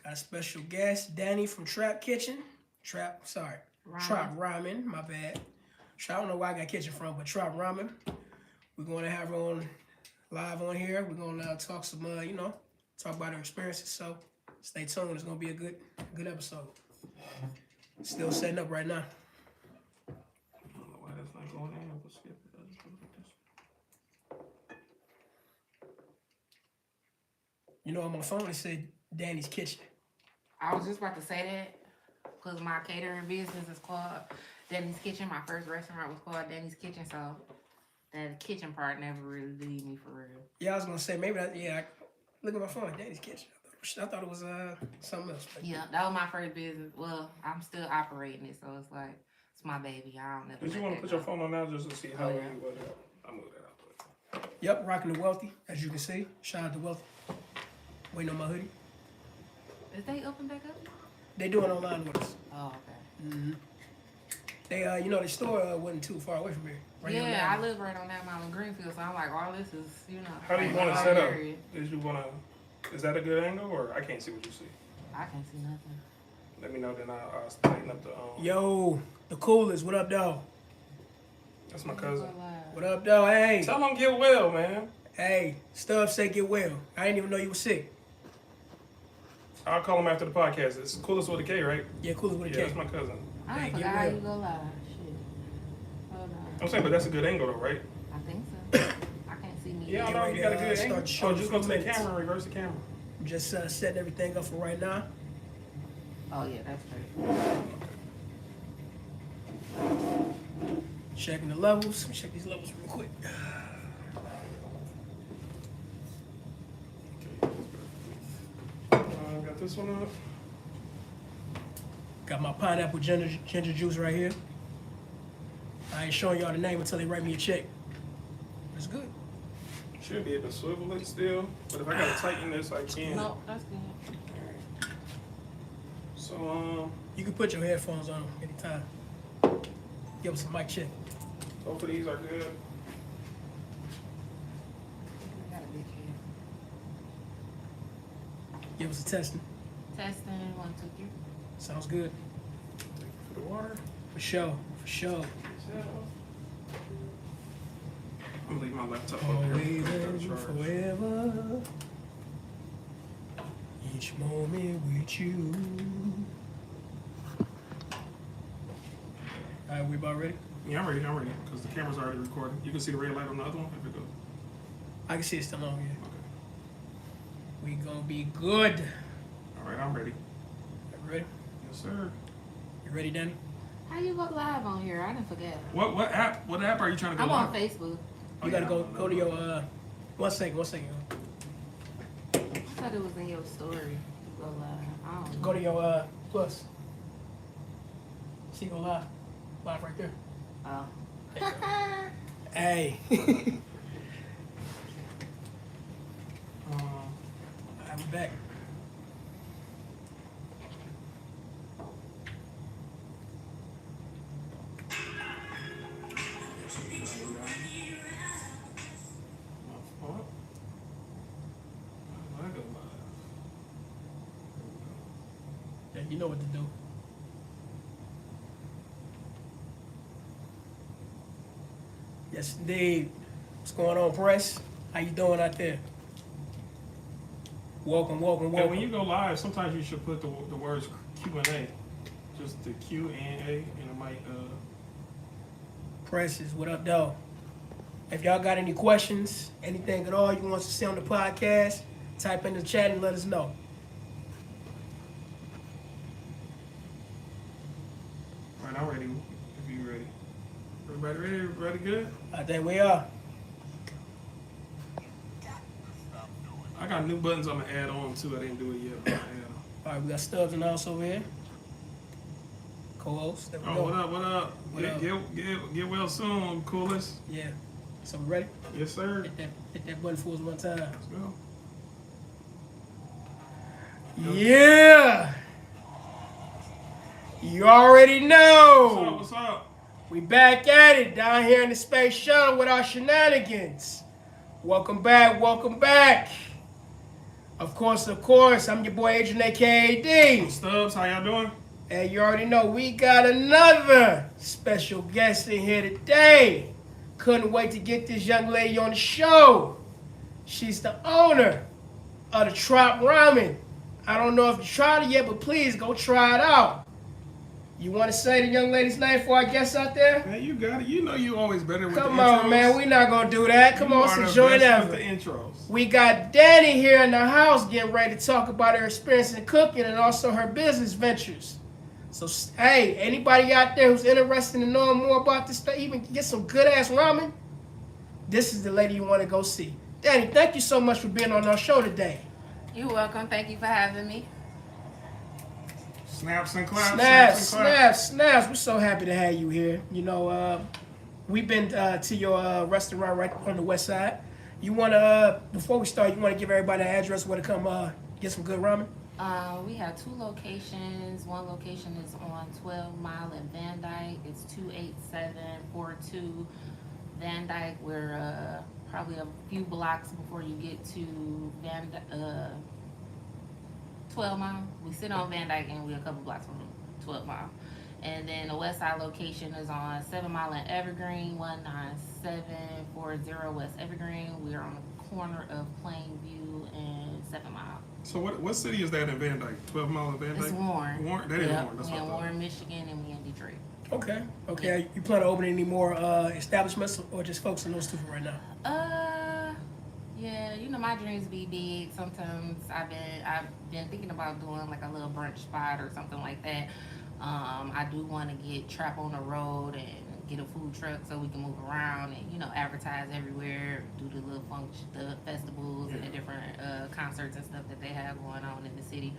Got a special guest, Danny from Trap Kitchen. Trap Ramen, my bad. I don't know where I got kitchen from, but Trap Ramen. We're going to have her on live on here. We're going to talk some, talk about her experiences. So stay tuned. It's going to be a good episode. Still setting up right now. I don't know why that's not going in. We'll skip it. On my phone it said Danny's Kitchen. I was just about to say that because my catering business is called Danny's Kitchen. My first restaurant was called Danny's Kitchen, so that kitchen part never really leave me for real. Yeah, I was gonna say maybe look at my phone, Danny's Kitchen. I thought it was something else. Yeah, that was my first business. Well, I'm still operating it, so it's like it's my baby. I don't never. Did you want to put your phone on now just to see how you was? I'll move that out. Yep, rocking the Wealthy, as you can see. Shout out to Wealthy. Waiting on my hoodie. Is they open back up? They doing online with us. Oh, okay. Mm-hmm. They, the store wasn't too far away from here. Right, yeah, I live right on that mile in Greenfield, so I'm like, all this is, How do you want to set up? Is that a good angle, or I can't see what you see? I can't see nothing. Let me know, then I'll tighten up the. Yo, the coolest. What up, dog? That's my cousin. What up, dog? Hey. Tell him get well, man. Hey, Stubbs say get well. I didn't even know you were sick. I'll call him after the podcast. It's Coolest with a K, right? Yeah, Coolest with a K. Yeah, that's my cousin. I forgot how you go live. Shit. Hold on. I'm saying, but that's a good angle, though, right? I think so. I can't see me. Yeah, I know you got a good angle. Just go to the camera and reverse the camera. I'm just setting everything up for right now. Oh, yeah, that's great. Checking the levels. Let me check these levels real quick. Got this one up. Got my pineapple ginger juice right here. I ain't showing y'all the name until they write me a check. It's good. Should be able to swivel it still, but if I gotta tighten this, I can. No, that's good. So, you can put your headphones on anytime. Give us a mic check. Both of these are good. I got a big head. Give us a testing. Testing, 1, 2, 3. Sounds good. For the water. For sure. I'm gonna leave my laptop up Always here. and forever. Each moment with you. All right, we about ready? Yeah, I'm ready. Because the camera's already recording. You can see the red light on the other one if it goes. I can see it still on here. Okay. We gonna be good. All right, I'm ready. You ready? Yes, sir. You ready, Danny? How you go live on here? I didn't forget. What app are you trying to go I'm live? on Facebook. You gotta go to your one second. I thought it was in your story. Go live. I don't know. Go to your plus. See, go live. Live right there. Oh. Hey. I'm back. Yeah, you know what to do. Yes, indeed. What's going on, press? How you doing out there? Welcome. Yeah, when you go live, sometimes you should put the words Q&A. Just the Q and A, and it might... Presses, what up, though? If y'all got any questions, anything at all you want to say on the podcast, type in the chat and let us know. All right, I'm ready. If you ready. Everybody ready? Everybody good? I think we are. I got new buttons I'm going to add on, too. I didn't do it yet, but I'm going to add on. All right, we got Stubbs and us over here. Co-host. There we go. What up? Get well soon, Coolest. Yeah. So we ready? Yes, sir. Hit that button for us one time. Let's go. Yeah. You already know. What's up? We back at it down here in the space shuttle with our shenanigans. Welcome back. Of course, I'm your boy AdrianAkaAD. Stubbs, how y'all doing? And you already know we got another special guest in here today. Couldn't wait to get this young lady on the show. She's the owner of the Trop Ramen. I don't know if you tried it yet, but please go try it out. You want to say the young lady's name for our guests out there? Hey, you got it. You know you always better with Come the intros. on, man. We're not going to do that. Come You on, are so the join best us. with the intros. We got Danny here in the house getting ready to talk about her experience in cooking and also her business ventures. So, hey, anybody out there who's interested in knowing more about this stuff, even get some good-ass ramen, this is the lady you want to go see. Danny, thank you so much for being on our show today. You're welcome. Thank you for having me. Snaps and claps. Snaps. We're so happy to have you here. You know, we've been to your restaurant right on the west side. You want to, before we start, you want to give everybody an address where to come get some good ramen? We have 2 locations. One location is on 12 Mile in Van Dyke. It's 28742 Van Dyke. We're probably a few blocks before you get to 12 Mile. We sit on Van Dyke and we're a couple blocks from 12 Mile. And then the west side location is on 7 Mile in Evergreen, 19740 West Evergreen. We're on the corner of Plainview and 7 Mile. So what city is that in Van Dyke? 12 Mile in Van Dyke? It's Warren. Warren? That is Yep. Warren. That's We what I in thought. Warren, Michigan, and we in Detroit. Okay. You plan on opening any more establishments or just focusing on those 2 for right now? Yeah, you know my dreams be big. Sometimes I've been thinking about doing like a little brunch spot or something like that. I do want to get Trap on the road and get a food truck so we can move around and advertise everywhere, do the little the festivals and the different concerts and stuff that they have going on in the city.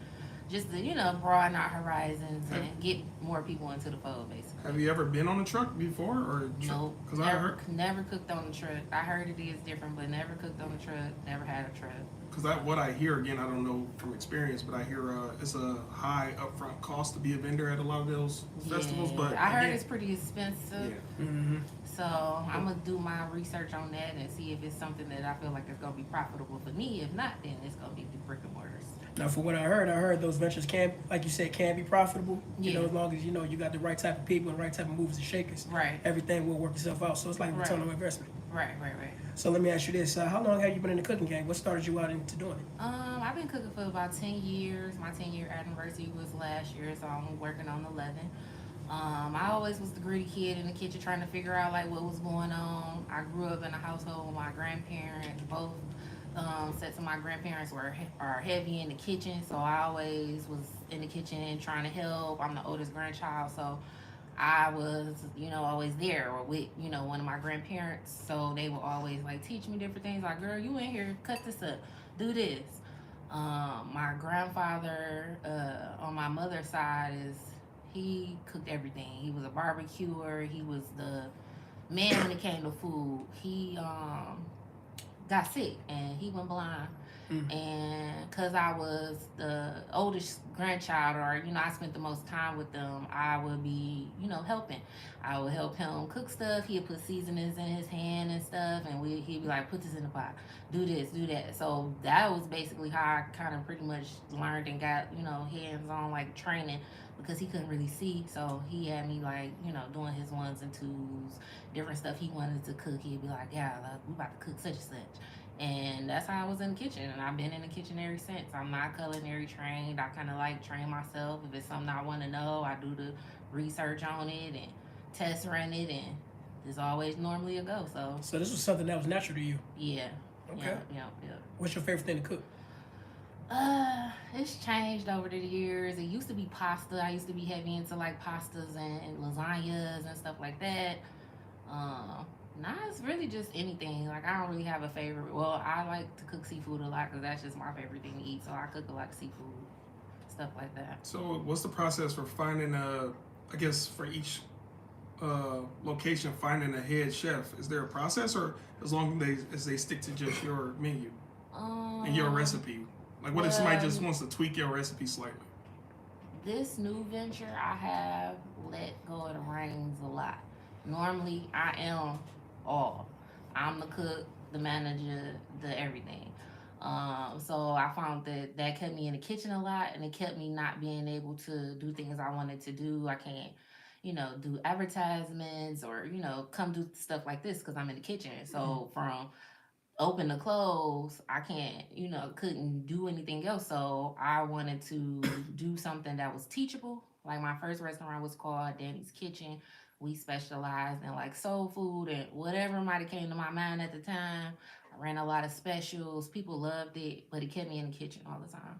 Just to broaden our horizons and get more people into the fold, basically. Have you ever been on a truck before? Or Nope. Because never cooked on the truck. I heard it is different, but never cooked on the truck. Never had a truck. Because what I hear, again, I don't know from experience, but I hear it's a high upfront cost to be a vendor at a lot of those festivals. But I heard it's pretty expensive. Yeah. Mm-hmm. So I'm gonna do my research on that and see if it's something that I feel like it's gonna be profitable for me. If not, then it's gonna be the brick and mortars. Now, for what I heard those ventures can, like you said, can be profitable. Yeah. As long as you got the right type of people and the right type of movers and shakers. Right. Everything will work itself out. So it's like a return on investment. Right. So let me ask you this: how long have you been in the cooking game? What started you out into doing it? I've been cooking for about 10 years. My 10-year anniversary was last year, so I'm working on 11. I always was the gritty kid in the kitchen trying to figure out like what was going on. I grew up in a household with my grandparents. Both sets of my grandparents are heavy in the kitchen, so I always was in the kitchen trying to help. I'm the oldest grandchild, so I was, always there or with, one of my grandparents. So they would always like teach me different things. Like, girl, you in here, cut this up, do this. My grandfather on my mother's side he cooked everything. He was a barbecuer. He was the man when it came to food. He got sick and he went blind. And because I was the oldest grandchild, or I spent the most time with them, I would be helping. I would help him cook stuff. He'd put seasonings in his hand and stuff, and he'd be like, put this in the pot, do this, do that. So that was basically how I kind of pretty much learned and got hands-on like training, because he couldn't really see. So he had me like doing his ones and twos, different stuff he wanted to cook. He'd be like, yeah, look, we about to cook such and such. And that's how I was in the kitchen, and I've been in the kitchen ever since. I'm not culinary trained. I kind of like train myself. If it's something I want to know, I do the research on it and test run it, and there's always normally a go. So this was something that was natural to you. Yeah. Okay. Yeah. What's your favorite thing to cook? It's changed over the years. It used to be pasta. I used to be heavy into like pastas and lasagnas and stuff like that. Nah, it's really just anything. Like, I don't really have a favorite. Well, I like to cook seafood a lot because that's just my favorite thing to eat. So I cook a lot of seafood, stuff like that. So what's the process for finding I guess for each location, finding a head chef? Is there a process, or as long as they stick to just your menu and your recipe? Like, what if somebody just wants to tweak your recipe slightly? This new venture, I have let go of the reins a lot. Normally, I am all. I'm the cook, the manager, the everything. So I found that kept me in the kitchen a lot, and it kept me not being able to do things I wanted to do. I can't, do advertisements or come do stuff like this because I'm in the kitchen. So from open to close, I can't, couldn't do anything else. So I wanted to do something that was teachable. Like my first restaurant was called Danny's Kitchen. We specialized in like soul food and whatever might have came to my mind at the time. I ran a lot of specials. People loved it, but it kept me in the kitchen all the time.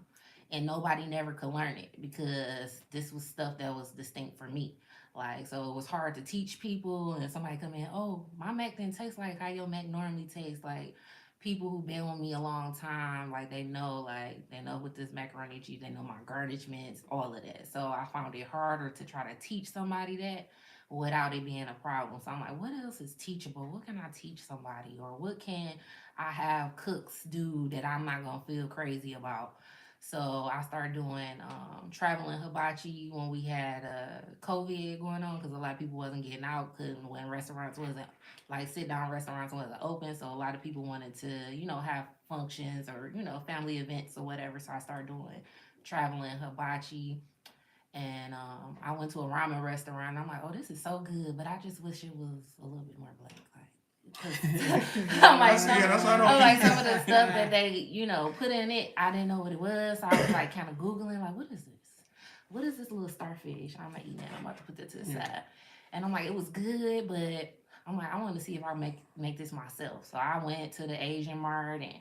And nobody never could learn it because this was stuff that was distinct for me. Like, so it was hard to teach people, and somebody come in, oh, my mac didn't taste like how your mac normally tastes. Like, people who've been with me a long time, like they know with this macaroni and cheese, they know my garnishments, all of that. So I found it harder to try to teach somebody that without it being a problem. So I'm like, what else is teachable? What can I teach somebody? Or what can I have cooks do that I'm not gonna feel crazy about? So I started doing traveling hibachi when we had COVID going on because a lot of people wasn't getting out, couldn't when restaurants wasn't like sit down restaurants wasn't open. So a lot of people wanted to have functions or family events or whatever. So I started doing traveling hibachi. And I went to a ramen restaurant. I'm like, oh, this is so good, but I just wish it was a little bit more black. I'm like, some of the stuff that they, put in it, I didn't know what it was. So I was like kind of Googling, like, what is this? What is this little starfish? I'm not eating it. I'm about to put that to the side. And I'm like, it was good, but I'm like, I want to see if I make this myself. So I went to the Asian Mart and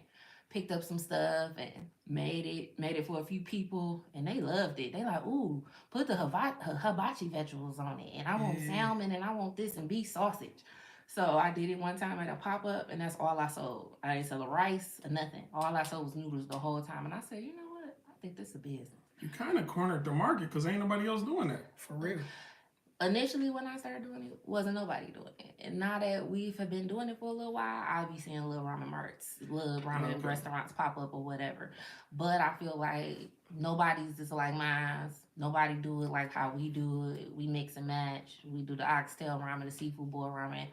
picked up some stuff and made it for a few people, and they loved it. They like, ooh, put the hibachi vegetables on it, and I want salmon, and I want this and beef sausage. So I did it one time at a pop up, and that's all I sold. I didn't sell a rice or nothing. All I sold was noodles the whole time, and I said, you know what? I think this is a business. You kind of cornered the market because ain't nobody else doing that. For real. Initially, when I started doing it, wasn't nobody doing it. And now that we've been doing it for a little while, I'll be seeing little ramen marts, little ramen restaurants pop up or whatever. But I feel like nobody's just like mine. Nobody do it like how we do it. We mix and match. We do the oxtail ramen, the seafood boil ramen,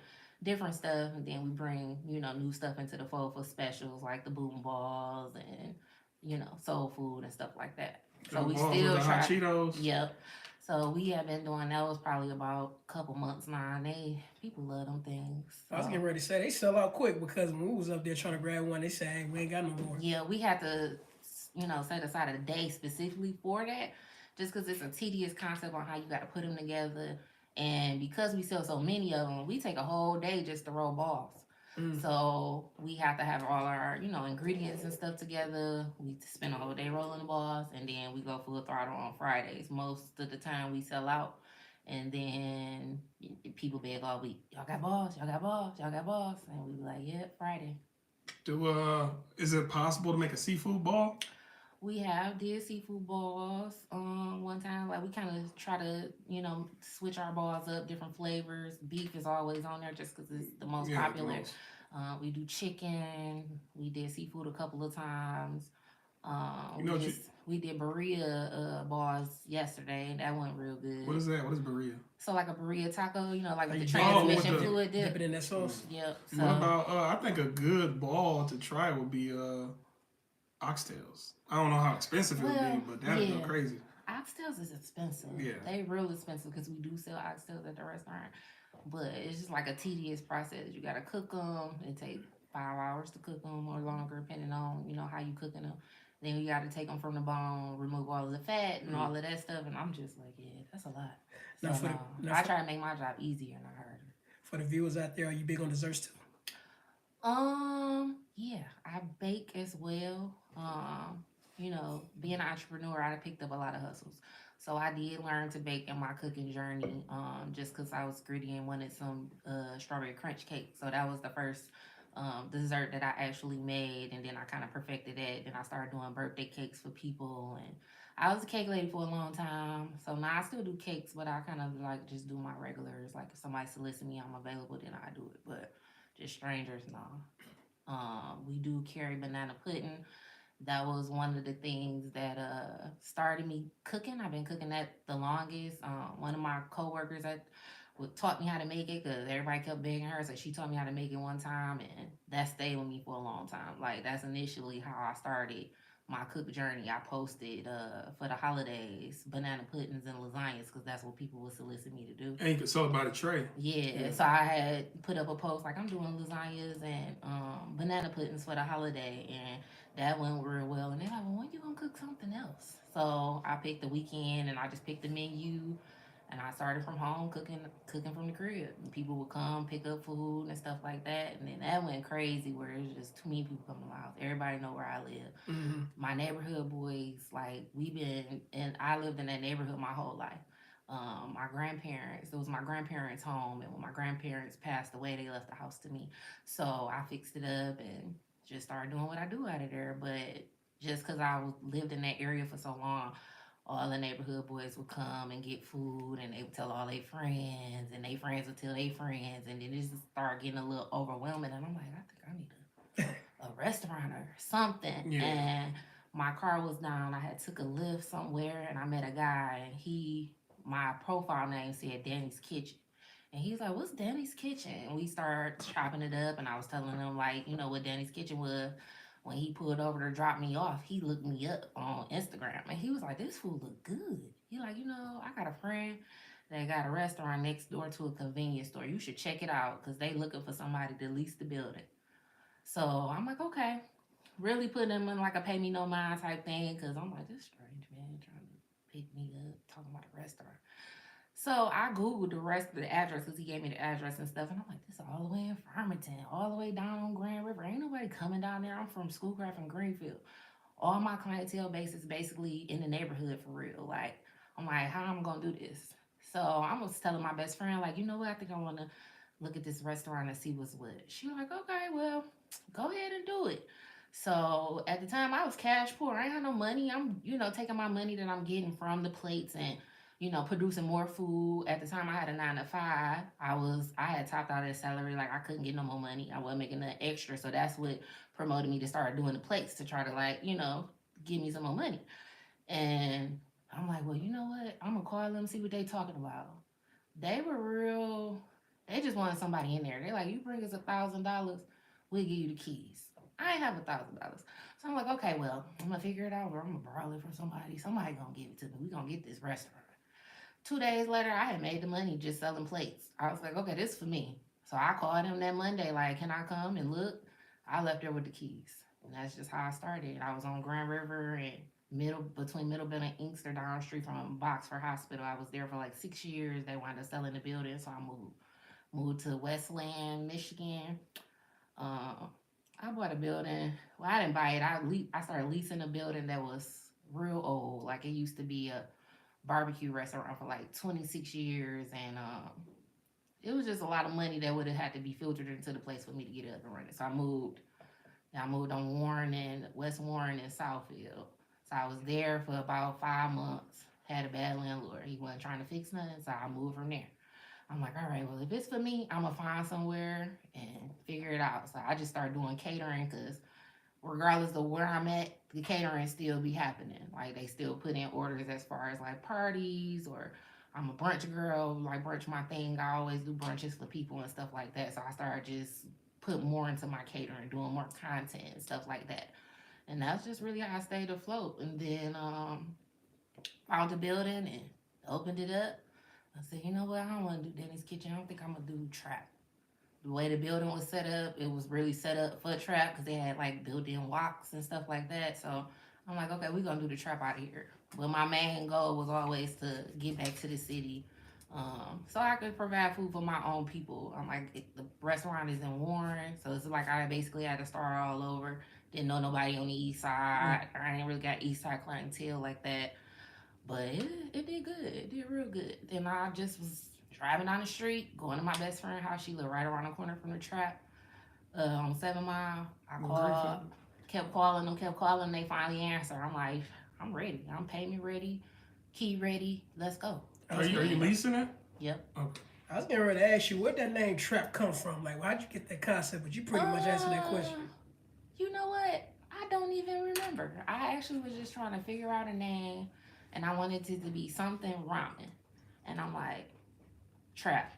different stuff, and then we bring new stuff into the fold for specials like the boom balls and soul food and stuff like that. So we still try. Hot Cheetos. Yep. So we have been doing that was probably about a couple months now, and people love them things. So. I was getting ready to say they sell out quick because when we was up there trying to grab one, they said, hey, we ain't got no more. Yeah, we had to set aside a day specifically for that, just because it's a tedious concept on how you got to put them together. And because we sell so many of them, we take a whole day just to roll balls. So we have to have all our, ingredients and stuff together. We spend a whole day rolling the balls, and then we go full throttle on Fridays. Most of the time we sell out, and then people beg all week, y'all got balls, y'all got balls, y'all got balls. And we be like, yep, Friday. Is it possible to make a seafood ball? We have did seafood balls one time. Like we kind of try to, switch our balls up, different flavors. Beef is always on there just because it's the most popular. We do chicken. We did seafood a couple of times. We did burrito balls yesterday, and that went real good. What is that? What is burrito? So like a burrito taco, like with the transmission fluid dip. Dip it in that sauce. Yep. So. What about? I think a good ball to try would be oxtails. I don't know how expensive it would be, but that'd go crazy. Oxtails is expensive. Yeah. They real expensive because we do sell oxtails at the restaurant. But it's just like a tedious process. You got to cook them. It takes 5 hours to cook them or longer, depending on, how you cooking them. Then you got to take them from the bone, remove all of the fat and all of that stuff. And I'm just like, yeah, that's a lot. I try to make my job easier, not harder. For the viewers out there, are you big on desserts too? Yeah, I bake as well. Being an entrepreneur, I picked up a lot of hustles. So I did learn to bake in my cooking journey, just because I was greedy and wanted some strawberry crunch cake. So that was the first dessert that I actually made, and then I kind of perfected that. Then I started doing birthday cakes for people, and I was a cake lady for a long time. So now I still do cakes, but I kind of like just do my regulars. Like if somebody solicits me, I'm available, then I do it. But just strangers, no. We do carry banana pudding. That was one of the things that started me cooking. I've been cooking that the longest. One of my coworkers at taught me how to make it because everybody kept begging her. So she taught me how to make it one time, and that stayed with me for a long time. Like that's initially how I started my cook journey. I posted for the holidays banana puddings and lasagnas because that's what people would solicit me to do. And you could sell it by the tray. Yeah, so I had put up a post like I'm doing lasagnas and banana puddings for the holiday, and that went real well. And they're like, "Well, when you gonna cook something else?" So I picked the weekend, and I just picked the menu, and I started from home cooking from the crib. And people would come pick up food and stuff like that, and then that went crazy where it was just too many people coming to my house. Everybody know where I live. Mm-hmm. My neighborhood boys, like we've been, and I lived in that neighborhood my whole life. My grandparents, it was my grandparents' home, and when my grandparents passed away, they left the house to me. So I fixed it up and just started doing what I do out of there. But just because lived in that area for so long, all the neighborhood boys would come and get food, and they would tell all their friends, and their friends would tell their friends, and then it just started getting a little overwhelming. And I'm like, I think I need a restaurant or something. Yeah. And my car was down. I had took a lift somewhere, and I met a guy, and my profile name said Danny's Kitchen. And he's like, "What's Danny's Kitchen?" And we started chopping it up, and I was telling him, like, you know, what Danny's Kitchen was. When he pulled over to drop me off, he looked me up on Instagram, and he was like, "This food look good." He like, "You know, I got a friend that got a restaurant next door to a convenience store. You should check it out because they looking for somebody to lease the building." So I'm like, okay. Really putting him in like a pay me no mind type thing because I'm like, this strange man trying to pick me up, talking about a restaurant. So I Googled the address because he gave me the address and stuff. And I'm like, this is all the way in Farmington, all the way down on Grand River. Ain't nobody coming down there. I'm from Schoolcraft and Greenfield. All my clientele base is basically in the neighborhood for real. Like, I'm like, how am I going to do this? So I was telling my best friend, like, you know what? I think I want to look at this restaurant and see what's what. She was like, okay, well, go ahead and do it. So at the time I was cash poor. I ain't had no money. I'm, taking my money that I'm getting from the plates and, producing more food. At the time I had a 9 to 5. I had topped out at salary. Like I couldn't get no more money. I wasn't making nothing extra. So that's what promoted me to start doing the plates to try to give me some more money. And I'm like, well, you know what? I'm gonna call them, see what they talking about. They were real. They just wanted somebody in there. They're like, you bring us $1,000, we'll give you the keys. I ain't have $1,000. So I'm like, okay, well, I'm gonna figure it out, or I'm gonna borrow it from somebody. Somebody gonna give it to me. We gonna get this restaurant. 2 days later, I had made the money just selling plates. I was like, okay, this is for me. So I called him that Monday, like, can I come and look? I left there with the keys. And that's just how I started. I was on Grand River and between Middlebelt and Inkster down the street from Boxford Hospital. I was there for like 6 years. They wound up selling the building, so I moved to Westland, Michigan. I bought a building. Well, I didn't buy it. I started leasing a building that was real old. Like it used to be a barbecue restaurant for like 26 years, and it was just a lot of money that would have had to be filtered into the place for me to get it up and running. So I moved. I moved on West Warren and Southfield. So I was there for about 5 months. Had a bad landlord. He wasn't trying to fix nothing, so I moved from there. I'm like, all right, well, if it's for me, I'm going to find somewhere and figure it out. So I just started doing catering because regardless of where I'm at, the catering still be happening. Like, they still put in orders as far as, like, parties, or I'm a brunch girl. Like, brunch my thing. I always do brunches for people and stuff like that. So I started just put more into my catering, doing more content and stuff like that. And that's just really how I stayed afloat. And then found a building and opened it up. I said, you know what? I don't want to do Danny's Kitchen. I don't think I'm going to do trap. The way the building was set up, it was really set up for trap because they had like built-in walks and stuff like that. So I'm like, okay, we're going to do the trap out of here. But my main goal was always to get back to the city so I could provide food for my own people. I'm like, the restaurant is in Warren, so it's like I basically had to start all over. Didn't know nobody on the east side. I ain't really got east side clientele like that. But it did good. It did real good. Then I just was driving down the street, going to my best friend's house. She lived right around the corner from the trap on 7 Mile. I called, kept calling them. They finally answered. I'm like, I'm ready. I'm payment ready, key ready. Let's go. Are you leasing it? Yep. Okay. I was getting ready to ask you, where'd that name Trap come from? Like, why'd you get that concept? But you pretty much answered that question. You know what? I don't even remember. I actually was just trying to figure out a name, and I wanted it to be something ramen. And I'm like, Trap.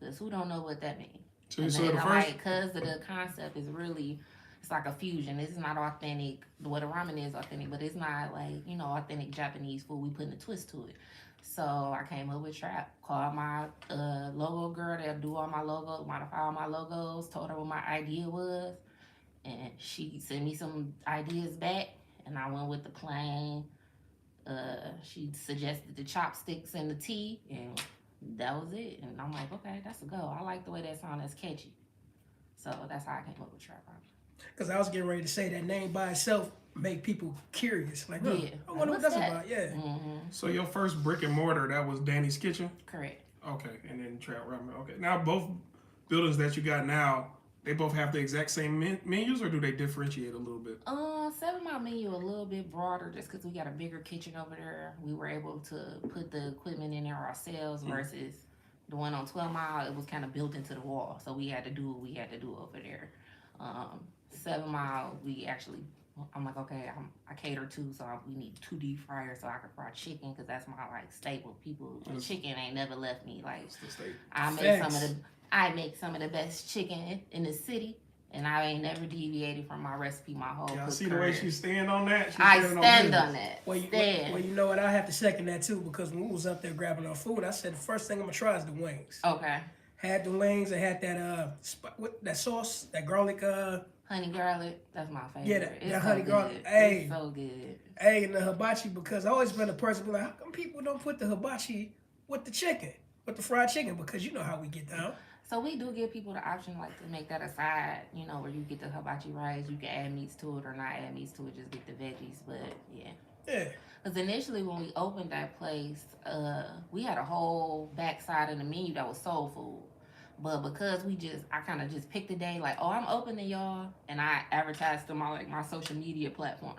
Because who don't know what that means? So, And so then the I'm first, like, because the concept is really, it's like a fusion. It's not authentic. What a ramen is authentic, but it's not like, you know, authentic Japanese food. We putting a twist to it. So I came up with Trap. Called my logo girl that do all my logos, modify all my logos. Told her what my idea was, and she sent me some ideas back, and I went with the plain. She suggested the chopsticks and the tea, and that was it. And I'm like, okay, that's a go. I like the way that sounds. That's catchy. So that's how I came up with Trap Ramen. Because I was getting ready to say that name by itself make people curious. Like, Yeah. I wonder what What's that's that? about. Yeah. Mm-hmm. so your first brick and mortar, that was Danny's Kitchen? Correct. Okay, and then Trap Ramen. Okay, now both buildings that you got now, they both have the exact same menus, or do they differentiate a little bit? 7 Mile menu a little bit broader just because we got a bigger kitchen over there. We were able to put the equipment in there ourselves versus the one on 12 Mile. It was kind of built into the wall, so we had to do what we had to do over there. 7 Mile, we actually, I'm like, okay, I cater too, so we need 2 deep fryers so I can fry chicken because that's my like staple. People, chicken ain't never left me. Like I make some of the best chicken in the city. And I ain't never deviated from my recipe my whole Yeah, I see career. the way she stand on that. I stand on that. Well, you know what? I have to second that too because when we was up there grabbing our food, I said the first thing I'm gonna try is the wings. Okay. Had the wings. I had that that sauce, that garlic. Honey garlic. That's my favorite. Yeah, that honey garlic. Hey, it's so good. Hey, and the hibachi because I always been a person be like, how come people don't put the hibachi with the chicken, with the fried chicken? Because you know how we get down. So we do give people the option like to make that a side, you know, where you get the hibachi rice, you can add meats to it or not add meats to it, just get the veggies. But yeah. Yeah. Because initially when we opened that place, we had a whole backside of the menu that was soul food. But because I kind of just picked a day like, oh, I'm opening y'all, and I advertised on my social media platform.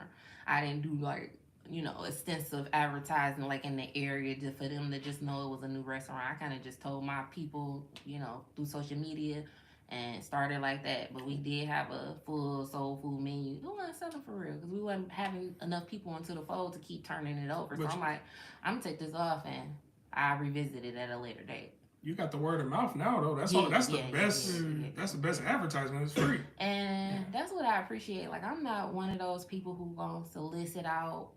I didn't do like, you know, extensive advertising like in the area just for them to just know it was a new restaurant. I kind of just told my people, you know, through social media and started like that. But we did have a full soul food menu. We wasn't selling for real because we wasn't having enough people into the fold to keep turning it over. So I'm like, I'm gonna take this off and I'll revisit it at a later date. You got the word of mouth now, though. That's the best. That's the best advertisement. It's free. And that's what I appreciate. Like, I'm not one of those people who gonna solicit out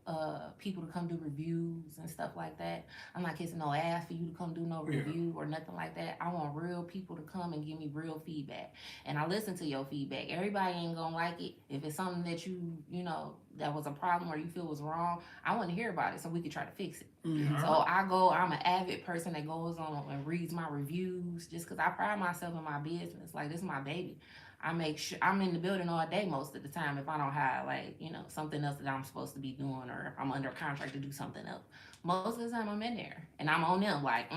people to come do reviews and stuff like that. I'm not kissing no ass for you to come do no review or nothing like that. I want real people to come and give me real feedback. And I listen to your feedback. Everybody ain't gonna like it. If it's something that you know, that was a problem or you feel was wrong, I want to hear about it so we can try to fix it. Mm-hmm. So I'm an avid person that goes on and reads my reviews just because I pride myself in my business. Like, this is my baby. I make sure I'm in the building all day most of the time if I don't have, like, you know, something else that I'm supposed to be doing or if I'm under contract to do something else. Most of the time I'm in there and I'm on them like,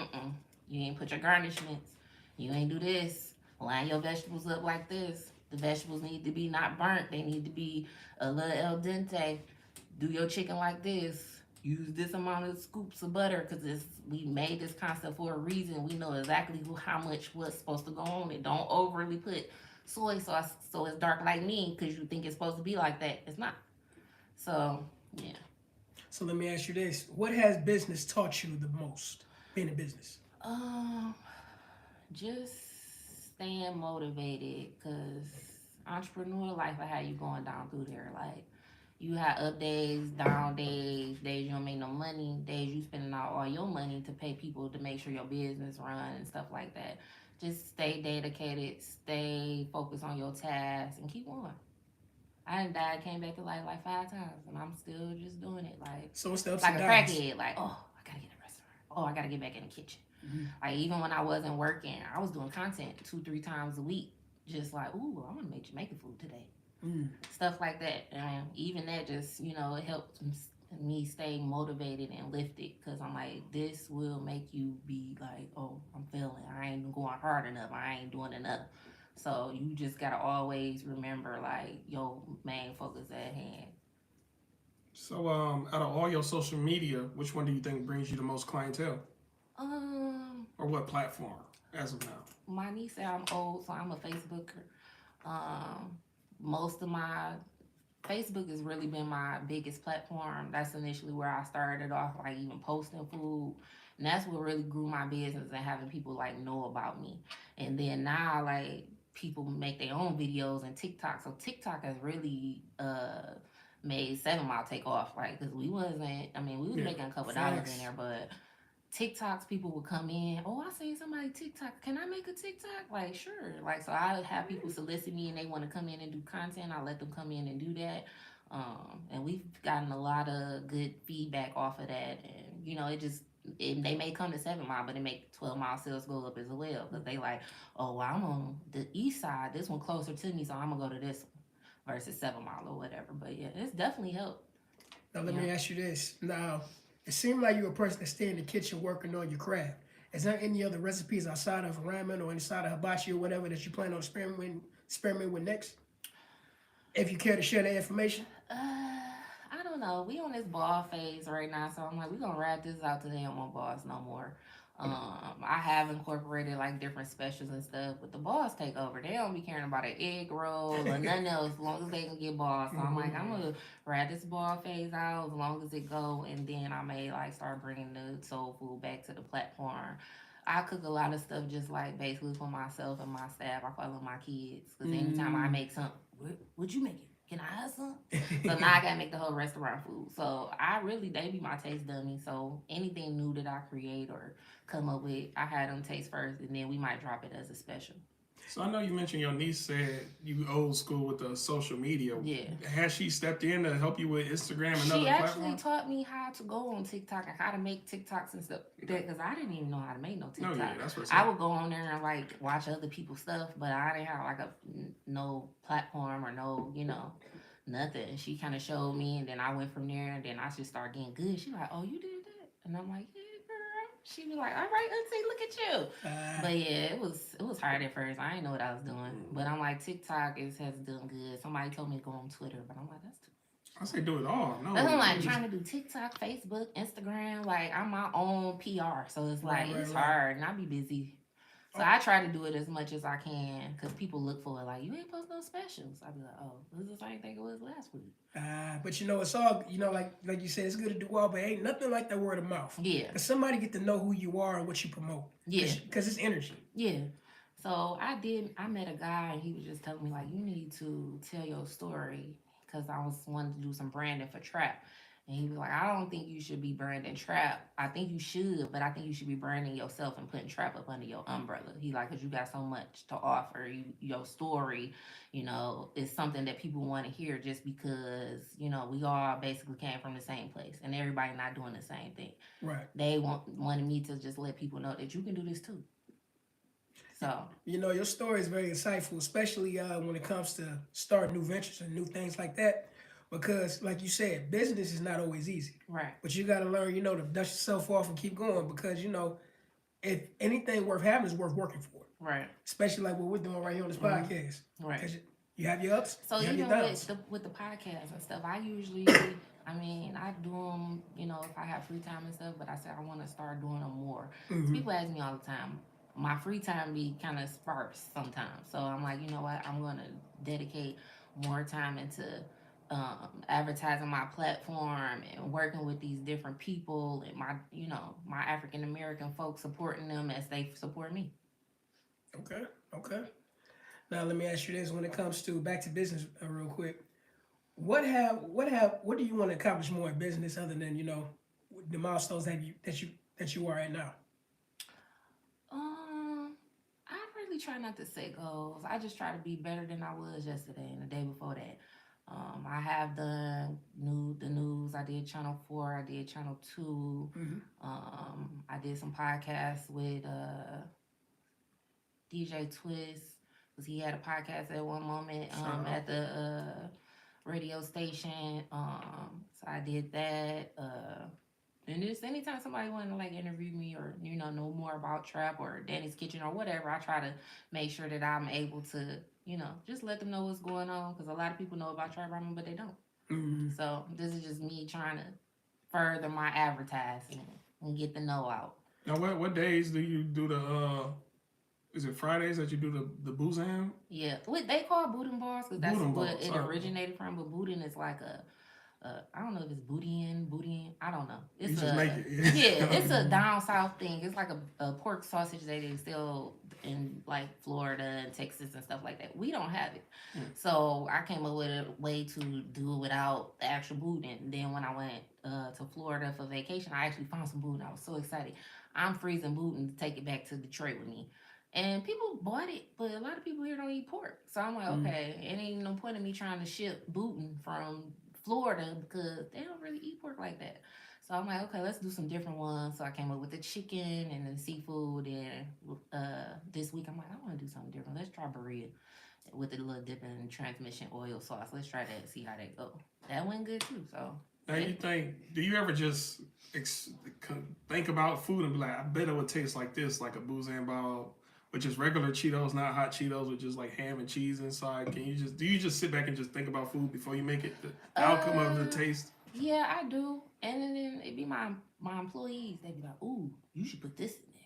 you ain't put your garnishments. You ain't do this. Line your vegetables up like this. The vegetables need to be not burnt. They need to be a little al dente. Do your chicken like this. Use this amount of scoops of butter because we made this concept for a reason. We know exactly how much what's supposed to go on it. Don't overly put soy sauce so it's dark like me because you think it's supposed to be like that. It's not. So, yeah. So let me ask you this. What has business taught you the most, being in business? Just staying motivated because entrepreneur life will have you going down through there. Like, you have up days, down days, days you don't make no money, days you spending out all your money to pay people to make sure your business run and stuff like that. Just stay dedicated, stay focused on your tasks, and keep going. I done died, came back to life like 5 times, and I'm still just doing it. Like, so what's the ups like and a downs? crackhead. Like, oh, I gotta get a restaurant. Oh, I gotta get back in the kitchen. Mm-hmm. Like, even when I wasn't working, I was doing content 2-3 times a week. Just like, ooh, I want to make Jamaican food today. Stuff like that. And even that just, you know, it helped me stay motivated and lifted because I'm like, this will make you be like, oh, I'm failing. I ain't going hard enough. I ain't doing enough. So you just got to always remember, like, your main focus at hand. So out of all your social media, which one do you think brings you the most clientele? Or what platform as of now? My niece said I'm old, so I'm a Facebooker. Most of my Facebook has really been my biggest platform. That's initially where I started off, like even posting food. And that's what really grew my business and having people like know about me. And then now like people make their own videos and TikTok. So TikTok has really made 7 Mile take off. Like, cause we wasn't, I mean, we was making a couple dollars in there, but TikToks, people would come in. Oh, I seen somebody TikTok. Can I make a TikTok? Like, sure. Like, so I have people solicit me and they want to come in and do content. I let them come in and do that. And we've gotten a lot of good feedback off of that. And you know, they may come to 7 Mile, but it make 12 Mile sales go up as well because they like, oh, well, I'm on the east side. This one closer to me, so I'm gonna go to this one versus 7 Mile or whatever. But yeah, it's definitely helped. Now let me ask you this. Now, it seemed like you're a person that stay in the kitchen working on your craft. Is there any other recipes outside of ramen or inside of hibachi or whatever that you plan on experimenting with next? If you care to share that information. I don't know. We on this ball phase right now, so I'm like, we gonna ride this out till they don't want balls no more. I have incorporated like different specials and stuff, but the balls take over. They don't be caring about an egg roll or nothing else as long as they can get balls. So I'm like, I'm gonna ride this ball phase out as long as it go, and then I may like start bringing the soul food back to the platform. I cook a lot of stuff just like basically for myself and my staff. I follow my kids because anytime I make something, would you make it? Can I have some? So now I gotta make the whole restaurant food. So they be my taste dummy. So anything new that I create or come up with, I had them taste first, and then we might drop it as a special. So I know you mentioned your niece said you old school with the social media. Yeah. Has she stepped in to help you with Instagram and other platforms? She actually taught me how to go on TikTok and how to make TikToks and stuff. Because I didn't even know how to make no TikTok. No, yeah, that's what I would go on there and like watch other people's stuff, but I didn't have like no platform or no, nothing. She kind of showed me, and then I went from there, and then I just started getting good. She like, oh, you did that? And I'm like, yeah, girl. She be like, all right, auntie, look at you. But yeah, it was hard at first. I didn't know what I was doing. But I'm like, TikTok has done good. Somebody told me to go on Twitter, but I'm like, that's too. I say do it all. No, I'm like trying to do TikTok, Facebook, Instagram. Like I'm my own PR, so it's like it's hard, and I be busy. So I try to do it as much as I can because people look for it. Like, you ain't post no specials. I be like, oh, this is the same thing it was last week. But it's all, like you said, it's good to do all, but ain't nothing like that word of mouth. Yeah. Because somebody get to know who you are and what you promote. Yeah. Because it's energy. Yeah. So I met a guy and he was just telling me, like, you need to tell your story because I was wanting to do some branding for Trap. And he was like, I don't think you should be branding Trap. I think you should, but I think you should be branding yourself and putting Trap up under your umbrella. He like, because you got so much to offer. Your story, is something that people want to hear just because, we all basically came from the same place. And everybody not doing the same thing. Right. They wanted me to just let people know that you can do this too. So. Your story is very insightful, especially when it comes to starting new ventures and new things like that. Because, like you said, business is not always easy. Right. But you got to learn, to dust yourself off and keep going. Because, if anything worth having is worth working for. Right. Especially like what we're doing right here on this podcast. Right. Because you have your ups, so you have even your downs. with the podcast and stuff, I usually, I do them, if I have free time and stuff. But I said I want to start doing them more. Mm-hmm. People ask me all the time. My free time be kind of sparse sometimes. So I'm like, you know what? I'm going to dedicate more time into advertising my platform and working with these different people and my African American folks, supporting them as they support me. Okay. Now let me ask you this: when it comes to back to business, real quick, what do you want to accomplish more in business other than the milestones that you are at now? I really try not to set goals. I just try to be better than I was yesterday and the day before that. I have done the news. I did Channel 4. I did Channel 2. Mm-hmm. I did some podcasts with DJ Twist because he had a podcast at one moment at the radio station. So I did that. And just anytime somebody wanted to like interview me or know more about Trap or Danny's Kitchen or whatever, I try to make sure that I'm able to just let them know what's going on because a lot of people know about Trap Ramen but they don't. Mm-hmm. So this is just me trying to further my advertising and get the know out. Now, what days do you do the Is it Fridays that you do the boozam? Yeah, what they call boudin balls because that's Boudin what balls, it sorry. originated from. But boudin is like I don't know if it's boudin, I don't know. You It's just make it. yeah, it's a down south thing. It's like a pork sausage that they sell in like Florida and Texas and stuff like that. We don't have it, so I came up with a way to do it without the actual boudin. Then when I went to Florida for vacation, I actually found some boudin. I was so excited. I'm freezing boudin to take it back to Detroit with me. And people bought it, but a lot of people here don't eat pork. So I'm like, okay, it ain't no point in me trying to ship boudin from Florida because they don't really eat pork like that. So I'm like, okay, let's do some different ones. So I came up with the chicken and the seafood. And this week, I'm like, I want to do something different. Let's try burrito with a little dip in transmission oil sauce. Let's try that, see how that go. That went good too. So now you think? Do you ever just think about food and be like, I bet it would taste like this, like a bouzin ball, with just regular Cheetos, not hot Cheetos, with just like ham and cheese inside? Do you just sit back and just think about food before you make it the outcome of the taste? Yeah, I do. And then it be my employees. They be like, ooh, you should put this in there.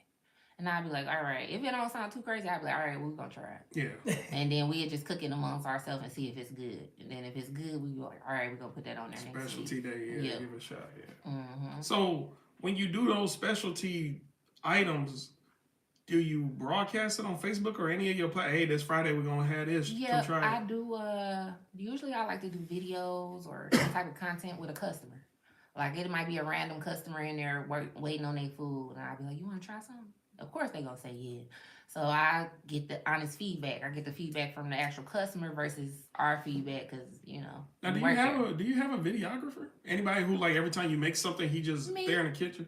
And I'd be like, all right. If it don't sound too crazy, I'd be like, all right, we're going to try it. Yeah. And then we'd just cook it amongst ourselves and see if it's good. And then if it's good, we'd be like, all right, we're going to put that on there next week. Specialty day, yeah. Give it a shot, yeah. Mm-hmm. So when you do those specialty items, do you broadcast it on Facebook or any of your hey, this Friday we're gonna have this? Yeah, I do. Usually I like to do videos or some type of content with a customer. Like it might be a random customer in there waiting on their food, and I'll be like, "You want to try something?" Of course they gonna say yeah. So I get the honest feedback. I get the feedback from the actual customer versus our feedback because Now, do you have a videographer? Anybody who like every time you make something, he just there in the kitchen?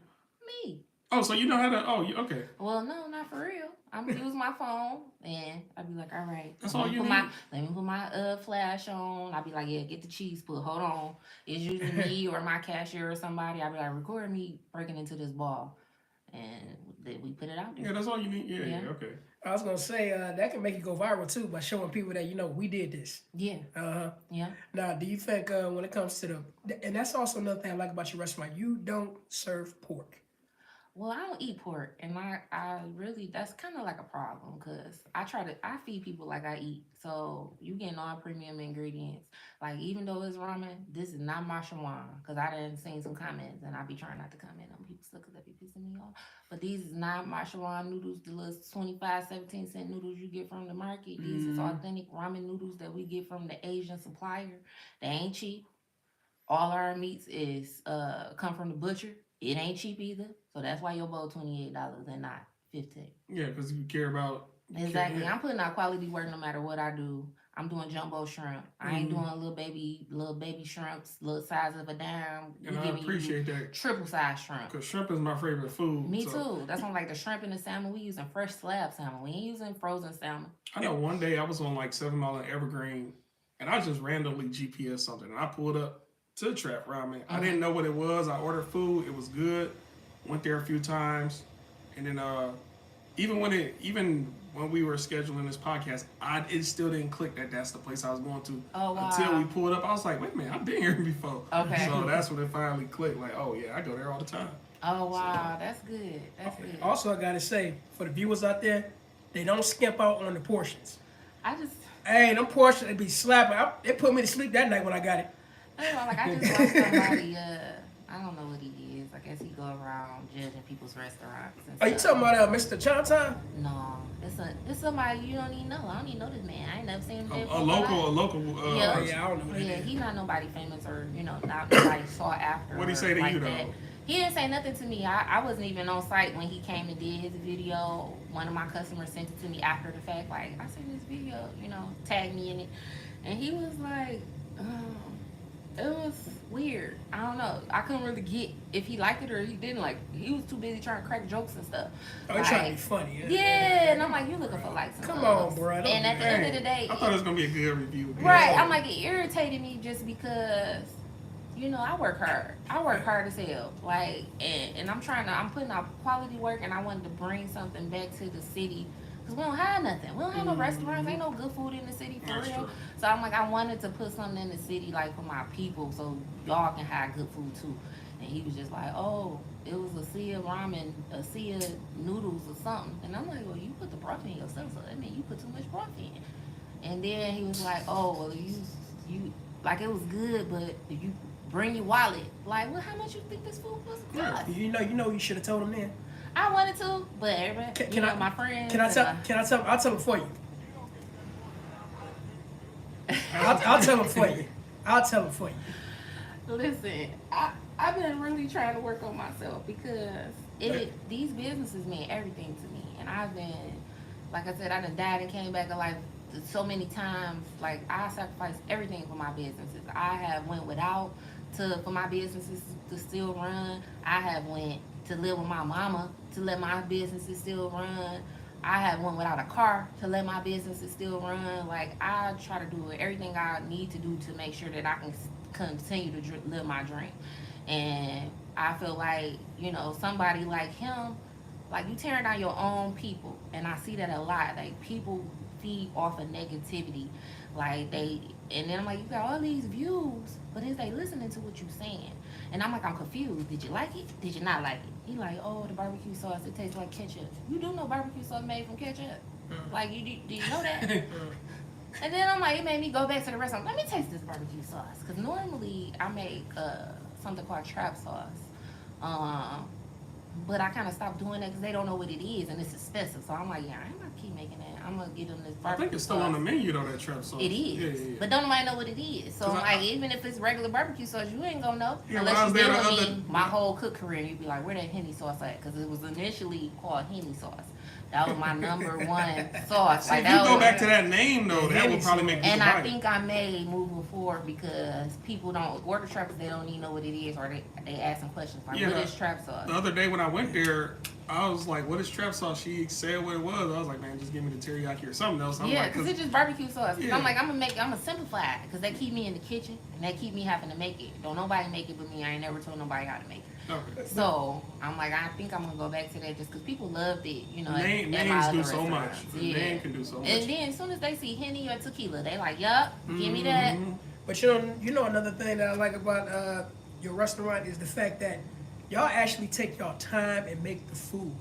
Me. Oh, so you know how to? Okay. Well, no, not for real. I'm gonna use my phone, and I'd be like, all right. That's all you need. Let me put my flash on. I'd be like, yeah, get the cheese put. Hold on. It's usually me or my cashier or somebody. I'd be like, record me breaking into this ball, and then we put it out there. Yeah, that's all you need. Yeah, okay. I was gonna say that can make it go viral too by showing people that we did this. Yeah. Yeah. Now, do you think when it comes to and that's also another thing I like about your restaurant, you don't serve pork. Well, I don't eat pork, and I really, that's kind of like a problem because I feed people like I eat. So you getting all premium ingredients. Like, even though it's ramen, this is not my shawarma because I done seen some comments, and I be trying not to comment on people's stuff because that be pissing me off. But these is not my shawarma noodles, the little 25, 17-cent noodles you get from the market. These is authentic ramen noodles that we get from the Asian supplier. They ain't cheap. All our meats is come from the butcher. It ain't cheap either, so that's why your bowl $28 and not $15. Yeah, because you care about exactly. I'm putting out quality work no matter what I do. I'm doing jumbo shrimp. I ain't doing little baby shrimps, little size of a dime. And I appreciate that. Triple size shrimp. Because shrimp is my favorite food. Me too. That's why I'm like the shrimp and the salmon. We using fresh slab salmon. We ain't using frozen salmon. I know one day I was on like 7 Mile and Evergreen, and I just randomly GPS something, and I pulled up to Trap Ramen. I didn't know what it was. I ordered food. It was good. Went there a few times, and then even when we were scheduling this podcast, it still didn't click that that's the place I was going to. Oh, wow. Until we pulled up, I was like, wait a minute, I've been here before. Okay. So that's when it finally clicked. Like, oh yeah, I go there all the time. Oh wow, that's good. That's good. Also, I gotta say for the viewers out there, they don't skimp out on the portions. Hey, them portions they be slapping. It put me to sleep that night when I got it. I just watched somebody, I don't know what he is. I guess he go around judging people's restaurants and Are you talking about Mr. Chinatown? No, it's somebody you don't even know. I don't even know this man. I ain't never seen him there A local. Yeah, I don't know. Yeah, he's not nobody famous or not nobody sought after. What did he say to you though? He didn't say nothing to me. I wasn't even on site when he came and did his video. One of my customers sent it to me after the fact. Like, I seen this video, tagged me in it, and he was like, it was weird. I don't know. I couldn't really get if he liked it or he didn't like it. He was too busy trying to crack jokes and stuff. Oh, he's trying to be funny. Yeah, and I'm like, you looking for likes and Come on, bro. And at the end of the day, I thought it was gonna be a good review. Right. I'm like, it irritated me just because, I work hard. I work hard as hell. Like, and I'm putting out quality work, and I wanted to bring something back to the city. Because we don't have nothing. We don't have no restaurants. Ain't no good food in the city for real. True. So I'm like, I wanted to put something in the city, like, for my people so y'all can have good food too. And he was just like, oh, it was a sea of ramen, a sea of noodles or something. And I'm like, well, you put the broth in yourself, so that means you put too much broth in. And then he was like, oh, well, you like it was good, but if you bring your wallet, like, well, how much you think this food was cost? You should have told him then. I wanted to, but everybody, my friends. Can I tell? I'll tell him for you. I'll tell him for you. I'll tell him for you. Listen, I've been really trying to work on myself because these businesses mean everything to me, and I've been, like I said, I done died and came back alive so many times. Like, I sacrificed everything for my businesses. I have went without for my businesses to still run. I have went to live with my mama to let my businesses still run. I have went without a car to let my businesses still run. Like, I try to do everything I need to do to make sure that I can continue to live my dream. And I feel like, somebody like him, like, you tearing down your own people. And I see that a lot. Like, people feed off of negativity. Like, and then I'm like, you got all these views, but is they listening to what you saying? And I'm like, I'm confused. Did you like it? Did you not like it? He like, oh, the barbecue sauce, it tastes like ketchup. You do know barbecue sauce made from ketchup? Like, do you know that? And then I'm like, it made me go back to the restaurant. Let me taste this barbecue sauce. Because normally I make something called trap sauce. But I kind of stopped doing that because they don't know what it is and it's expensive. So I'm like, yeah, I ain't going to keep making that. I'm going to get them this barbecue sauce. I think it's still on the menu, though, that trap sauce. It is. Yeah. But don't nobody know what it is. So I'm like, even if it's regular barbecue sauce, you ain't going to know. Yeah, unless you been with me my whole cook career. You'd be like, where that Henny sauce at? Because it was initially called Henny sauce. That was my number one sauce. See, if you go back to that name, though, that would probably make people And buy I think I may moving forward because people don't order traps, they don't even know what it is, or they asking questions like, what is trap sauce? The other day when I went there, I was like, what is trap sauce? She said what it was. I was like, man, just give me the teriyaki or something else. Yeah, because it's just barbecue sauce. Yeah. I'm like, I'm going to simplify it because they keep me in the kitchen and they keep me having to make it. Don't nobody make it but me. I ain't never told nobody how to make it. Okay. So I'm like, I think I'm gonna go back to that just because people loved it, Names do so much. Yeah. Name can do so much. And then as soon as they see Henny or tequila, they like, yup, give me that. But another thing that I like about your restaurant is the fact that y'all actually take y'all time and make the food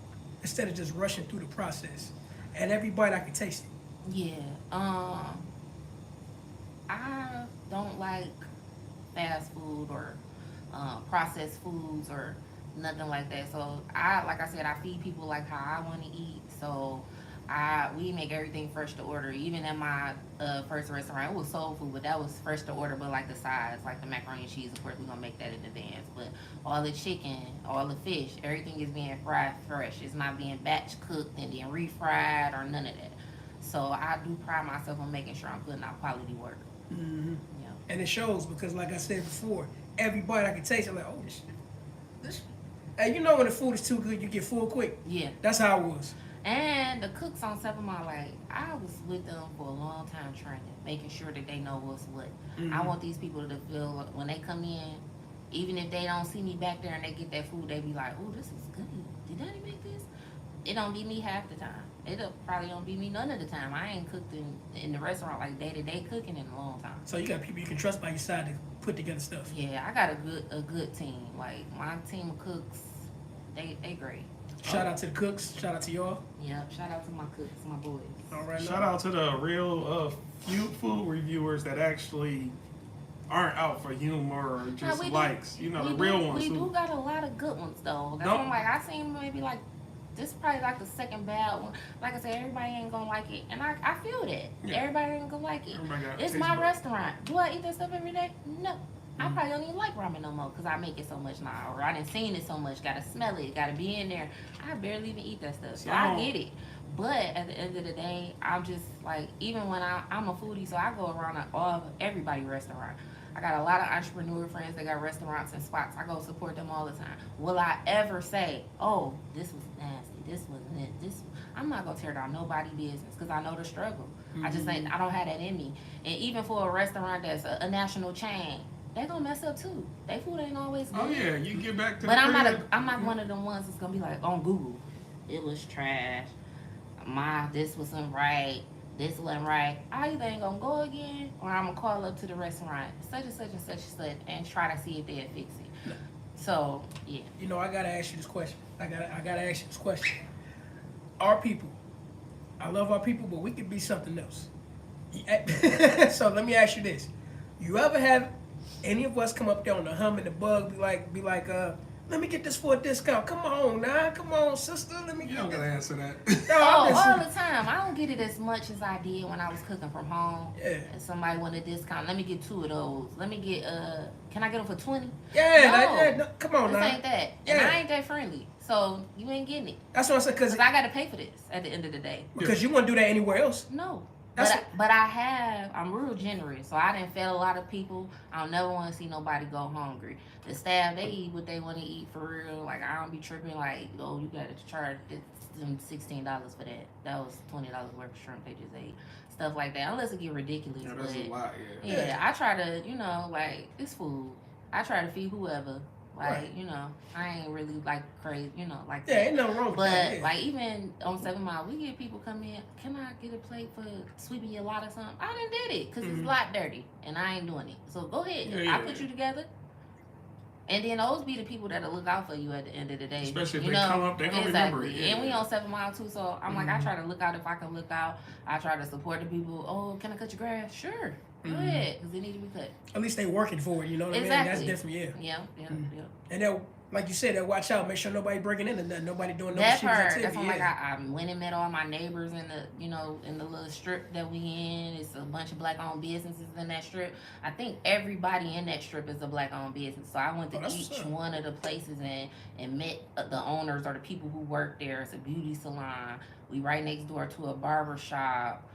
instead of just rushing through the process. And every bite I can taste it. Yeah. I don't like fast food or processed foods or nothing like that. So like I said, I feed people like how I want to eat. So we make everything fresh to order. Even at my first restaurant, it was soul food, but that was fresh to order. But like the sides, like the macaroni and cheese, of course, we're gonna make that in advance. But all the chicken, all the fish, everything is being fried fresh. It's not being batch cooked and then refried or none of that. So I do pride myself on making sure I'm putting out quality work. Mm-hmm. Yeah. And it shows because, like I said before, every bite I can taste, I'm like, oh, this. And when the food is too good, you get full quick. Yeah. That's how it was. And the cooks on 7 Mile, like, I was with them for a long time training, making sure that they know what's what. Mm-hmm. I want these people to feel, when they come in, even if they don't see me back there and they get that food, they be like, oh, this is good. Did Daddy make this? It don't be me half the time. It probably don't be me none of the time. I ain't cooked in the restaurant like day-to-day cooking in a long time. So you got people you can trust by your side to put together stuff. Yeah, I got a good team. Like, my team of cooks, they great. Shout out to the cooks. Shout out to y'all. Yep. Shout out to my cooks, my boys. All right. Shout out to the real food reviewers that actually aren't out for humor or just likes. The real ones. We do got a lot of good ones though. That's why I'm like, I seen maybe like this is probably like the second bad one. Like I said, everybody ain't gonna like it, and I feel that. Yeah. Everybody ain't gonna like it. It's my restaurant. Do I eat that stuff every day? No. I probably don't even like ramen no more because I make it so much now, or I done seen it so much. Gotta smell it, gotta be in there. I barely even eat that stuff, so I get it. But at the end of the day, I'm just like, even when I'm a foodie, so I go around everybody restaurant. I got a lot of entrepreneur friends that got restaurants and spots. I go support them all the time. Will I ever say, oh, this was nasty, this wasn't it, this? I'm not gonna tear down nobody's business because I know the struggle. I just ain't. I don't have that in me. And even for a restaurant that's a national chain, they gonna mess up too. They food ain't always good. Oh yeah, you get back to. But I'm not one of them ones that's gonna be like on Google, it was trash. This wasn't right. This wasn't right. I either ain't gonna go again, or I'm gonna call up to the restaurant, such and such and such and such, and try to see if they'll fix it. So yeah. You know, I gotta ask you this question. I gotta ask you this question. Our people, I love our people, but we could be something else. So let me ask you this: you ever have any of us come up there on the hum and the bug, be like, let me get this for a discount. Come on now, come on, sister. Let me You get don't this. gotta answer that. No, Oh, I'm all the time. I don't get it as much as I did when I was cooking from home. Yeah. And somebody want a discount. Let me get 2 of those. Let me get can I get them for 20? Yeah, no, come on This now. ain't that. Yeah. And I ain't that friendly. So you ain't getting it. That's what I said, Because I gotta pay for this at the end of the day. because you wouldn't do that anywhere else. No. That's But I'm real generous. So I didn't fail a lot of people. I don't never want to see nobody go hungry. The staff, they eat what they want to eat for real. Like, I don't be tripping like, oh, you got to charge them $16 for that. That was $20 worth of shrimp they just ate. Stuff like that. Unless it get ridiculous. Yeah, that's but a lot, yeah, I try to, like, it's food. I try to feed whoever. Like, I ain't really like crazy, like Yeah, that. ain't nothing wrong with But that. Yeah. like even on 7 Mile, we get people come in. Can I get a plate for sweeping your lot or something? I done did it because it's a lot dirty and I ain't doing it. So go ahead. I put you together. And then those be the people that'll look out for you at the end of the day. Especially if they come up, they gonna remember it. And we on 7 Mile too, so I'm like, I try to look out if I can look out. I try to support the people. Oh, can I cut your grass? Sure. Go ahead, because it needs to be cut. At least they working for it, you know what I mean? That's different, yeah. Yeah. And then, like you said, watch out, make sure nobody breaking into nothing, nobody doing no that shit. part. That's why, like, I went and met all my neighbors in the, in the little strip that we in. It's a bunch of black-owned businesses in that strip. I think everybody in that strip is a black-owned business. So I went to each one of the places and met the owners or the people who work there. It's a beauty salon. We right next door to a barber shop.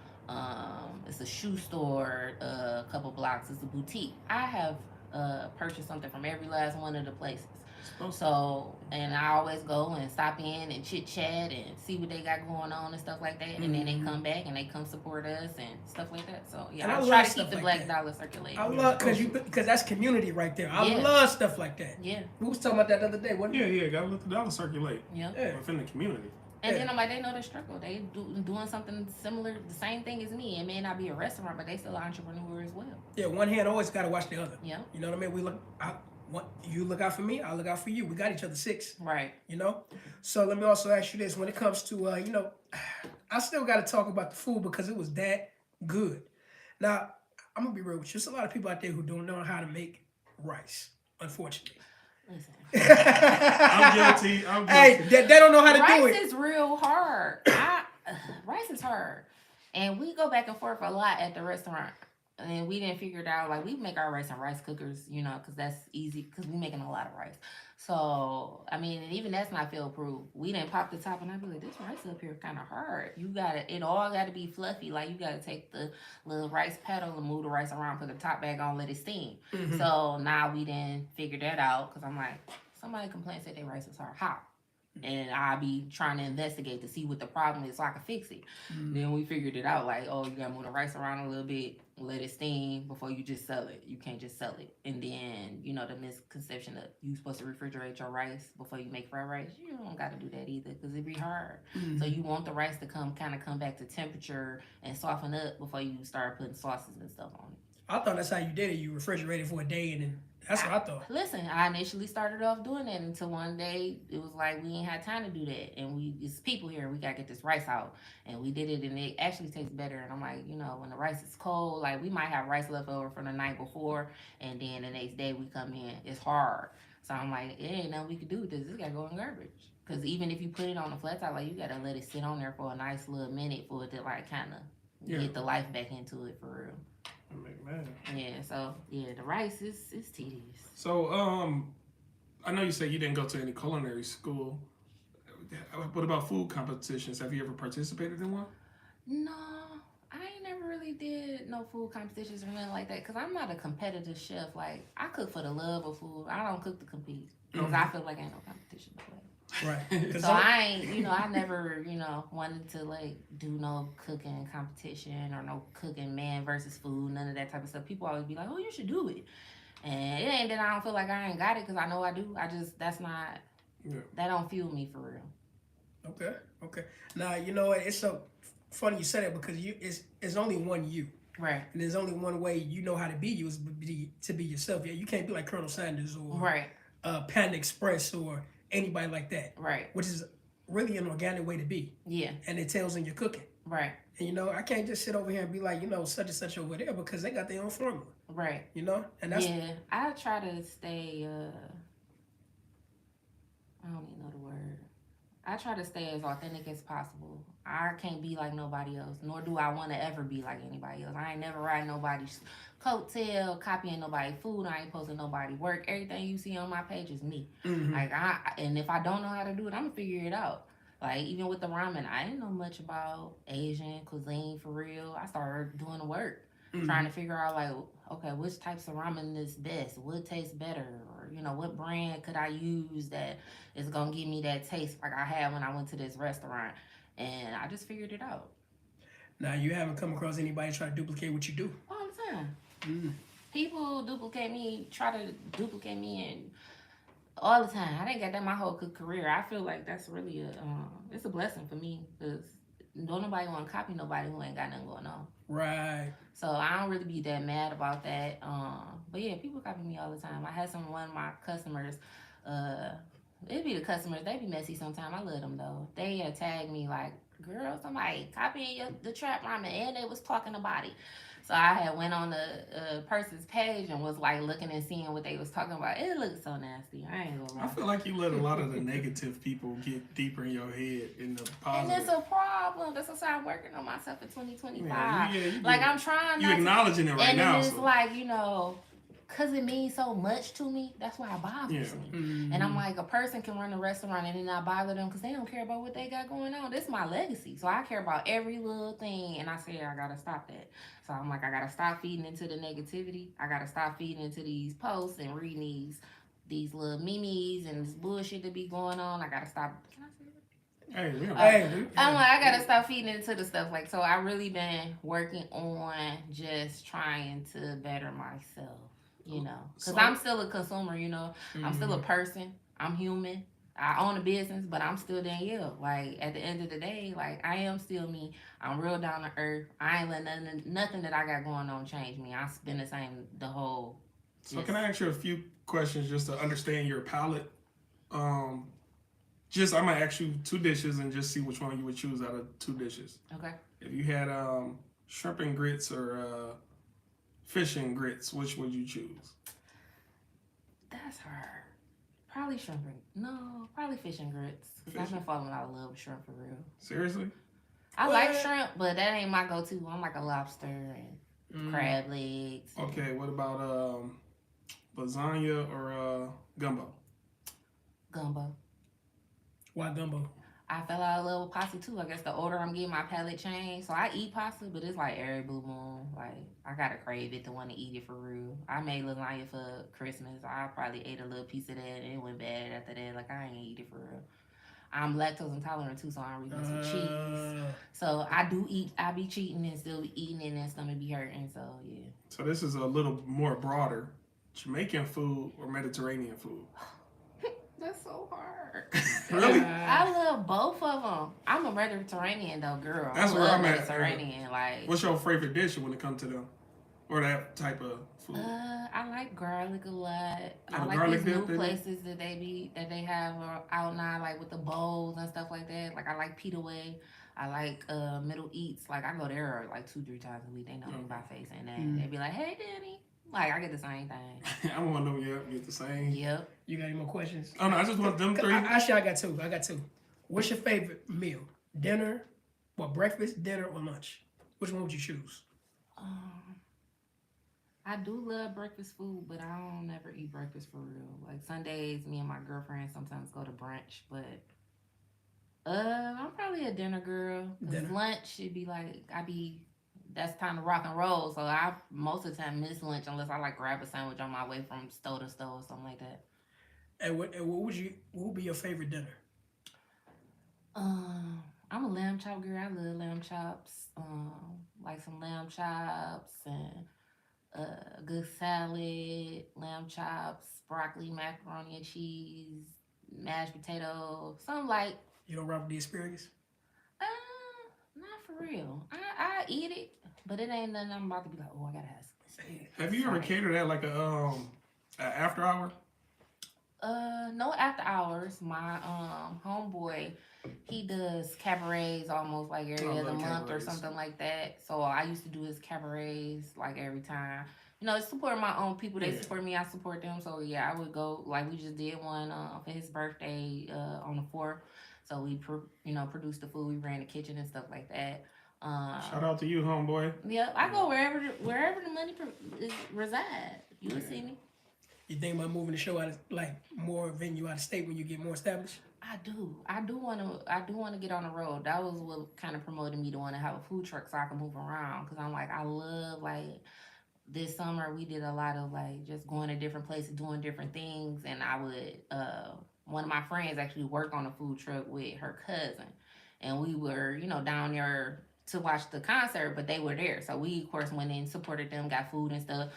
It's a shoe store, a couple blocks. It's a boutique. I have purchased something from every last one of the places. So, and I always go and stop in and chit chat and see what they got going on and stuff like that. And then they come back and they come support us and stuff like that. So yeah, I try to keep the black dollar circulating. I love because that's community right there. I love stuff like that. Yeah, we was talking about that the other day. Gotta let the dollar circulate. Yeah, within the community. And then I'm like, they know the struggle. They doing something similar, the same thing as me. It may not be a restaurant, but they still an entrepreneur as well. Yeah, one hand always got to watch the other. Yeah. You know what I mean? You look out for me, I look out for you. We got each other six. Right. So let me also ask you this. When it comes to, I still got to talk about the food because it was that good. Now, I'm going to be real with you. There's a lot of people out there who don't know how to make rice, unfortunately. Listen. I'm guilty. Hey, they don't know how to do it. Rice is real hard. Rice is hard. And we go back and forth a lot at the restaurant. And we didn't figure it out. Like, we make our rice in rice cookers, because that's easy, because we're making a lot of rice. So, I mean, and even that's not fail-proof. We didn't pop the top, and I'd be like, this rice up here kind of hard. It all got to be fluffy. Like, you got to take the little rice paddle and move the rice around, put the top back on, let it steam. Mm-hmm. So, now we didn't figure that out, because I'm like, somebody complained, said their rice was hard. How? And I'll be trying to investigate to see what the problem is so I can fix it. Mm-hmm. Then we figured it out, like, oh, you got to move the rice around a little bit, let it steam before you just sell it. You can't just sell it. And then, the misconception that you're supposed to refrigerate your rice before you make fried rice. You don't got to do that either because it be hard. Mm-hmm. So you want the rice to come back to temperature and soften up before you start putting sauces and stuff on it. I thought that's how you did it. You refrigerated for a day and then that's what I thought. Listen, I initially started off doing that until one day it was like we ain't had time to do that. And it's people here, we got to get this rice out. And we did it and it actually tastes better. And I'm like, when the rice is cold, like we might have rice left over from the night before. And then the next day we come in, it's hard. So I'm like, it ain't nothing we could do with this. This got to go in garbage. Because even if you put it on the flat top, like you got to let it sit on there for a nice little minute for it to like kind of get the life back into it for real. Man. Yeah, so the rice is tedious. So I know you said you didn't go to any culinary school. What about food competitions? Have you ever participated in one? No, I ain't never really did no food competitions or nothing like that because I'm not a competitive chef. Like I cook for the love of food. I don't cook to compete because I feel like ain't no competition to play. Right. So I ain't, I never, wanted to like do no cooking competition or no cooking man versus food, none of that type of stuff. People always be like, oh, you should do it. And it ain't that I don't feel like I ain't got it because I know I do. That's not, that don't fuel me for real. Okay. Now, it's so funny you said it because it's only one you. Right. And there's only one way you know how to be you is to be yourself. Yeah, you can't be like Colonel Sanders or... Right. Panda Express or anybody like that. Right. Which is really an organic way to be. Yeah. And it tells in your cooking. Right. And I can't just sit over here and be like, such and such over there because they got their own formula. Right. And that's I try to stay. I don't even know the word. I try to stay as authentic as possible. I can't be like nobody else, nor do I want to ever be like anybody else. I ain't never riding nobody's coattail, copying nobody's food. I ain't posting nobody work. Everything you see on my page is me. Mm-hmm. And if I don't know how to do it, I'm gonna figure it out. Like even with the ramen, I didn't know much about Asian cuisine for real. I started doing the work, trying to figure out like, okay, which types of ramen is best? What tastes better? Or what brand could I use that is gonna give me that taste like I had when I went to this restaurant? And I just figured it out. Now you haven't come across anybody try to duplicate what you do? All the time. People try to duplicate me, and all the time. I didn't get that my whole career. I feel like that's really it's a blessing for me because don't nobody want to copy nobody who ain't got nothing going on. Right. So I don't really be that mad about that. But yeah, people copy me all the time. I had one of my customers, it'd be the customers, they be messy sometimes. I love them though. They tag me like, girl, somebody copying the trap ramen, and they was talking about it. So I had went on the person's page and was like looking and seeing what they was talking about. It looked so nasty. I ain't gonna lie. I feel like you let a lot of the negative people get deeper in your head in the positive. And it's a problem. That's why I'm working on myself in 2025. Yeah, like I'm trying. You acknowledging it right and now. And it's so. like because it means so much to me. That's why it bothers me. Mm-hmm. And I'm like, a person can run a restaurant and then not bother them because they don't care about what they got going on. This is my legacy. So I care about every little thing. And I say, I got to stop that. So I'm like, I got to stop feeding into the negativity. I got to stop feeding into these posts and reading these little memes and this bullshit that be going on. I got to stop. Can I say that? I'm like, I gotta stop feeding into the stuff. Like, so I really been working on just trying to better myself, because I'm still a consumer, I'm still a person. I'm human. I own a business, but I'm still Danielle. Like, at the end of the day, like, I am still me. I'm real down to earth. I ain't let nothing that I got going on change me. I've been the same the whole. So can I ask you a few questions just to understand your palate? I might ask you 2 dishes and just see which one you would choose out of 2 dishes. Okay. If you had shrimp and grits or fish and grits, which would you choose? That's hard. Probably shrimp probably fish and grits. I've been falling out of love with shrimp for real. Seriously? I like shrimp, but that ain't my go-to. I'm like a lobster and crab legs. Okay, what about lasagna or gumbo? Gumbo. Why gumbo? I fell out of love with pasta too. I guess the older I'm getting, my palate changed. So I eat pasta, but it's like every blue moon. Like, I gotta crave it to want to eat it for real. I made lasagna for Christmas. I probably ate a little piece of that and it went bad after that. Like, I ain't eat it for real. I'm lactose intolerant too, so I don't really mess with cheese. So I be cheating and still be eating it and stomach be hurting. So yeah. So this is a little more broader. Jamaican food or Mediterranean food? That's so hard. Really? I love both of them. I'm a Mediterranean though, girl. That's I where love I'm at. Mediterranean. Like, what's your favorite dish when it comes to them, or that type of food? I like garlic a lot. I a like garlic these new dip, places that they have out now, like with the bowls and stuff like that. Like, I like Pita Way. I like Middle Eats. Like, I go there like 2-3 times a week. They know me by face and that. They be like, "Hey, Danny." Like, I get the same thing. I want to know you get the same. Yep. You got any more questions? Oh no, I just want them 3. Actually, I got two. What's your favorite meal? Dinner, breakfast, dinner, or lunch? Which one would you choose? I do love breakfast food, but I don't never eat breakfast for real. Like, Sundays, me and my girlfriend sometimes go to brunch, but I'm probably a dinner girl. Cause lunch, it'd be like that's time to rock and roll. So I most of the time miss lunch unless I like grab a sandwich on my way from store to store or something like that. And what would be your favorite dinner? I'm a lamb chop girl. I love lamb chops. Like some lamb chops and a good salad, lamb chops, broccoli, macaroni and cheese, mashed potato, something like. You don't rock with the asparagus? Not for real. I eat it, but it ain't nothing I'm about to be like, oh, I gotta have some. Have you ever catered at like a after hour? No after hours. My homeboy, he does cabarets almost like I every other love month or cabarets. something like that. So I used to do his cabarets like every time. Support my own people. They Yeah. support me. I support them. So yeah, I would go. Like we just did one for his birthday on the 4th. So produced the food. We ran the kitchen and stuff like that. Shout out to you, homeboy. Yeah, I go wherever the money reside. You will see me. You think about moving the show out of like more venue out of state when you get more established? I do. I do want to get on the road. That was what kind of promoted me to want to have a food truck so I can move around. Cause I'm like, I love like this summer we did a lot of like just going to different places, doing different things, and I would one of my friends actually work on a food truck with her cousin, and we were down there to watch the concert, but they were there, so we of course went in, supported them, got food and stuff.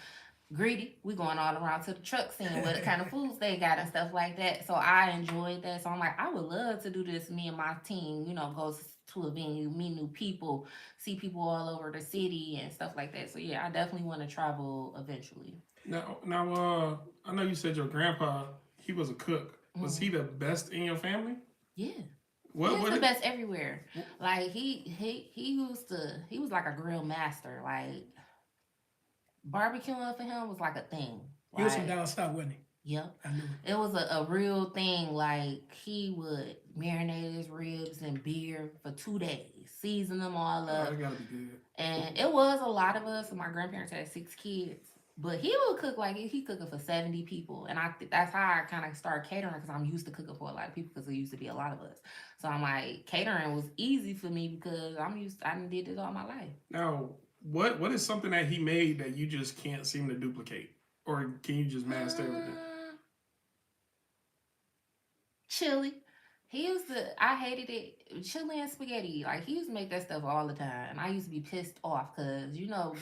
Greedy. We going all around to the truck seeing what kind of foods they got and stuff like that. So I enjoyed that. So I'm like, I would love to do this. Me and my team, go to a venue, meet new people, see people all over the city and stuff like that. So yeah, I definitely want to travel eventually. Now, I know you said your grandpa, he was a cook. Was he the best in your family? Yeah. What? He's What? the best everywhere. Like he was like a grill master. Like barbecuing for him was like a thing. He was from Like down south, wasn't he? yep. I knew It was a real thing. Like he would marinate his ribs in beer for 2 days, season them all Oh, up. that gotta be good. And it was a lot of us. My grandparents had 6 kids. But he would cook like he cooking for 70 people. And that's how I kind of started catering because I'm used to cooking for a lot of people because there used to be a lot of us. So I'm like, catering was easy for me because I done did this all my life. Now, what is something that he made that you just can't seem to duplicate, or can you just master everything? Chili. I hated it. Chili and spaghetti. Like, he used to make that stuff all the time. And I used to be pissed off because,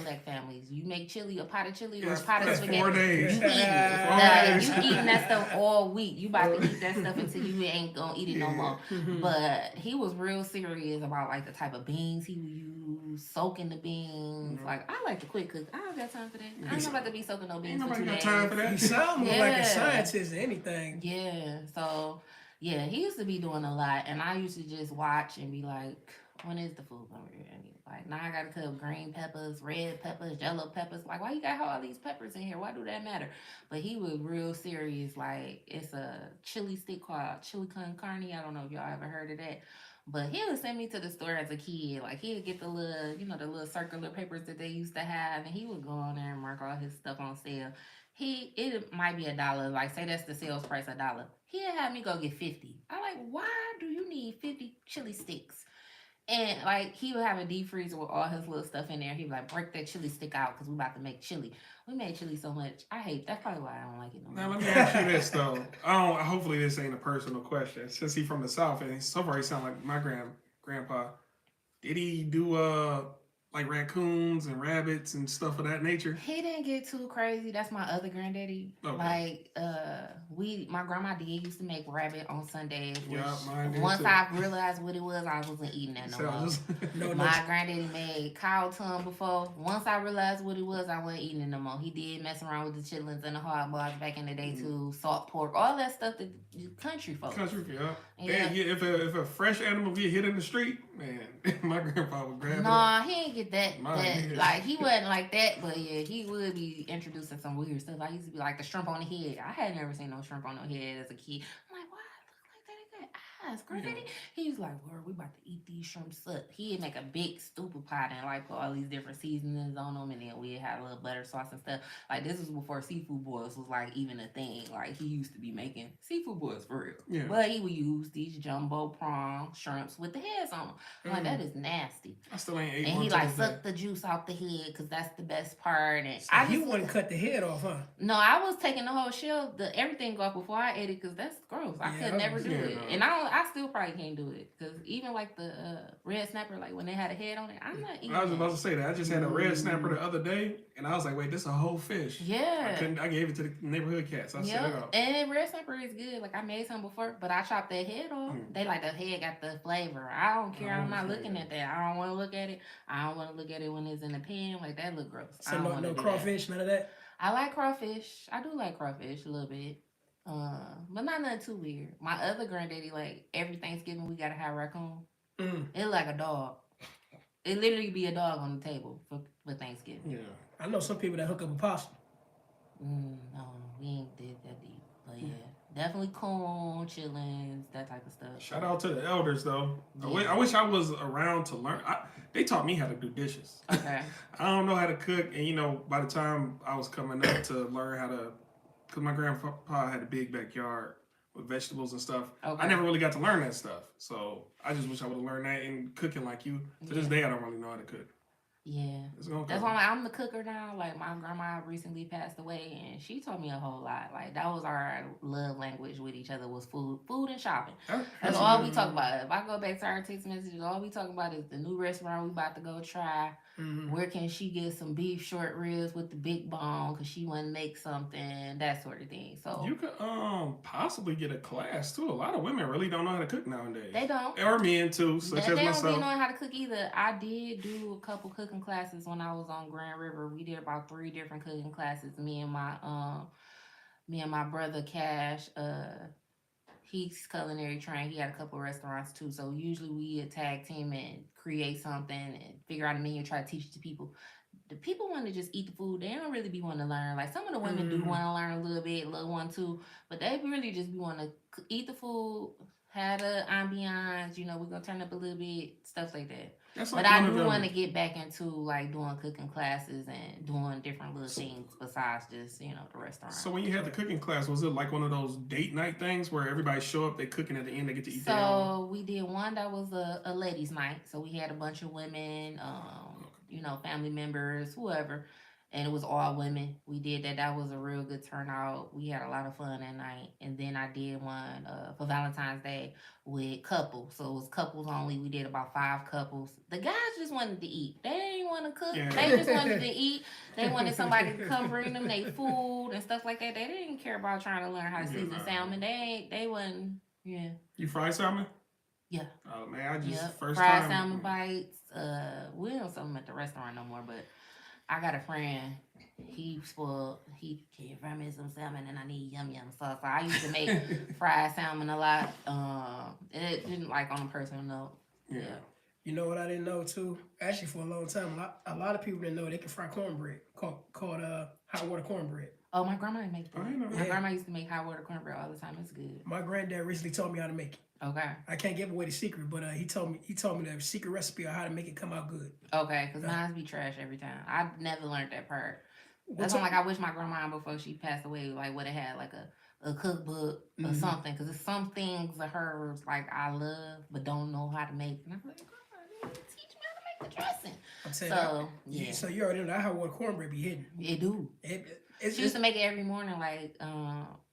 black families, you make chili, a pot of chili or a pot of It's spaghetti. 4 days. You eating it. Like, you eating that stuff all week. You about to eat that stuff until you ain't gonna eat it no more. But he was real serious about, like, the type of beans he would use, soaking the beans. Like, I like to quick cook. I don't got time for that. I ain't about to be soaking no beans for 2 days. Got time for that. He sound more like a scientist than anything. Yeah, so... Yeah, he used to be doing a lot, and I used to just watch and be like, when is the food gonna be ready? Like, now I gotta cook green peppers, red peppers, yellow peppers. Like, why you got all these peppers in here? Why do that matter? But he was real serious. Like, it's a chili stick called chili con carne. I don't know if y'all ever heard of that. But he would send me to the store as a kid. Like, he would get the little, the little circular papers that they used to have, and he would go on there and mark all his stuff on sale. It might be $1. Like, say that's the sales price, $1. He'd have me go get 50. I'm like, why do you need 50 chili sticks? And like, he would have a deep freezer with all his little stuff in there. He'd be like, break that chili stick out because we about to make chili. We made chili so much. That's probably why I don't like it no more. Now let me ask you this though. Hopefully this ain't a personal question. Since he's from the South and so far he sound like my grandpa. Did he do like raccoons and rabbits and stuff of that nature? He didn't get too crazy. That's my other granddaddy. Okay. Like, my grandma did used to make rabbit on Sundays. Yeah, mine did Once too. I realized what it was, I wasn't eating that no more. My granddaddy made cow tongue before. Once I realized what it was, I wasn't eating it no more. He did mess around with the chitlins and the hard balls back in the day too. Salt pork, all that stuff that country folks. Yeah. If a fresh animal get hit in the street, man, my grandpa would grab it. Nah, he ain't get that. Like, he wasn't like that, but yeah, he would be introducing some weird stuff. I used to be like the shrimp on the head. I had never seen no shrimp on the head as a kid. I'm like, why it look like that? It got eyes, granddaddy. Yeah. He was like, "Word, we about to eat these shrimps up." He'd make a big stupid pot and like put all these different seasonings on them, and then we'd have a little butter sauce and stuff. Like, this was before seafood boils was like even a thing. Like, he used to be making seafood boils for real. Yeah. But he would use these jumbo prawn shrimps with the heads on them. I'm like, that is nasty. I still ain't ate and one. And he like sucked the juice off the head because that's the best part. And so he wouldn't cut the head off, huh? No, I was taking the whole shell, everything off before I ate it because that's gross. I could never do it. No. And I still probably can't do it because even like the red snapper, like when they had a head on it, I'm not eating. I was about to say that. I just had a red snapper the other day, and I was like, wait, this is a whole fish. Yeah. I gave it to the neighborhood cats. I set it up. And red snapper is good. Like, I made some before, but I chopped that head off. They like the head got the flavor. I don't care. I'm not looking at that. I don't want to look at it. I don't want to look at it when it's in the pan. Like, that look gross. So no crawfish, none of that? I like crawfish. I do like crawfish a little bit. But not nothing too weird. My other granddaddy, like every Thanksgiving, we gotta have raccoon. Mm. It like a dog. It literally be a dog on the table for Thanksgiving. Yeah. I know some people that hook up a possum. No, we ain't did that deep. But yeah, definitely corn, chillings, that type of stuff. Shout out to the elders though. Yeah. I wish I was around to learn. They taught me how to do dishes. Okay. I don't know how to cook, and by the time I was coming up to learn how to, because my grandpa had a big backyard with vegetables and stuff. Okay. I never really got to learn that stuff. So I just wish I would have learned that in cooking like you. To this day, I don't really know how to cook. Yeah. That's why I'm the cooker now. Like my grandma recently passed away, and she taught me a whole lot. Like that was our love language with each other was food and shopping. That's all we talk about. If I go back to our text messages, all we talk about is the new restaurant we about to go try. Mm-hmm. Where can she get some beef short ribs with the big bone because she want to make something, that sort of thing. So you could possibly get a class too. A lot of women really don't know how to cook nowadays. They don't. Or men too, such as myself. They don't be knowing how to cook either. I did do a couple cooking classes when I was on Grand River. We did about 3 different cooking classes. Me and my brother Cash. He's culinary trained. He had a couple restaurants too. So usually we tag team and create something and figure out a menu, try to teach it to people. The people want to just eat the food. They don't really be wanting to learn. Like some of the women do want to learn a little bit, little one too, but they really just be want to eat the food, have the ambiance. We're gonna turn up a little bit, stuff like that. But I do want to get back into like doing cooking classes and doing different little things besides just the restaurant. So when you had the cooking class, was it like one of those date night things where everybody show up, they cooking at the end, they get to eat? So we did one that was a ladies' night. So we had a bunch of women, family members, whoever, and it was all women. We did that. That was a real good turnout. We had a lot of fun that night. And then I did one for Valentine's Day with couples. So it was couples only. We did about 5 couples. The guys just wanted to eat. They didn't want to cook. Yeah. They just wanted to eat. They wanted somebody to come bring them their food and stuff like that. They didn't care about trying to learn how to season salmon. They wasn't, yeah. You fry salmon? Yeah. Oh, man, I just, first fried time. salmon bites. We don't sell them at the restaurant no more, but I got a friend. He spoiled. He fried me some salmon, and I need yum sauce. So I used to make fried salmon a lot. It didn't like on a personal note. Yeah. You know what I didn't know too? Actually, for a long time, a lot of people didn't know they can fry cornbread called hot water cornbread. Oh, my grandma makes that. My grandma used to make hot water cornbread all the time. It's good. My granddad recently taught me how to make it. Okay. I can't give away the secret, but he told me the secret recipe of how to make it come out good. Okay, because mine be trash every time. I never learned that part. That's why, I wish my grandma before she passed away, would have had a cookbook or something. Because there's some things of hers I love but don't know how to make. And I'm like, Grandma, teach me how to make the dressing. I'm saying, yeah. So you already know that hot water cornbread be hidden. It do. She used to make it every morning.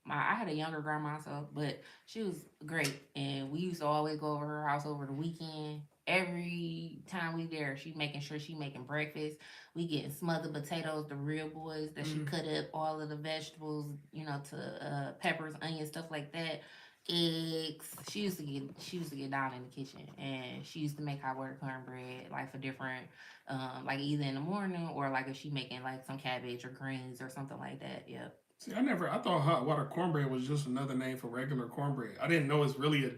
I had a younger grandma, but she was great, and we used to always go over her house over the weekend. Every time we there, she making sure she making breakfast. We getting smothered potatoes, the real boys that she cut up, all of the vegetables, to peppers, onions, stuff like that. Eggs. She used to get down in the kitchen, and she used to make hot water cornbread for different, either in the morning or if she making some cabbage or greens or something like that. Yep. See, I thought hot water cornbread was just another name for regular cornbread. I didn't know it's really a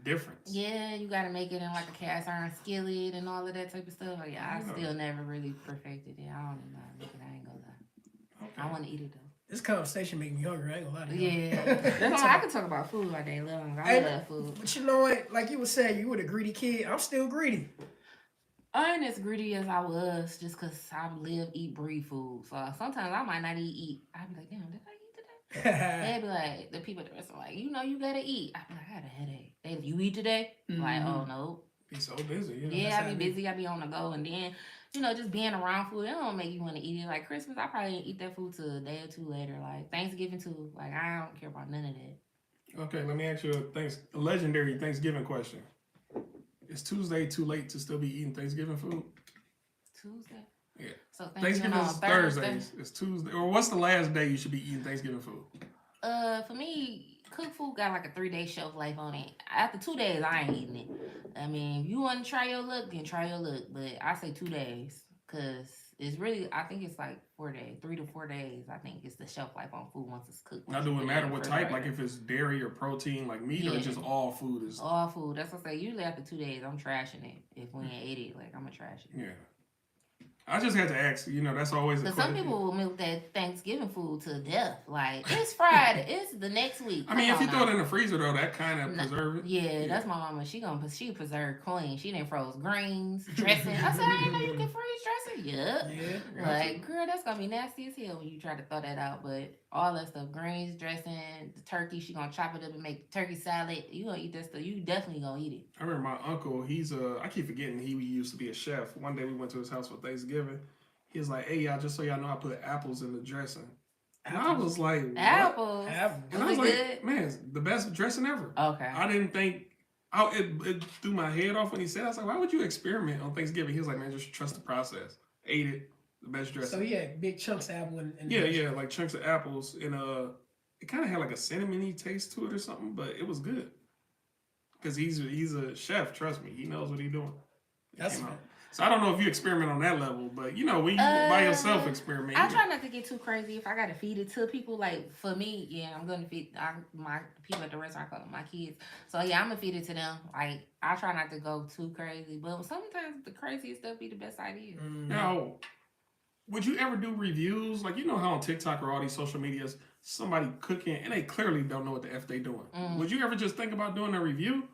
difference. Yeah, you got to make it in a cast iron skillet and all of that type of stuff. I still never really perfected it. I don't know how to make it. I ain't gonna lie. Okay. I want to eat it though. This conversation make me hungry. I ain't gonna lie to you. Yeah, that's why I can talk about food all day long. I love food. But you know what? Like you were saying, you were the greedy kid. I'm still greedy. I ain't as greedy as I was just because I live, eat, breathe food. So sometimes I might not eat. I'd be like, damn, did I eat today? They'd be like, the people at the restaurant like, you gotta eat. I'd be like, I had a headache. They like, you eat today? Like, oh, no. Be so busy. Yeah, I be busy. I be on the go. And then, just being around food, it don't make you want to eat it. Like Christmas, I probably didn't eat that food till a day or two later. Like Thanksgiving too. I don't care about none of that. Okay, let me ask you a legendary Thanksgiving question. Is Tuesday too late to still be eating Thanksgiving food? Tuesday? Yeah. So Thanksgiving is Thursdays. It's Tuesday. Or what's the last day you should be eating Thanksgiving food? For me, cooked food got a 3-day shelf life on it. After 2 days, I ain't eating it. I mean, if you want to try your luck, then try your luck. But I say 2 days. Because It's really, I think it's like 4 days, 3 to 4 days. I think it's the shelf life on food once it's cooked. Now, do it matter what type? Like if it's dairy or protein, like meat, or just all food is all food. That's what I say. Usually after 2 days, I'm trashing it. If we ain't ate it, like I'm gonna trash it. Yeah. I just had to ask. That's always. Because some people will milk that Thanksgiving food to death. Like it's Friday, it's the next week. I mean, if you throw it in the freezer though, that kind of preserve it. Yeah, that's my mama. She preserve clean. She didn't froze greens, dressing. I said I didn't know you can freeze dressing. Yeah. Like girl, that's gonna be nasty as hell when you try to throw that out. But all that stuff, greens, dressing, the turkey, she gonna chop it up and make turkey salad. You gonna eat that stuff. You definitely gonna eat it. I remember my uncle. He's I keep forgetting he used to be a chef. One day we went to his house for Thanksgiving. He was like, "Hey y'all, just so y'all know, I put apples in the dressing." And I was like, what? Apples. And I was like, man, it's the best dressing ever. Okay. I didn't think. It threw my head off when he said. I was like, why would you experiment on Thanksgiving? He was like, man, just trust the process. Ate it, the best dressing. So yeah, big chunks of apple and yeah, like chunks of apples, and it kind of had like a cinnamony taste to it or something, but it was good. Because he's a chef, trust me, he knows what he's doing. That's so I don't know if you experiment on that level, but when you by yourself experiment. I try not to get too crazy. If I gotta feed it to people, like for me, yeah, I'm gonna feed my people at the restaurant, I call them my kids. So yeah, I'm gonna feed it to them. Like I try not to go too crazy, but sometimes the craziest stuff be the best idea. Now, would you ever do reviews? Like how on TikTok or all these social medias, somebody cooking and they clearly don't know what the F they doing. Would you ever just think about doing a review,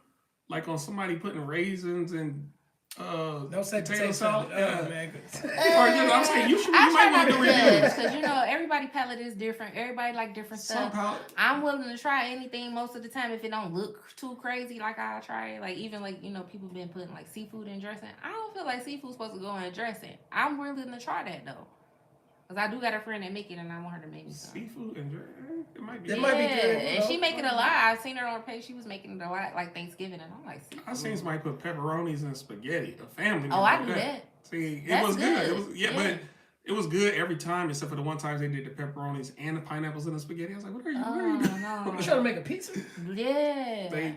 like on somebody putting raisins and don't say potato salad. Man. I'm saying you might want to do reviews because everybody palate is different. Everybody like different stuff. I'm willing to try anything most of the time if it don't look too crazy. Like I try it. Like even people been putting like seafood in dressing. I don't feel like seafood's supposed to go in dressing. I'm willing to try that though. Cause I do got a friend that make it, and I want her to make me some. Seafood and dressing, it might be. It might be good. And she make it a lot. I've seen her on her page. She was making it a lot, like Thanksgiving, and I'm like, seafood. I seen somebody put pepperonis and spaghetti. A family. Oh, I do that. See, it was good. It was but it was good every time, except for the one time they did the pepperonis and the pineapples and the spaghetti. I was like, what are you doing? No. You trying to make a pizza? Yeah.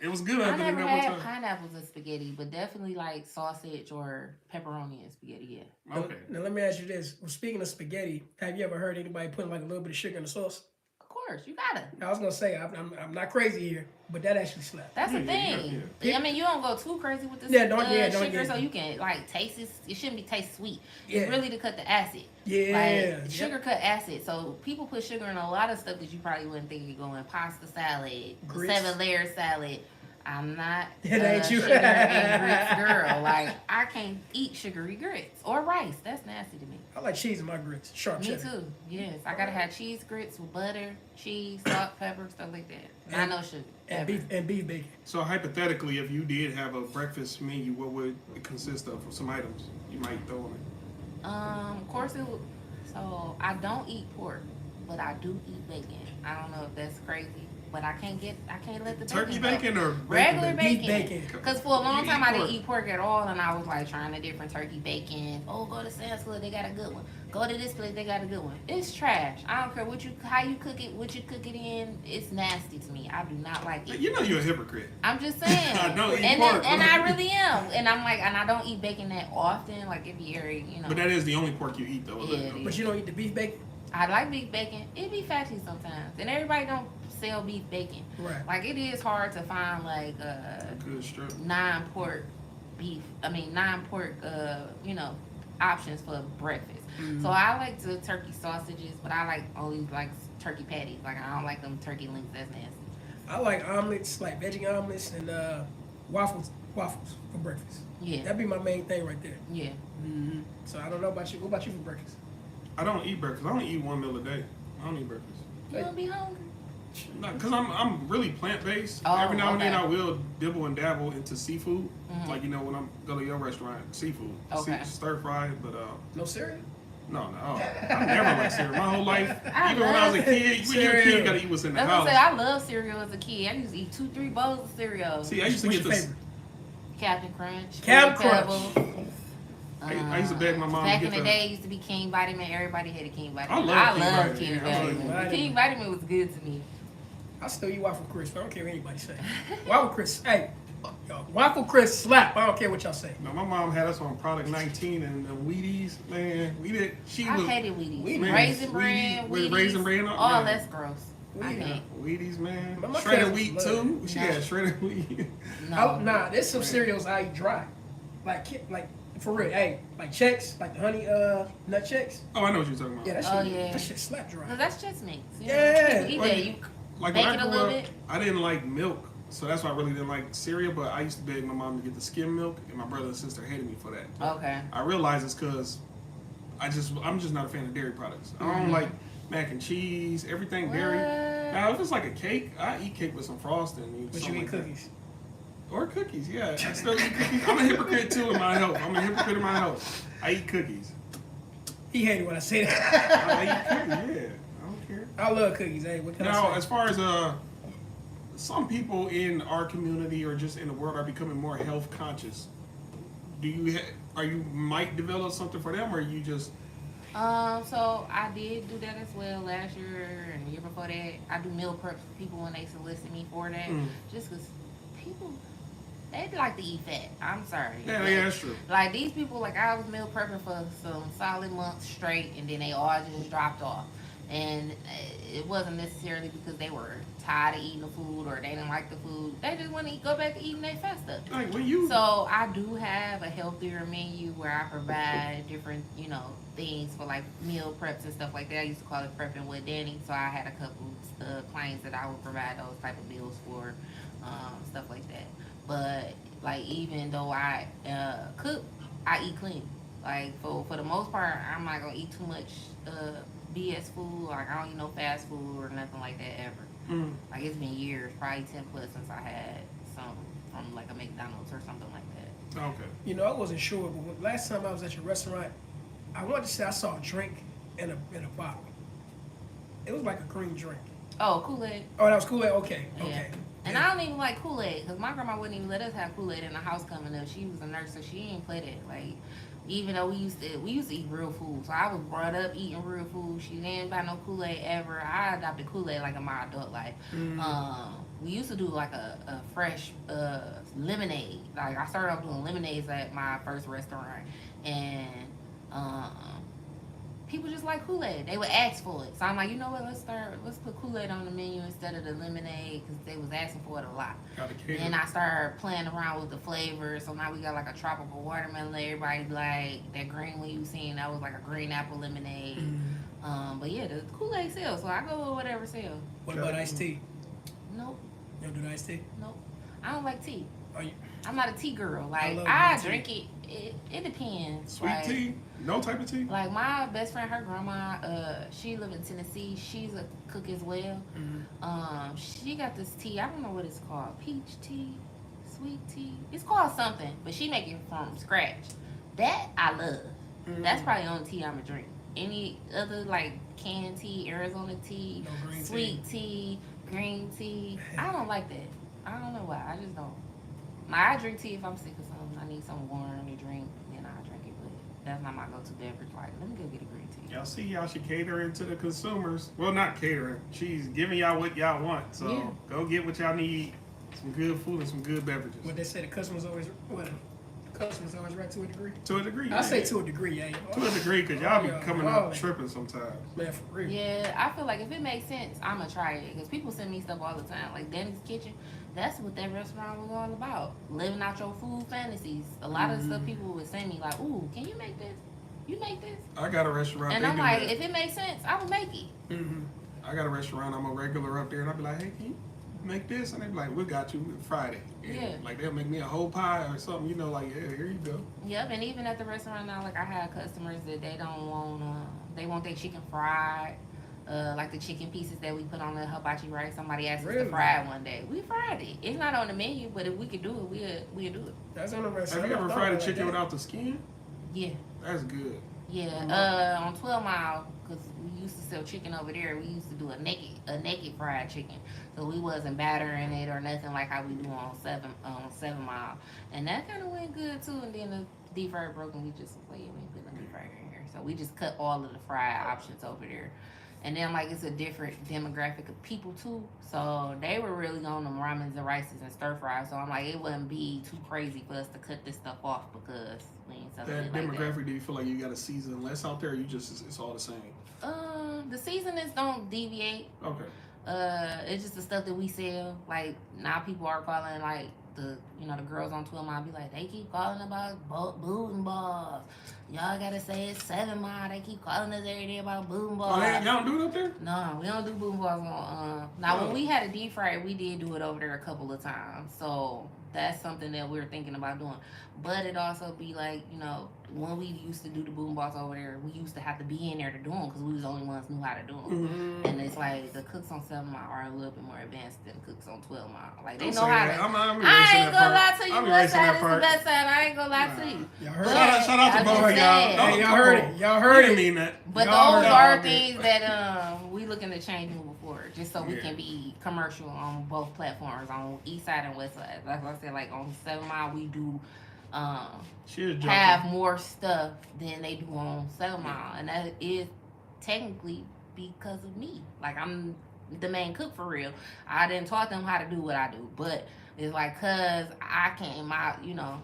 It was good. I never had pineapples and spaghetti, but definitely like sausage or pepperoni and spaghetti. Yeah. Okay. Now let me ask you this: well, speaking of spaghetti, have you ever heard anybody putting like a little bit of sugar in the sauce? Of course, you gotta. I was gonna say I'm not crazy here, but that actually slaps. That's the thing. Yeah. I mean, you don't go too crazy with the sugar, so you can like taste it. It shouldn't be taste sweet. Yeah. It's really to cut the acid. Yeah. Like sugar cut acid. So people put sugar in a lot of stuff that you probably wouldn't think you're going. Pasta salad, 7-layer salad. I'm not sugar and grits girl. Like I can't eat sugary grits or rice. That's nasty to me. I like cheese in my grits. Sharp cheddar. Me too. Yes, I gotta have cheese grits with butter, cheese, salt, pepper, stuff like that. Not no sugar. And beef bacon. So hypothetically, if you did have a breakfast menu, what would it consist of? Some items you might throw in it. Of course it would. So I don't eat pork, but I do eat bacon. I don't know if that's crazy. But I can't let the turkey bacon or regular bacon? bacon. Because for a long time I didn't eat pork at all, and I was like trying a different turkey bacon. Oh, go to Sam's Club, they got a good one. Go to this place, they got a good one. It's trash. I don't care how you cook it, what you cook it in. It's nasty to me. I do not like it. You know you're a hypocrite. I'm just saying. I don't eat pork. And I really am. And I'm like, and I don't eat bacon that often. Like if you're, But that is the only pork you eat though. Yeah. But you don't eat the beef bacon? I like beef bacon. It be fatty sometimes, and everybody don't sell beef bacon. Right. Like it is hard to find like good strip. non-pork beef. Non-pork options for breakfast. Mm-hmm. So I like the turkey sausages, but I like only like turkey patties. Like I don't like them turkey links. That's nasty. I like omelets, like veggie omelets and waffles for breakfast. Yeah. That'd be my main thing right there. Yeah. Mm-hmm. So I don't know about you. What about you for breakfast? I don't eat breakfast. I only eat one meal a day. I don't eat breakfast. You don't be hungry? No, because I'm really plant-based. Oh, Every now and then I will dibble and dabble into seafood. Mm-hmm. Like, when I'm go to your restaurant, seafood. Okay. Stir-fry, but... No cereal? No. I never liked cereal. My whole life, even when I was a kid, when you're a kid, you gotta eat what's in the house. I love cereal as a kid. I used to eat 2-3 bowls of cereal. See, I used to get this... Captain Crunch. I used to beg my mom back to get in the day, it used to be King Vitamin. Everybody hated King Vitamin. I love King Vitamin. King Vitamin was good to me. I still eat waffle crisp. I don't care what anybody say. Waffle crisp. Hey, Yo, waffle crisp slap. I don't care what y'all say. No, my mom had us on Product 19 and the Wheaties. Man, we did. I hated Wheaties. Man, Raisin bran, with Wheaties. raisin bran. Oh, that's gross. I Wheaties. can't. Wheaties, man. But my Shredded cousins wheat love too. it. She No. had shredded wheat. No. Nah, there's some cereals I eat dry. Like for real. Hey, like Chex, like the honey nut Chex. Oh, I know what you're talking about. Yeah, that shit. Oh, yeah. That shit slap dry. No, that's just mix. Yeah. You eat Like- that. You Like bake when it I a grew little up, bit. I didn't like milk, so that's why I really didn't like cereal. But I used to beg my mom to get the skim milk, and my brother and sister hated me for that. Okay. I realized it's because I'm just not a fan of dairy products. I don't like mac and cheese, everything dairy. What? Now if it's like a cake, I eat cake with some frosting. But you something eat like that. cookies. Or cookies, yeah. I still eat cookies. I'm a hypocrite too in my health. I'm a hypocrite in my health. I eat cookies. He hated when I say that. I eat cookies, yeah. I don't care. I love cookies. Hey, what can I Now, say? as far as some people in our community or just in the world are becoming more health conscious. Do you are you might develop something for them, or you just So I did do that as well last year and the year before that. I do meal prep for people when they solicit me for that, just because people they like to eat fat. I'm sorry. yeah, Like, yeah, that's true. Like these people, like I was meal prepping for some solid months straight, and then they all just dropped off. And it wasn't necessarily because they were tired of eating the food or they didn't like the food. They just want to go back to eating their fat stuff. Like when you So I do have a healthier menu where I provide different, things for like meal preps and stuff like that. I used to call it prepping with Danny. So I had a couple clients that I would provide those type of meals for, stuff like that. But like even though I cook, I eat clean. Like for the most part, I'm not gonna eat too much BS food. Like I don't eat no fast food or nothing like that ever. Like it's been years, probably 10 plus since I had some from like a McDonald's or something like that. okay. I wasn't sure, but last time I was at your restaurant, I wanted to say I saw a drink in a bottle. It was like a green drink. Oh, Kool-Aid. Oh, that was Kool-Aid? Okay, Yeah. okay. And I don't even like Kool-Aid because my grandma wouldn't even let us have Kool-Aid in the house coming up. She was a nurse, so she didn't play that. Like, even though we used to eat real food, so I was brought up eating real food. She didn't buy no Kool-Aid ever. I adopted Kool-Aid like in my adult life. We used to do like a fresh lemonade. Like I started off doing lemonades at my first restaurant, and people just like Kool-Aid. They would ask for it. So I'm like, you know what? Let's put Kool-Aid on the menu instead of the lemonade because they was asking for it a lot. Got a cater. And I started playing around with the flavors. So now we got like a tropical watermelon. Everybody like that green one you seen. That was like a green apple lemonade. But yeah, the Kool-Aid sells. So I go with whatever sells. What about iced tea? Nope. You don't do the iced tea? Nope. I don't like tea. Are you? I'm not a tea girl. I Like love I tea. drink it. It depends. Sweet like, tea? No type of tea? Like my best friend, her grandma, she live in Tennessee. She's a cook as well. She got this tea. I don't know what it's called. Peach tea, sweet tea. It's called something, but she make it from scratch. That I love. That's probably the only tea I'ma drink. Any other like canned tea, Arizona tea, No green sweet tea, green tea. I don't like that. I don't know why. I just don't. I drink tea if I'm sick of something. I need something warm to drink, then I drink it. But that's not my go-to beverage. Like, let me go get a green tea. Y'all see, y'all should catering to the consumers. Well, not catering. She's giving y'all what y'all want. So Yeah. go get what y'all need. Some good food and some good beverages. What they say, the customer's always right to a degree. To a degree. I say yeah. to a degree, yeah. To a degree, because y'all be Yeah. coming Oh. up tripping sometimes. Man, for real. Yeah, I feel like if it makes sense, I'm going to try it. Because people send me stuff all the time. Like Danny's Kitchen, that's what that restaurant was all about. Living out your food fantasies. A lot of the stuff people would send me like, ooh, can you make this? You make this? I got a restaurant. And they I'm do like, that. if it makes sense, I will make it. I got a restaurant. I'm a regular up there, and I'll be like, hey, can you make this? And they be like, we got you Friday. And Yeah. like they'll make me a whole pie or something. You know, like yeah, here you go. Yep, and even at the restaurant now, like I have customers that they don't want, they want their chicken fried, like the chicken pieces that we put on the hibachi rice. Somebody asked us Really? to fry it one day. We fried it. It's not on the menu, but if we could do it, we'll do it. That's on the Have restaurant. you ever fried a chicken without the skin? Yeah, That's good. yeah. On 12 Mile, because we used to sell chicken over there, we used to do a naked fried chicken. So we wasn't battering it or nothing like how we do on 7 Mile, and that kind of went good too. And then the deep fryer broke, and we just like, yeah, we ain't put no deep fryer in here, so we just cut all of the fried options over there. And then like it's a different demographic of people too. So they were really on them ramens and rices and stir fries. So I'm like, it wouldn't be too crazy for us to cut this stuff off because we ain't selling That it like demographic, that. do you feel like you got to season less out there? Or you just it's all the same. The seasonings don't deviate. Okay. It's just the stuff that we sell. Like now, people are calling like the the girls on 12 Mile be like, they keep calling about booting balls. Y'all gotta say it's 7 Mile. They keep calling us every day about booting balls. Oh, y'all don't do it up there? No, we don't do booting balls on. Now, when we had a deep fry, we did do it over there a couple of times. So that's something that we're thinking about doing. But it also be like, when we used to do the boom balls over there, we used to have to be in there to do them because we was the only ones knew how to do them. Mm-hmm. And it's like the cooks on 7 Mile are a little bit more advanced than the cooks on 12 Mile. Like they Don't know say how that. to. I'm I ain't gonna lie part. to you. I'm West erasing side that is the part. best side. I ain't gonna lie to you. Y'all heard But it. Shout out to I'm both just of y'all. saying. Hey, y'all heard it. Y'all I heard didn't it. mean that. But Y'all those heard are it. things that we looking to change moving forward, just so we Yeah. can be commercial on both platforms, on east side and west side. Like I said, like on 7 Mile, we do have more stuff than they do on 7 Mile, and that is technically because of me. Like I'm the main cook for real. I didn't taught them how to do what I do, but it's like cause I came out,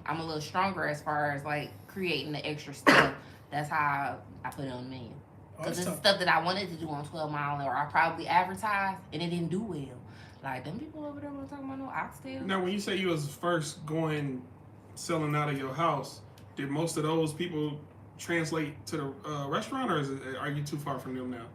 I'm a little stronger as far as like creating the extra stuff. That's how I put it on the menu. Because it's stuff that I wanted to do on 12 Mile, or I probably advertised and it didn't do well. Like them people over there were talking about no oxtail. Now, when you say you was first selling out of your house, did most of those people translate to the restaurant, or are you too far from them now?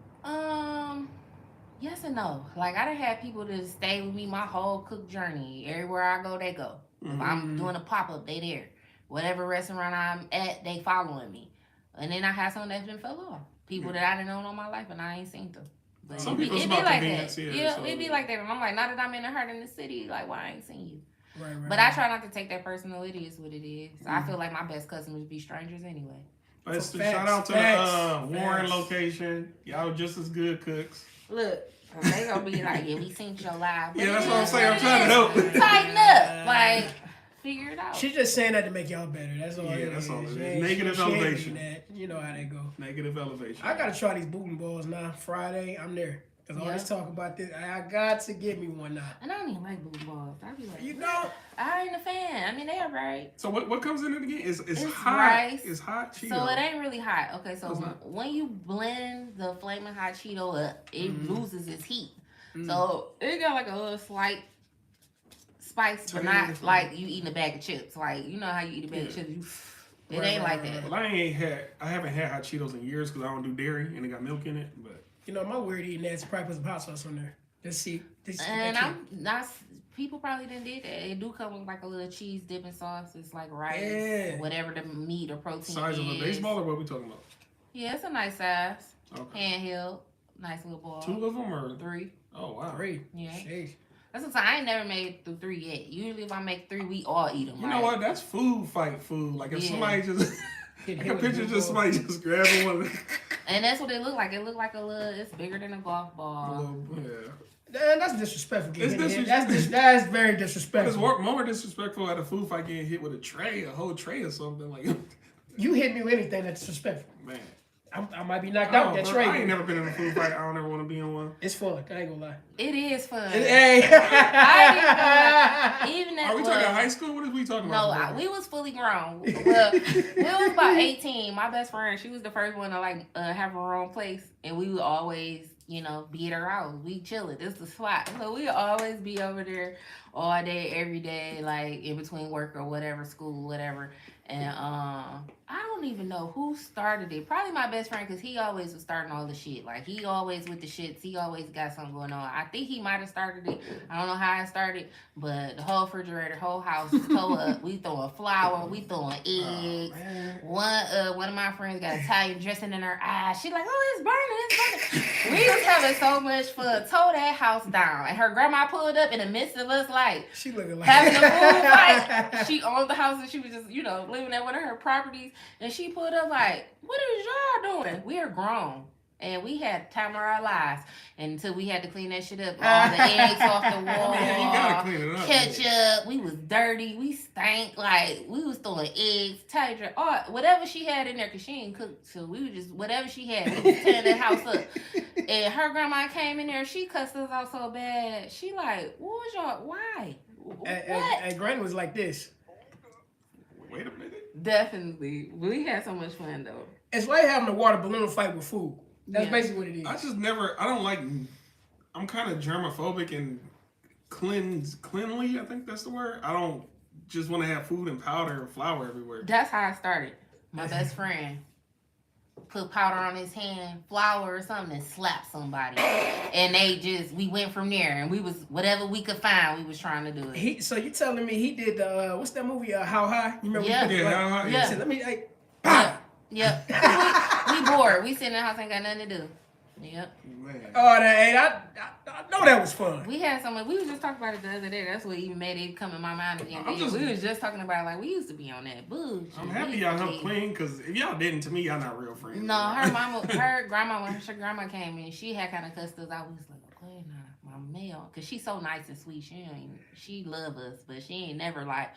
Yes and no. Like I done had people that stay with me my whole cook journey. Everywhere I go, they go. Mm-hmm. If I'm doing a pop-up, they there. Whatever restaurant I'm at, they following me. And then I had some that been fell off. People that I didn't know in my life and I ain't seen them. But Some it people be about like convenience, that. yeah, so. It be like that. And I'm like, now that I'm in a hurt in the city, like, why I ain't seen you? Right. But I try not to take that personal. It is what it is. I feel like my best customers be strangers anyway. Let's Facts, shout out to the Warren facts. location. Y'all just as good cooks. Look, they gonna be like, yeah, we seen your live. Yeah, that's what I'm saying. I'm trying to help. Tighten up. Like, figure it out. She's just saying that to make y'all better. That's all. Yeah, that's all it is. She ain't- Negative she ain't elevation. mean that. You know how they go. Negative elevation. I gotta try these booting balls now. Friday, I'm there. Cause all this talk about this, I got to get me one now. And I don't even like blue balls. I be like, You know, I ain't a fan. I mean, they are right. So what comes in it again? It's hot. Rice. It's hot Cheeto. So it ain't really hot. Okay, so It's not. when you blend the flaming hot Cheeto up, it loses its heat. So it got like a little slight spice, but not like you eating a bag of chips. Like you know how you eat a bag of chips. It ain't like that. Well, I haven't had hot Cheetos in years because I don't do dairy and it got milk in it. But you know my weird eating that's probably put some hot sauce on there. Let's see. And I'm not. People probably didn't did that. It do come with like a little cheese dipping sauce. It's like rice, whatever the meat or protein size of a baseball, or what we talking about? Yeah, it's a nice size. Okay. Handheld, nice little ball. 2 of them or 3? Oh wow. 3. Yeah. Sheesh. That's what I ain't never made through 3 yet. Usually if I make 3, we all eat them. You know what? That's food fight food. Like if somebody just, I can picture just somebody just grabbing one. And that's what it look like. It look like a little. It's bigger than a golf ball. Man, that's disrespectful. It's That's very disrespectful. It's more disrespectful at a food fight getting hit with a whole tray or something like. You hit me with anything that's disrespectful. Man, I might be knocked out with that tray. I ain't never been in a food fight. I don't ever want to be in one. It's fun. I ain't gonna lie. It is fun. Hey. Even Are we talking high school? What are we talking about? No, we was fully grown. Well, we was about 18. My best friend, she was the first one to like have her own place, and we would always, be at her house. We chilling. This the spot. So we always be over there all day, every day, like in between work or whatever, school, whatever. And I don't even know who started it. Probably my best friend, because he always was starting all the shit. Like, he always with the shits. He always got something going on. I think he might have started it. I don't know how it started, but the whole refrigerator, whole house is towed up. We throwing flour. We throwing eggs. One of my friends got Italian dressing in her eyes. She like, oh, it's burning. We was having so much fun. Tore that house down. And her grandma pulled up in the midst of us, like, she looking like having a food fight. She owned the house and she was just, living at one of her properties. And she pulled up like, what is y'all doing? We are grown. And we had time of our lives until we had to clean that shit up. All the eggs off the wall. Yeah, you gotta clean it up. Ketchup. We was dirty. We stank. Like, we was throwing eggs, tighter, whatever she had in there, because she ain't cooked. So we was just, whatever she had, we was tearing that house up. And her grandma came in there. She cussed us out so bad. She like, what was y'all, why? And Granny was like this. Wait a minute. Definitely. We had so much fun, though. It's like having a water balloon fight with food. That's basically what it is. I don't like, I'm kind of germophobic and cleanly, I think that's the word. I don't just want to have food and powder and flour everywhere. That's how I started. My best friend put powder on his hand, flour or something, and slapped somebody. And we went from there. And we was, whatever we could find, we was trying to do it. So you telling me he did the, what's that movie, How High? You remember? Yeah. How High? Yeah. Said, let me, like, pow! Yep. we bored. We sitting in the house, ain't got nothing to do. Yep. Man. Oh, I know that was fun. We had someone, we was just talking about it the other day. That's what even made it come in my mind again. We was just talking about, like, we used to be on that bullshit. I'm happy y'all helped clean, because if y'all didn't, to me, y'all not real friends. No, her grandma, when her grandma came in, she had kind of cussed us out. We was like, okay, nah, my mail. Because she's so nice and sweet. She love us, but she ain't never like,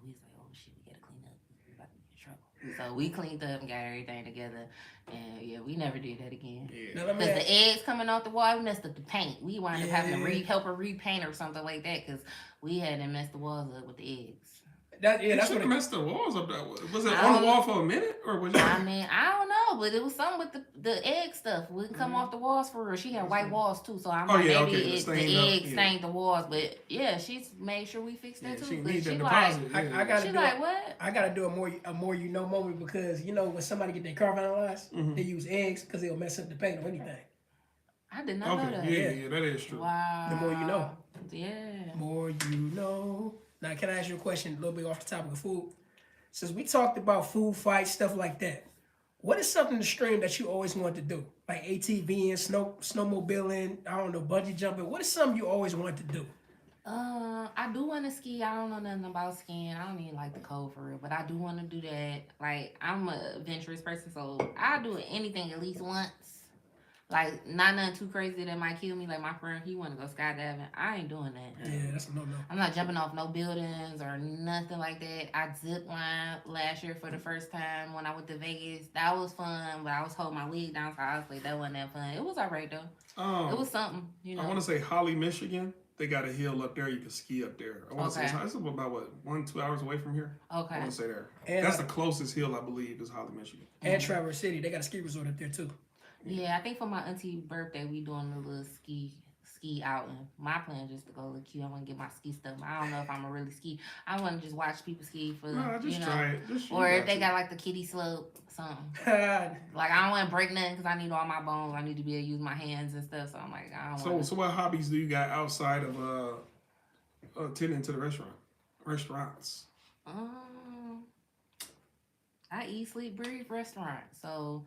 we was like, oh shit, we gotta clean up. We about to get in trouble. So we cleaned up and got everything together. And yeah, we never did that again. Because the eggs coming off the wall, we messed up the paint. We wound up having to help her repaint or something like that, because we had to mess the walls up with the eggs. That's what messed the walls up. Was it on the wall for a minute, or was it? I mean, I don't know, but it was something with the egg stuff. Wouldn't come off the walls for her. She had white walls too, so I'm like, maybe the egg stained the walls. But yeah, she's made sure we fixed that too. She needs that deposit. I gotta she do like, what? I gotta do a more you know moment, because you know when somebody get their car vandalized, they use eggs because they'll mess up the paint or anything. I did not know that. Yeah, that is true. Wow. The more you know. Yeah. More you know. Now, can I ask you a question a little bit off the topic of food? Since we talked about food fights, stuff like that, what is something extreme that you always want to do? Like ATVing, snowmobiling, I don't know, bungee jumping. What is something you always want to do? I do want to ski. I don't know nothing about skiing. I don't even like the cold for real, but I do want to do that. Like, I'm a adventurous person, so I do anything at least once. Like, not nothing too crazy that might kill me. Like, my friend, he want to go skydiving. I ain't doing that. Yeah, that's a no-no. I'm not jumping off no buildings or nothing like that. I zip lined last year for the first time when I went to Vegas. That was fun, but I was holding my leg down, so I was like, that wasn't that fun. It was all right, though. It was something, you know. I want to say Holly, Michigan. They got a hill up there. You can ski up there. I want to say it's about, 1-2 hours away from here? Okay. I want to say there. And that's the closest hill, I believe, is Holly, Michigan. And Traverse City, they got a ski resort up there, too. Yeah, I think for my auntie birthday, we doing a little ski outing. My plan is just to go look cute. I want to get my ski stuff. I don't know if I'm gonna really ski. I want to just watch people ski for, try it. Or if they got like the kiddie slope, something. Like, I don't want to break nothing because I need all my bones. I need to be able to use my hands and stuff. So I'm like, I don't want. So what hobbies do you got outside of attending to the restaurants? I eat, sleep, breathe restaurant. So.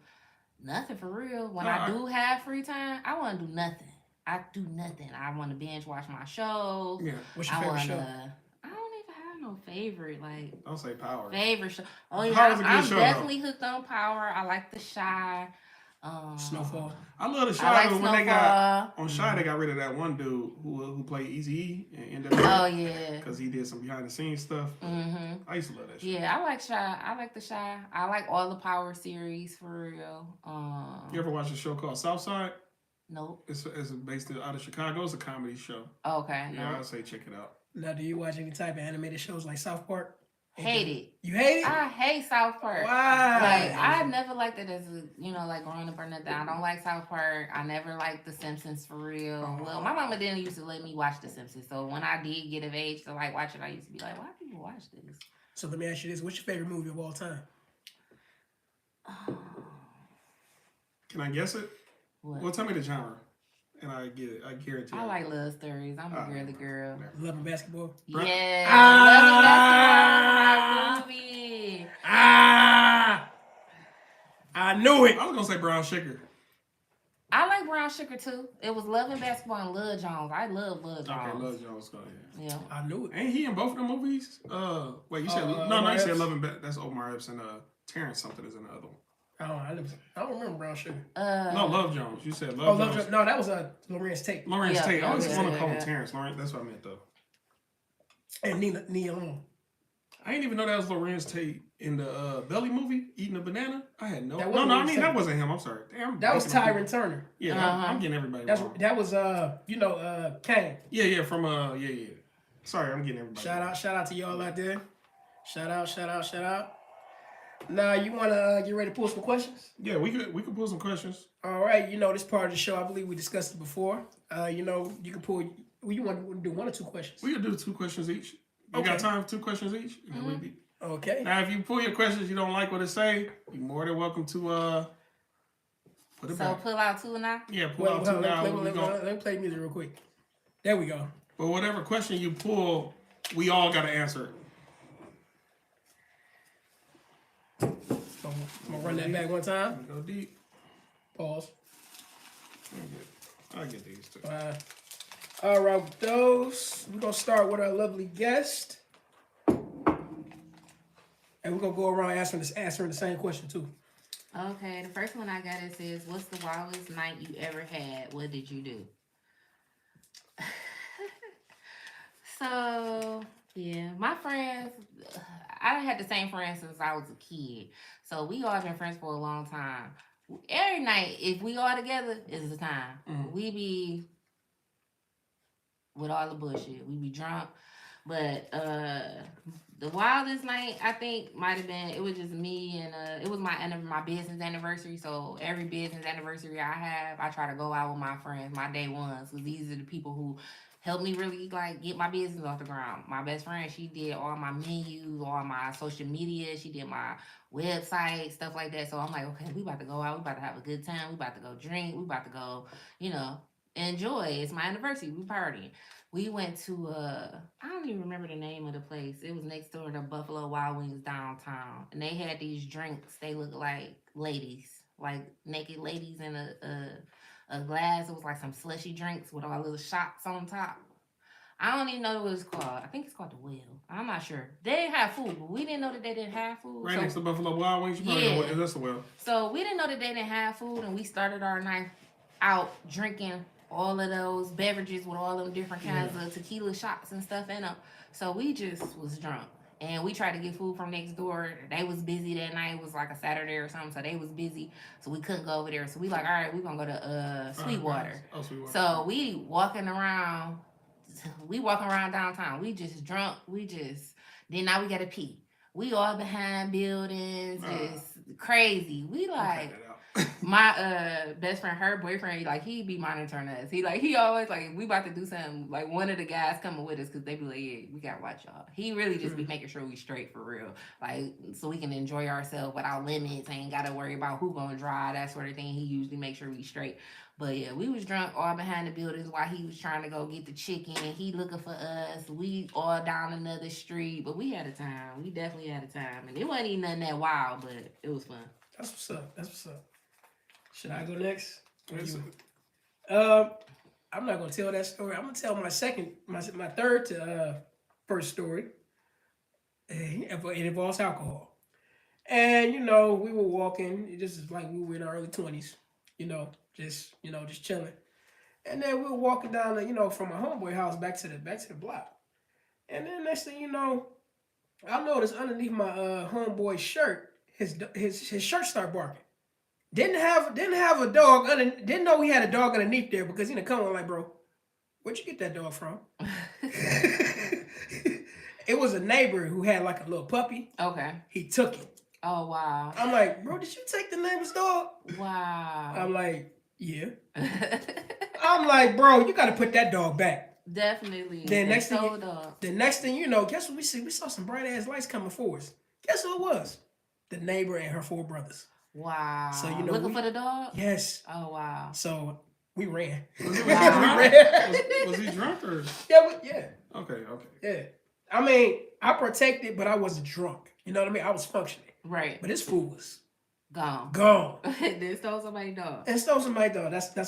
Nothing for real. When I do have free time, I want to do nothing. I do nothing. I want to binge watch my shows. Yeah. What's your favorite show? I don't even have no favorite. Like, don't say Power. Favorite show. Oh yeah, I'm definitely hooked on Power. I like The Shy. Snowfall. I love The Shy. I like but when Snowfall. they got on Shy, they got rid of that one dude who played Eazy-E and ended up. Oh yeah. Because he did some behind the scenes stuff. Mm-hmm. I used to love that show. Yeah, I like Shy. I like The Shy. I like all the Power series for real. You ever watch a show called Southside? Nope. It's based out of Chicago. It's a comedy show. Okay. Yeah, no. I'd say check it out. Now, do you watch any type of animated shows like South Park? Hate it. You hate it? I hate South Park. Why? Like, I never liked it as like growing up or nothing. I don't like South Park. I never liked The Simpsons for real. Well, my mama didn't used to let me watch The Simpsons. So when I did get of age to like watch it, I used to be like, why do people watch this? So let me ask you this: what's your favorite movie of all time? Can I guess it? What? Well, tell me the genre. And I get it. I guarantee. I like love stories. I'm a girly girl. Love and Basketball. Yeah. Love and Basketball is my movie. I knew it. I was gonna say Brown Sugar. I like Brown Sugar too. It was Love and Basketball and Love Jones. I love Love Jones. Okay, Love Jones. Yeah. I knew it. Ain't he in both of the movies? Wait, you said no, you said Love and That's Omar Epps and Terrence something is in the other one. I don't remember Brown Sugar. No, Love Jones. You said Love Jones. Jones. No, that was Lorenz Tate. Lorenz Tate. I was yeah, going to call him Terrence Lawrence. That's what I meant, though. And Nia Long. I didn't even know that was Lorenz Tate in the Belly movie, eating a banana. I had no. That No, wasn't I mean Tate. that wasn't him. I'm sorry. Damn, That was Tyron Turner. Yeah, I'm getting everybody wrong. That was Kane. Yeah, from yeah. Sorry, I'm getting everybody. Shout out to y'all out there. Shout out. Now you wanna get ready to pull some questions? Yeah, we could pull some questions. All right, this part of the show, I believe we discussed it before. You can pull. You want to do 1 or 2 questions? We could do 2 questions each. You got time for 2 questions each? Okay. Now, if you pull your questions, you don't like what it say, you're more than welcome to put it back. So pull out 2 now? Yeah, pull out 2 now. Let me play the music real quick. There we go. But whatever question you pull, we all got to answer it. I'm going to run that back one time. Go deep. Pause. I'll get these 2. All right, with those, we're going to start with our lovely guest. And we're going to go around answering the same question, too. Okay, the first one I got it says, what's the wildest night you ever had? What did you do? So, yeah, my friends, I had the same friends since I was a kid. So we all been friends for a long time. Every night, if we all together, is the time. Mm-hmm. We be with all the bullshit. We be drunk. But the wildest night, I think, might have been, it was just me and it was my business anniversary. So every business anniversary I have, I try to go out with my friends, my day ones. Because these are the people who helped me really get my business off the ground. My best friend, she did all my menus, all my social media. She did my website, stuff like that. So I'm like, okay, we about to go out. We about to have a good time. We about to go drink. We about to go, enjoy. It's my anniversary. We partying. We went to, I don't even remember the name of the place. It was next door to Buffalo Wild Wings downtown. And they had these drinks. They looked like ladies, like naked ladies in a glass. It was like some slushy drinks with all little shots on top. I don't even know what it's called. I think it's called the Well. I'm not sure. They didn't have food, but we didn't know that they didn't have food. Right next to Buffalo Wild Wings? You probably know that's the Well. So we didn't know that they didn't have food, and we started our night out drinking all of those beverages with all them different kinds of tequila shots and stuff in them. So we just was drunk. And we tried to get food from next door. They was busy that night. It was like a Saturday or something, so they was busy. So we couldn't go over there. So we like, all right, we're going to go to Sweetwater. Oh, Sweetwater. So we walking around downtown. We just drunk. Then now we got to pee. We all behind buildings. It's crazy. We like... My best friend, her boyfriend, like he be monitoring us. He always like we about to do something. Like one of the guys coming with us because they be like, yeah, we gotta watch y'all. He really just be making sure we straight for real, like so we can enjoy ourselves without limits. Ain't gotta worry about who gonna drive, that sort of thing. He usually make sure we straight. But yeah, we was drunk all behind the buildings while he was trying to go get the chicken. He looking for us. We all down another street, but we had a time. We definitely had a time, and it wasn't even nothing that wild, but it was fun. That's what's up. Should I go next? I'm not gonna tell that story. I'm gonna tell my third to first story. It involves alcohol. And we were walking. This is like we were in our early 20s. Just chilling. And then we were walking down from my homeboy house back to the block. And then next thing you know, I noticed underneath my homeboy's shirt, his shirt started barking. Didn't have a dog didn't know he had a dog underneath there because come on, like, bro, where'd you get that dog from? It was a neighbor who had like a little puppy. Okay. He took it. Oh wow. I'm like, bro, did you take the neighbor's dog? Wow. I'm like, yeah. I'm like, bro, you gotta put that dog back. Definitely. Then next thing you know, guess what we see? We saw some bright ass lights coming for us. Guess who it was? The neighbor and her 4 brothers. Wow. So looking for the dog? Yes. Oh wow. So we ran. Was he drunk or? Yeah. Okay. Yeah. I mean, I protected, but I wasn't drunk. You know what I mean? I was functioning. Right. But this fool was gone. Then stole somebody's dog. That's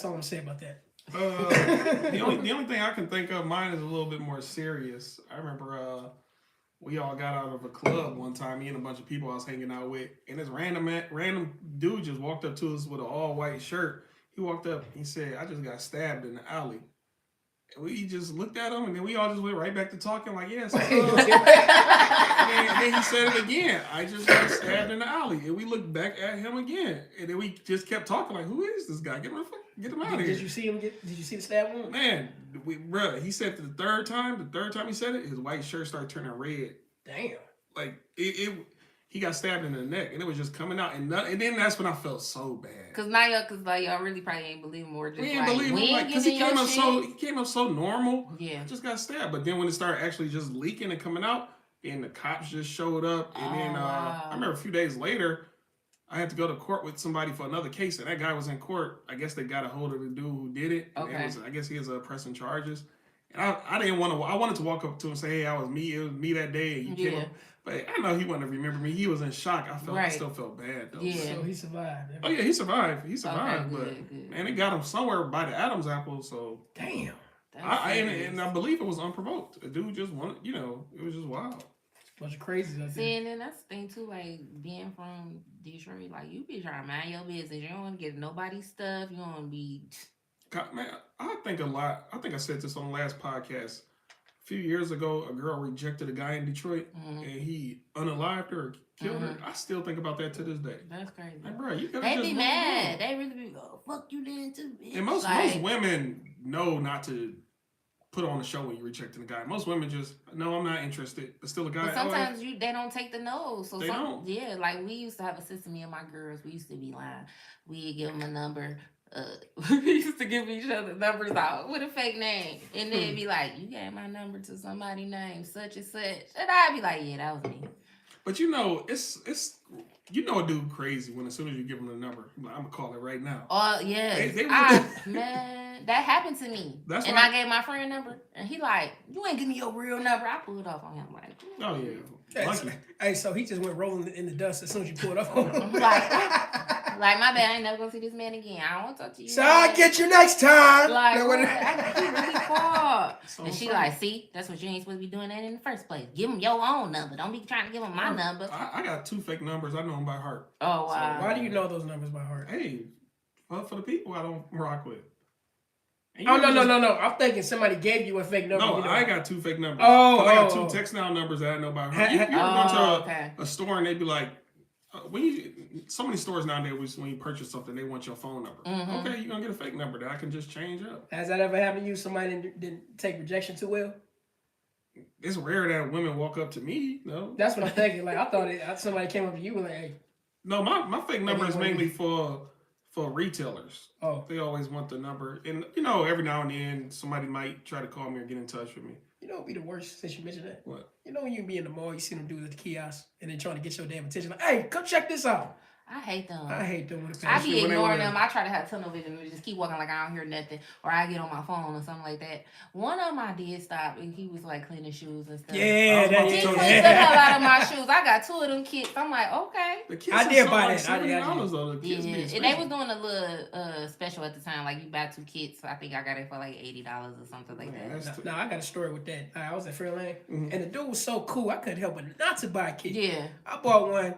all I'm saying about that. The only thing I can think of, mine is a little bit more serious. I remember we all got out of a club one time, me and a bunch of people I was hanging out with, and this random dude just walked up to us with an all-white shirt. He walked up, he said, I just got stabbed in the alley. And we just looked at him, and then we all just went right back to talking like, yes. And then he said it again. I just got stabbed in the alley. And we looked back at him again. And then we just kept talking like, who is this guy? Get him out of here. Did you see him did you see the stab wound? Man, he said the third time he said it, his white shirt started turning red. Damn. Like, he got stabbed in the neck, and it was just coming out. And then that's when I felt so bad. Cause y'all really probably ain't believe him, or just we ain't believe him, like, because he came up so normal. Yeah. Just got stabbed. But then when it started actually just leaking and coming out, and the cops just showed up, and then wow. I remember a few days later, I had to go to court with somebody for another case, and that guy was in court. I guess they got a hold of the dude who did it. Okay. I guess he was pressing charges. And I didn't want to. I wanted to walk up to him and say, "Hey, it was me that day." And you came up. But I know he wouldn't have remembered me. He was in shock. I still felt bad though. Yeah. So he survived. Oh yeah, he survived. He survived. Okay, but good. man, it got him somewhere by the Adam's apple. So Damn. and I believe it was unprovoked. The dude just wanted, it was just wild. Bunch of crazies out there. See, and then that's the thing too, like being from Detroit, like you be trying to mind your business. You don't want to get nobody's stuff. You don't want to be. God, man, I think a lot. I think I said this on the last podcast. A few years ago, a girl rejected a guy in Detroit, and he unalived her, or killed her. I still think about that to this day. That's crazy. Like, bro, you they be mad. They really be fuck you then too, bitch. And most women know not to put on a show when you're rejecting a guy. Most women just, no, I'm not interested. It's still a guy. But sometimes they don't take the no. So they don't. Yeah, like we used to have a system, me and my girls, we used to be lying. We'd give them a number. We used to give each other numbers out with a fake name. And they'd be like, you gave my number to somebody named such and such. And I'd be like, yeah, that was me. But it's a dude crazy when as soon as you give him the number, I'm like, I'm gonna call it right now. Oh yeah, man, that happened to me. I gave my friend number, and he like, you ain't give me your real number. I pulled off on him like, oh yeah. Hey, so he just went rolling in the dust as soon as you pulled up on him. Like my bad, I ain't never gonna see this man again. I don't want to talk to you. So I'll get you next time. Like, he really called. And she like, see, that's what you ain't supposed to be doing that in the first place. Give him your own number. Don't be trying to give him my number. I got 2 fake numbers. I know them by heart. Oh wow. So why do you know those numbers by heart? Hey, well, for the people I don't rock with. Oh no! I'm thinking somebody gave you a fake number. No, I got 2 fake numbers. I got 2 text now numbers that I know by heart. You ever go to a store and they be like, so many stores nowadays, when you purchase something, they want your phone number. Okay, you're gonna get a fake number that I can just change up. Has that ever happened to you? Somebody didn't take rejection too well? It's rare that women walk up to me. No, that's what I'm thinking. Like I thought somebody came up to you and like, hey. No, my fake number is mainly for retailers. Oh, they always want the number, and every now and then somebody might try to call me or get in touch with me. You know, it'd be the worst since you mentioned that. What? You know when you be in the mall, you see them dudes at the kiosk, and then trying to get your damn attention. Like, hey, come check this out. I hate them. I be ignoring them. I try to have tunnel vision and just keep walking like I don't hear nothing, or I get on my phone or something like that. One of them I did stop, and he was like cleaning shoes and stuff. Yeah, he cleaned the hell out of my shoes. I got 2 of them kits. I'm like, okay. I did buy that. $70 and they was doing a little special at the time, like you buy 2 kits. So I think I got it for like $80 or something like that. No, I got a story with that. I was at Fairlane, and the dude was so cool, I couldn't help but not to buy a kit. Yeah, I bought one.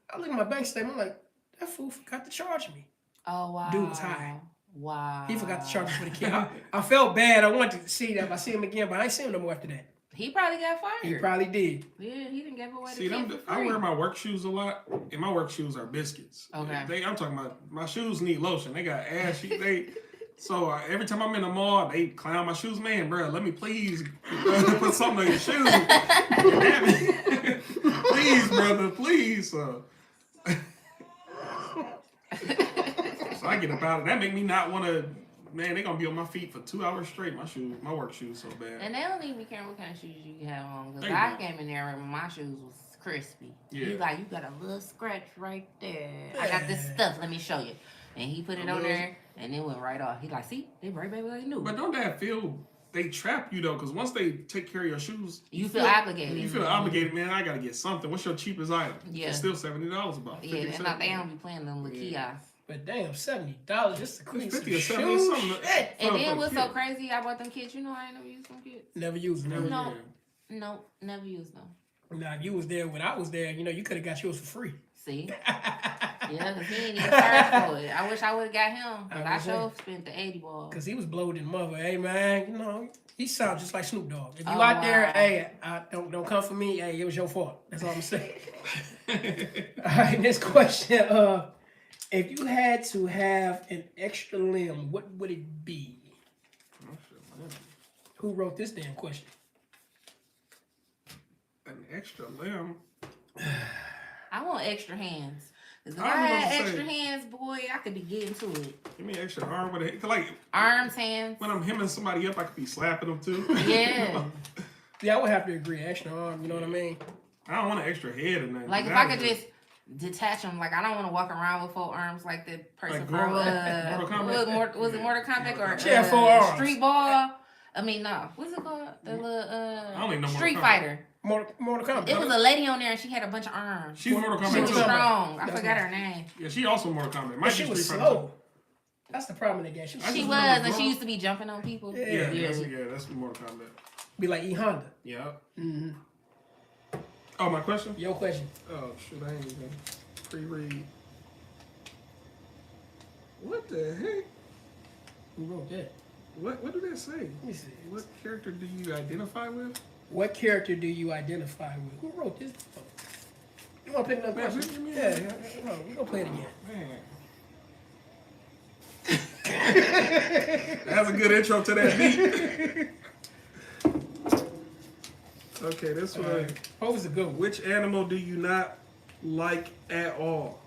I look at my bank statement. I'm like, that fool forgot to charge me. Oh, wow. Dude was high. Wow. He forgot to charge me for the kid. I felt bad. I wanted to see that if I see him again, but I ain't seen him no more after that. He probably got fired. He probably did. Yeah, he didn't give away the kid for free. I wear my work shoes a lot, and my work shoes are biscuits. Okay. I'm talking about my shoes need lotion. They got ashy. So every time I'm in the mall, they clown my shoes. Man, bro, let me please put something on your shoes. Please, brother, please. So I get about it. That make me not want to. Man, they gonna be on my feet for 2 hours straight. My work shoes so bad. And they don't even care what kind of shoes you have on. Cause I came in there and my shoes was crispy. Yeah. He's like, you got a little scratch right there. I got this stuff. Let me show you. And he put it on there, and it went right off. He like, see, they right back like new. But don't that feel? They trap you though, because once they take care of your shoes, you feel obligated. You feel obligated, man. I gotta get something. What's your cheapest item? Yeah, it's still $70 about. Yeah, and not they don't be playing them little kiosks. But damn, $70 just to clean some 50 or 70 shoes. something. And then what's so crazy? I bought them kits. You know, I ain't never used them kits. Never used them. Nope, never used them. Now, if you was there when I was there, you know, you could have got yours for free. See? Yeah, because he ain't even charged for it. I wish I would have got him. Because I sure spent the 80 ball. Because he was blowed in mother. Hey, man, you know, he sounds just like Snoop Dogg. If you Oh, out there, wow. hey, don't come for me. Hey, it was your fault. That's all I'm saying. All right, next question. If you had to have an extra limb, what would it be? Who wrote this damn question? An extra limb. I want extra hands. Because if I I was had gonna extra say- hands, boy, I could be getting to it. Give me an extra arm with it. Like Arms, hands. when I'm hemming somebody up, I could be slapping them too. Yeah. Yeah, I would have to agree. Extra arm, you know what I mean? I don't want an extra head or nothing. Like, if That I could was- just detach them, like, I don't want to walk around with 4 arms like the person Like from, Mortal Kombat? was it Mortal Kombat or She had 4 arms. Street Ball? I mean, no. What's it called? The little, I don't even know Street Mortal Kombat. Fighter. Mortal Kombat. It was a lady on there and she had a bunch of arms. She's Mortal She Kombat was too. strong. I That's forgot right. her name. Yeah, she also Mortal Kombat. But Might she be was Street Fighter slow. That's the problem in the game. She was I She just was, remember and she Braun. used to be jumping on people. too. Yeah, that's Mortal Kombat. be like E Honda. Yeah. Mm-hmm. Oh, my question? Your question. Oh, shoot, I ain't even pre-read. What the heck? Who wrote that? What did that say? Let me see. What character do you identify with? What character do you identify with? Who wrote this? You want to pick another Man, question? pick me Yeah, up. no, we're going to play it again. Man. That's a good intro to that beat. Okay, this one. Hope it's a good one. Which animal do you not like at all?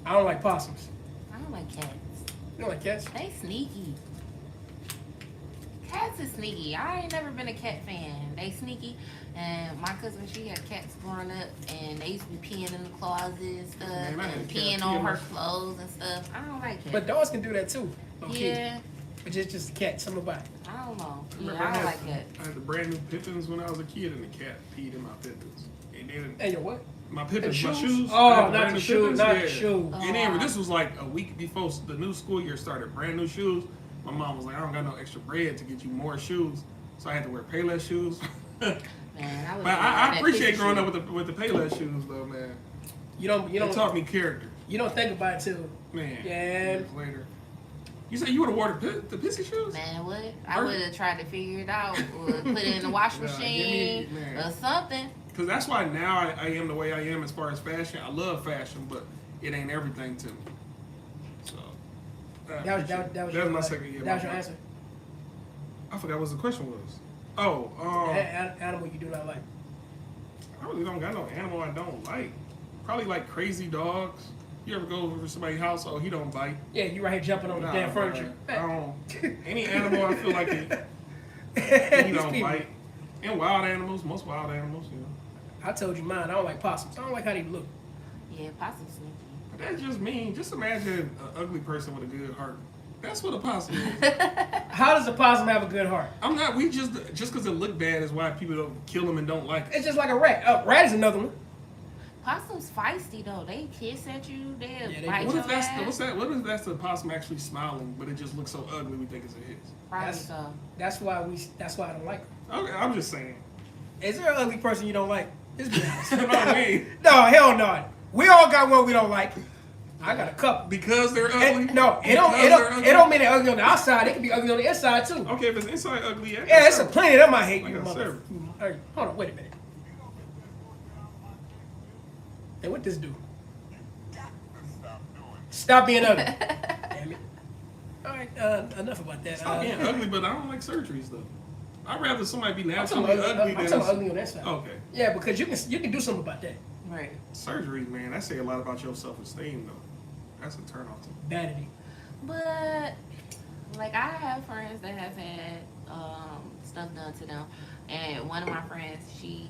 I don't like possums. I don't like cats. You don't like cats? They sneaky. Cats is sneaky. I ain't never been a cat fan. They sneaky. And my cousin, she had cats growing up, and they used to be peeing in the closet and stuff, Man, I had a and cat peeing pee on in her my- clothes and stuff. I don't like cats. But dogs can do that too. Okay. Yeah, But just a cat, something about it. I don't know. Remember, Yeah, I don't like cats. I had the brand new Pippins when I was a kid, and the cat peed in my Pippins. And then Hey, yo, what? my Pippins, my shoes? shoes. Oh, I had not brand the new shoes, Pippins, not the yeah. shoes. Oh, And then wow. this was like a week before the new school year started. Brand new shoes. My mom was like, I don't got no extra bread to get you more shoes, so I had to wear Payless shoes. Man, But I appreciate growing up with the Payless shoes though, man. You It don't taught me character, you don't think about it till man. Yeah. Years later. You said you would have worn the pissy shoes? Man, what? I would have tried to figure it out, or put it in the washing Nah, give machine, me- man. or something. Because that's why now I am the way I am as far as fashion. I love fashion, but it ain't everything to me. So that was your, my second year. That was your answer. I forgot what the question was. Oh, Animal you do not like. I really don't got no animal I don't like. Probably like crazy dogs. You ever go over to somebody's house? Oh, he don't bite. Yeah, you right here jumping on the Nah, damn man. furniture. I don't. Any animal I feel like he don't People. bite. And wild animals, most wild animals, you know. I told you mine. I don't like possums. I don't like how they look. Yeah, possum sneaky. But that's just mean. Just imagine an ugly person with a good heart. That's what a possum is. How does a possum have a good heart? I'm not. We just because it look bad is why people don't kill them and don't like it. It's just like a rat. A rat is another one. Possum's feisty though. They kiss at you. They'll Yeah, they bite do. What your if that's ass. what's that? What if that's the possum actually smiling, but it just looks so ugly we think it's a his? Probably That's- so. That's why I don't like them. Okay, I'm just saying. Is there an ugly person you don't like? Let's be honest. You know what I mean? No, hell no. We all got one we don't like. I got a couple. Because they're ugly. And, no, it don't mean they're ugly on the outside. They can be ugly on the inside too. Okay, if it's inside ugly, Yeah, it's a plenty of them I hate. Like You a mother. servant. Hey, hold on, wait a minute. Hey, what this do? Stop being ugly. Damn it. All right, enough about that. Stop being ugly, but I don't like surgeries though. I'd rather somebody be I'm talking naturally about ugly I'm than talking ugly on that side. Okay. Yeah, because you can do something about that. Right. Surgery, man, that say a lot about your self-esteem though. That's a turn off to me. Vanity. But like I have friends that have had stuff done to them, and one of my friends, she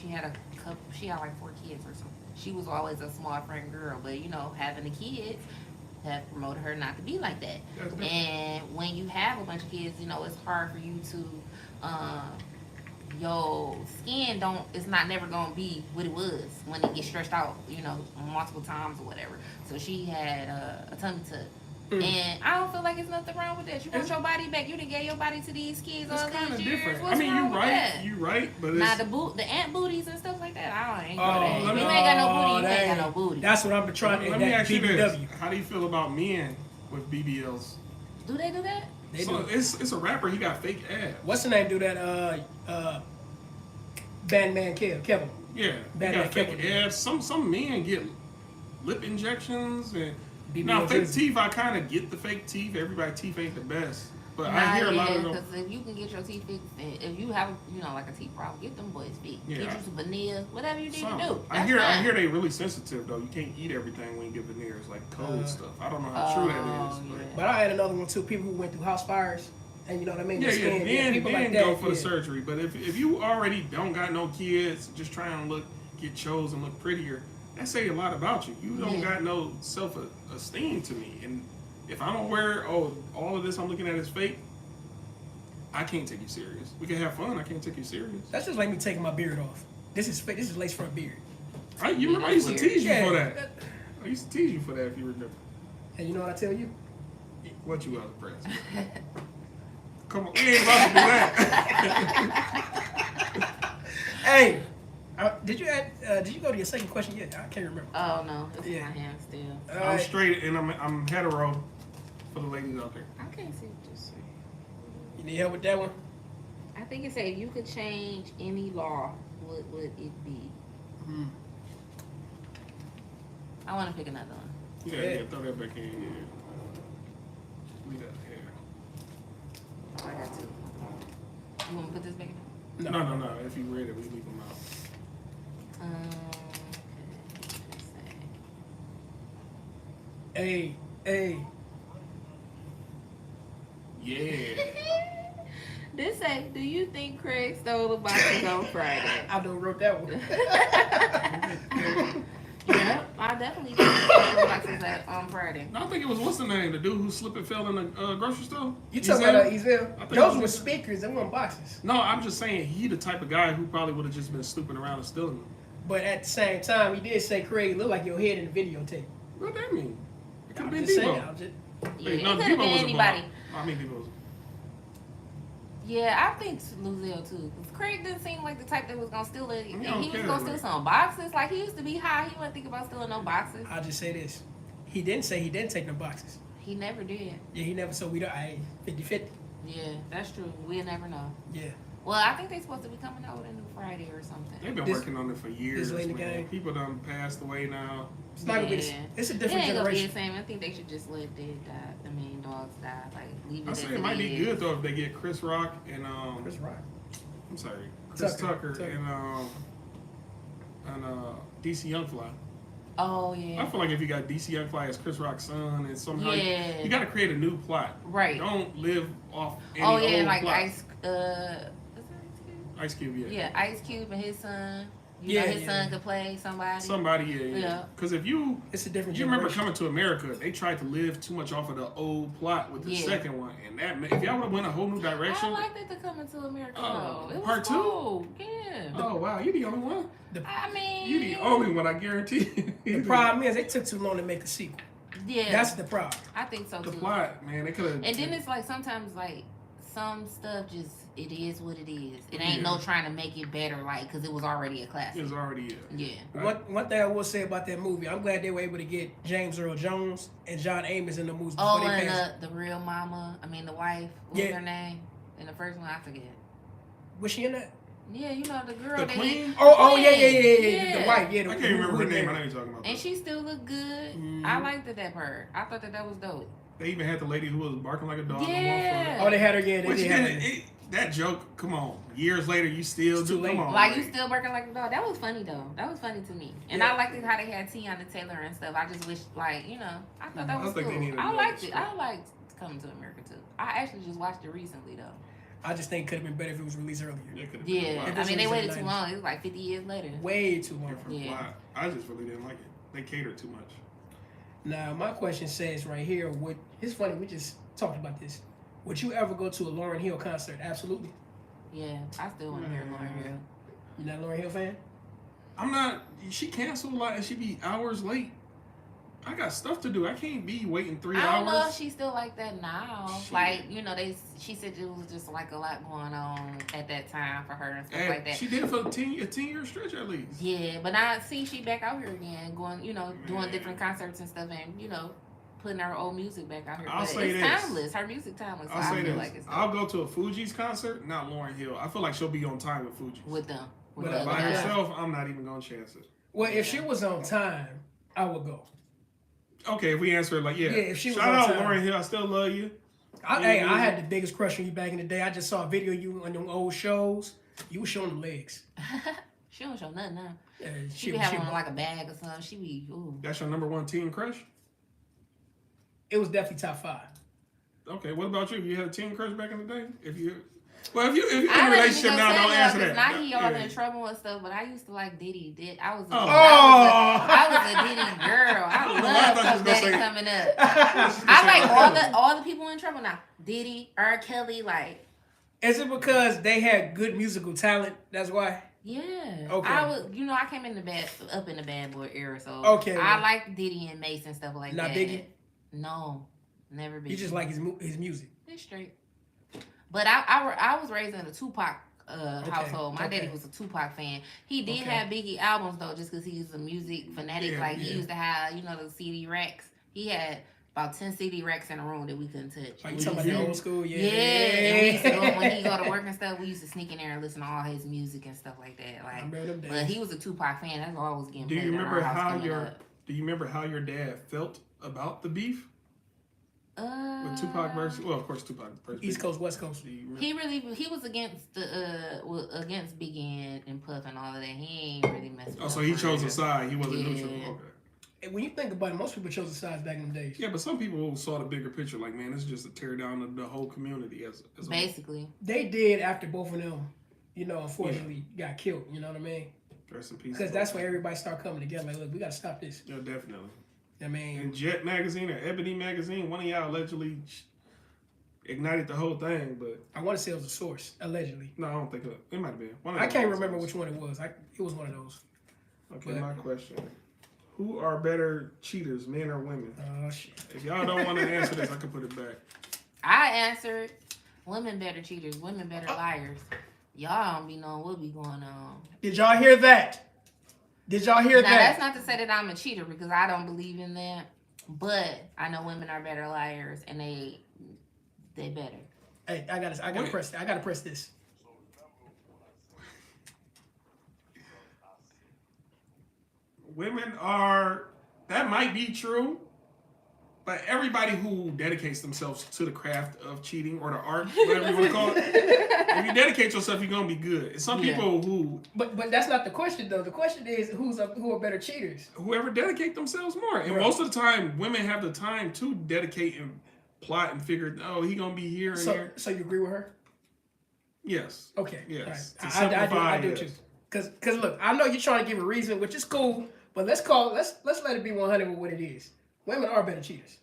had a couple, she had like 4 kids or something. She was always a smart friend girl, but having the kids have promoted her not to be like that. That's different. And when you have a bunch of kids, it's hard for you to your skin it's not never gonna be what it was when it gets stretched out, multiple times or whatever. So she had a tummy tuck And I don't feel like it's nothing wrong with that. You want your body back. You done gave your body to these kids all It's kind these of years. different. What's I mean, wrong with that? you right, but it's... Now the ant booties and stuff like that, I ain't Oh, got that. let You me- ain't got no booty, you ain't got no booty. That's what I'm trying to. Let me ask you this: BBW. how do you feel about men with BBLs? Do they do that? They So do. it's a rapper. He got fake abs. What's the name? Do that? Batman Kevin. Yeah, he Batman got fake Kevin. abs. Some men get lip injections and BBL now fake jersey. teeth. I kind of get the fake teeth. Everybody's teeth ain't the best, but Nah, I hear a lot yeah, of them. because if you can get your teeth fixed, and if you have, like a teeth problem, get them boys fixed. Yeah. Get you some veneers, whatever you need Some. to do. I That's hear fine. they really sensitive though. You can't eat everything when you get veneers, like cold stuff. I don't know how true that is. yeah. But I had another one too. People who went through house fires, and you know what I mean. Yeah, The yeah. skin, people Then like that. go for the yeah. surgery. But if you already don't got no kids, just trying to get chose and look prettier, that say a lot about you. You don't got no self-esteem to me. And if I don't wear all of this I'm looking at is fake, I can't take you serious. We can have fun. I can't take you serious. That's just like me taking my beard off. This is fake. This is lace front beard. You remember I used to Weird. tease you Yeah. for that. I used to tease you for that if you remember. And you know what I tell you? What you out of press? Come on, we ain't about to do that. Hey, did you go to your second question yet? I can't remember. Oh no, it's Yeah. in my hand still. All I'm right. straight and I'm hetero for the ladies out there. I can't see what this say. You need help with that one? I think it said if you could change any law, what would it be? I want to pick another one. Yeah, throw that back in. Yeah. Leave that here. I got two. You want to put this back in? No. If you read it, we leave them out. Okay. Hey. Yeah. This say, do you think Craig stole the boxes on Friday? I done wrote that one. Yeah, I definitely think he stole the boxes on Friday. No, I think it was what's the name? The dude who slipped and fell in the grocery store. You talking about Ezel? I think Those it were was- speakers. They weren't boxes. No, I'm just saying he the type of guy who probably would have just been snooping around and stealing them. But at the same time, he did say Craig looked like your head in the videotape. What that mean? It could I'm have been just saying. Debo. Yeah, Wait, it no, could have Debo been was anybody. I mean, Debo was. Yeah, I think Luzelle too. 'Cause Craig didn't seem like the type that was gonna steal it. don't He was care, gonna steal right? some boxes. Like he used to be high. He wasn't think about stealing no boxes. I'll just say this. He didn't say he didn't take no boxes. He never did. Yeah, he never. So we don't. 50-50. Yeah, that's true. We'll never know. Yeah. Well, I think they're supposed to be coming out with a new Friday or something. They've been This- working on it for years, late in the man. game. People done passed away now. It's not gonna be. Yeah. It's a It different ain't gonna be generation. the same. I think they should just let dead die. I mean, dogs die. Like leave it I as say it it might be is. good though if they get Chris Rock and Chris Rock. I'm sorry, Chris Tucker. Tucker. and DC Young Fly. Oh yeah. I feel like if you got DC Young Fly as Chris Rock's son and somehow Yeah. you got to create a new plot. Right. Don't live off any Oh yeah, old like plot. Ice. Is that Ice Cube? Ice Cube, yeah. Yeah, Ice Cube and his son. You Yeah, know, his yeah. son could play somebody. Somebody, yeah. Yeah. Because if you It's a different you remember generation. coming to America, they tried to live too much off of the old plot with the Yeah. second one, and that if y'all would have went a whole new direction. I liked it to come into America. Oh, though. It was part two? cool. Yeah. Oh wow, you the only one. I mean, You the only one, I guarantee. The problem is they took too long to make a sequel. Yeah, That's the problem. I think so The too. plot, man, they could have. And then it's like sometimes like some stuff just it is what it is. It ain't Yeah. no trying to make it better like because it was already a classic. It was already Yeah. One thing I will say about that movie, I'm glad they were able to get James Earl Jones and John Amos in the movies before Oh, they and passed. the real mama. I mean the wife. What was Yeah. her name? In the first one, I forget. Was she in that? Yeah, you know the girl. The that queen? Oh yeah. Yeah. The wife, yeah. I can't remember her name. I know you're talking about. And she still looked good. Mhm. I liked that part. I thought that was dope. They even had the lady who was barking like a dog. Yeah. Oh, they had her. Yeah, they Which did have did her. that joke? Come on, years later you still It's do. too late. Come on, Like you still working like a dog. That was funny though. That was funny to me. And Yeah. I liked it how they had Tiana Taylor and stuff. I just wish I thought that I was think they cool. needed I another liked it. script. I liked Coming to America too. I actually just watched it recently though. I just think it could have been better if it was released earlier. It could've been a Yeah. lot I this mean they was in waited the too 90s. long. It was like 50 years later. Way too long. different Yeah. plot. I just really didn't like it. They catered too much. Now, my question says right here, it's funny, we just talked about this. Would you ever go to a Lauryn Hill concert? Absolutely. Yeah. I still want to hear Lauryn Hill. You're not a Lauryn Hill fan? I'm not. She canceled a lot and she be hours late. I got stuff to do. I can't be waiting 3 I hours. don't know if she's still like that now. Like, you know, she said it was just like a lot going on at that time for her and stuff like that. She did it for a 10-year stretch at least. Yeah, but now see she back out here again, going, you know, doing different concerts and stuff, and you know, putting her old music back out here. I'll but say it's this. timeless. Her music timeless. So I'll say I feel this. like it's I'll go to a Fugees concert, not Lauryn Hill. I feel like she'll be on time with Fugees. with them. With But the other By guys. herself, I'm not even gonna chance it. Well, if she was on time, I would go. Okay, if we answer it like, yeah. If she was Shout on out time. Lauryn Hill, I still love you. Hey, I had the biggest crush on you back in the day. I just saw a video of you on them old shows. You were showing the legs. She don't show nothing now. Yeah, She be having on like a bag or something. She be ooh. That's your number one teen crush? It was definitely top 5. Okay, what about you? You had a teen crush back in the day? If you're in a I ain't relationship even now, gonna don't say answer that, that. 'cause now he all Yeah. in trouble and stuff, but I used to like Diddy. I was a Diddy girl. I I love thought you was Puff gonna Daddy say- coming up. I like all the people in trouble now. Diddy, R. Kelly, like Is it because they had good musical talent? That's why? yeah. Okay. I was, you know, I came in the bad boy era, so Okay, I well. like Diddy and Mace and stuff like Not that. Biggie? No, never Biggie. You just like his music. It's straight. But I was raised in a Tupac household. My daddy was a Tupac fan. He did have Biggie albums though, just because he was a music fanatic. Yeah, He used to have, you know, the CD racks. He had about 10 CD racks in a room that we couldn't touch. Like you talking about the old school? Yeah. Yeah, and we used to go, when he go to work and stuff, we used to sneak in there and listen to all his music and stuff like that. I Like, remember them days. but he was a Tupac fan. That's all I was getting. Do you played in remember our house how coming your up. Do you remember how your dad felt about the beef with Tupac versus? Well, of course, Tupac versus East Biggie. Coast, West Coast. Do you remember? He was against against Biggie and Puff and all of that. He ain't really messed with Oh, so them he for chose real. a side. He wasn't Yeah. neutral. Okay. And when you think about it, most people chose the sides back in the days. Yeah, but some people saw the bigger picture. Like, man, this is just a tear down of the whole community as a whole. Basically. They did after both of them, you know, unfortunately got killed. You know what I mean? Rest in peace. Because that's when everybody started coming together. Like, look, we got to stop this. Yeah, definitely. I mean, And Jet Magazine or Ebony Magazine, one of y'all allegedly ignited the whole thing, but I want to say it was a source, allegedly. no, I don't think it might have been. One of I them can't was. remember which one it was. It was one of those. Okay, but- my question. Who are better cheaters, men or women? Oh, shit. If y'all don't want to answer this, I can put it back. I answered women better cheaters, women better liars. Y'all don't be knowing what be going on. Did y'all hear that? Did y'all hear Now that? that's not to say that I'm a cheater because I don't believe in that. But I know women are better liars and they better. Hey, I gotta press this. Women are, that might be true, but everybody who dedicates themselves to the craft of cheating or the art, whatever you want to call it, if you dedicate yourself, you're going to be good. And some people who... But that's not the question, though. The question is who are better cheaters? Whoever dedicate themselves more. And most of the time, women have the time to dedicate and plot and figure, oh, he going to be here and here. So you agree with her? Yes. Okay. Yes. All To right. I simplify, do yes. too. Cause look, I know you're trying to give a reason, which is cool, but let's let it be 100 with what it is. Women are better cheaters.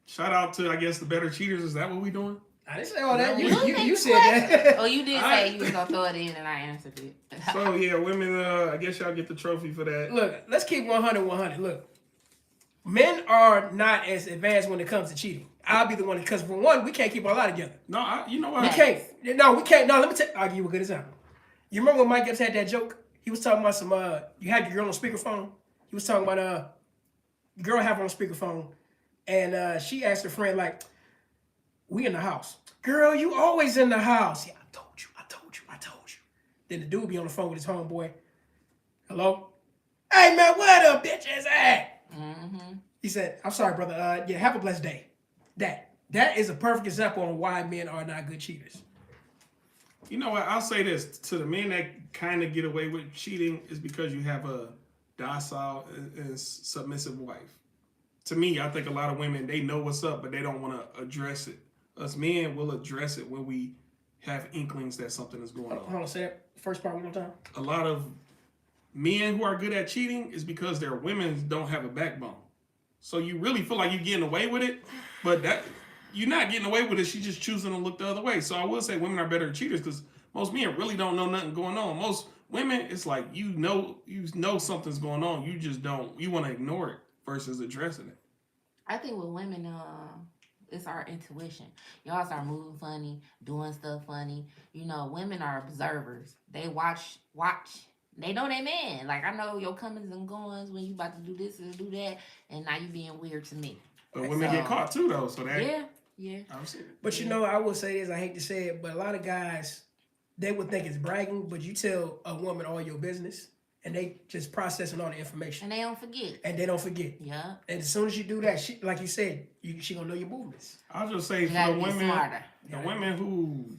Shout out to, I guess, the better cheaters. Is that what we doing? I didn't say all that. You You said that. Oh, you did say you was gonna throw it in and I answered it. So, yeah, women, I guess y'all get the trophy for that. Look, let's keep 100. Look, men are not as advanced when it comes to cheating. I'll be the one, because for one, we can't keep our lie together. No, you know what? We can't. No, we can't. No, let me I'll give you a good example. You remember when Mike Epps had that joke? He was talking about some, you had your girl on speakerphone. He was talking about, your girl have her on speakerphone. And she asked her friend, like, we in the house. Girl, you always in the house. Yeah, I told you. Then the dude be on the phone with his homeboy. Hello? Hey, man, where the bitch is at? Mm-hmm. He said, I'm sorry, brother. Yeah, have a blessed day. That is a perfect example on why men are not good cheaters. You know what? I'll say this. To the men that kind of get away with cheating is because you have a docile and submissive wife. To me, I think a lot of women, they know what's up, but they don't want to address it. Us men will address it when we have inklings that something is going on. Hold on, say that first part one more time. A lot of men who are good at cheating is because their women don't have a backbone. So you really feel like you're getting away with it, but that you're not getting away with it. She's just choosing to look the other way. So I will say women are better cheaters because most men really don't know nothing going on. Most women, it's like you know something's going on. You just don't. You want to ignore it. versus addressing it? I think with women, it's our intuition. Y'all start moving funny, doing stuff funny. You know, women are observers. They watch. They know they man. Like, I know your comings and goings when you about to do this and do that, and now you being weird to me. But women get caught too, though. So that Yeah. I've seen it. But you know, I will say this. I hate to say it, but a lot of guys, they would think it's bragging. But you tell a woman all your business, and they just processing all the information, And they don't forget. and they don't forget. Yeah. And as soon as you do that, she, like you said, she gonna know your movements. I'll just say You for gotta the be women, smarter. the women who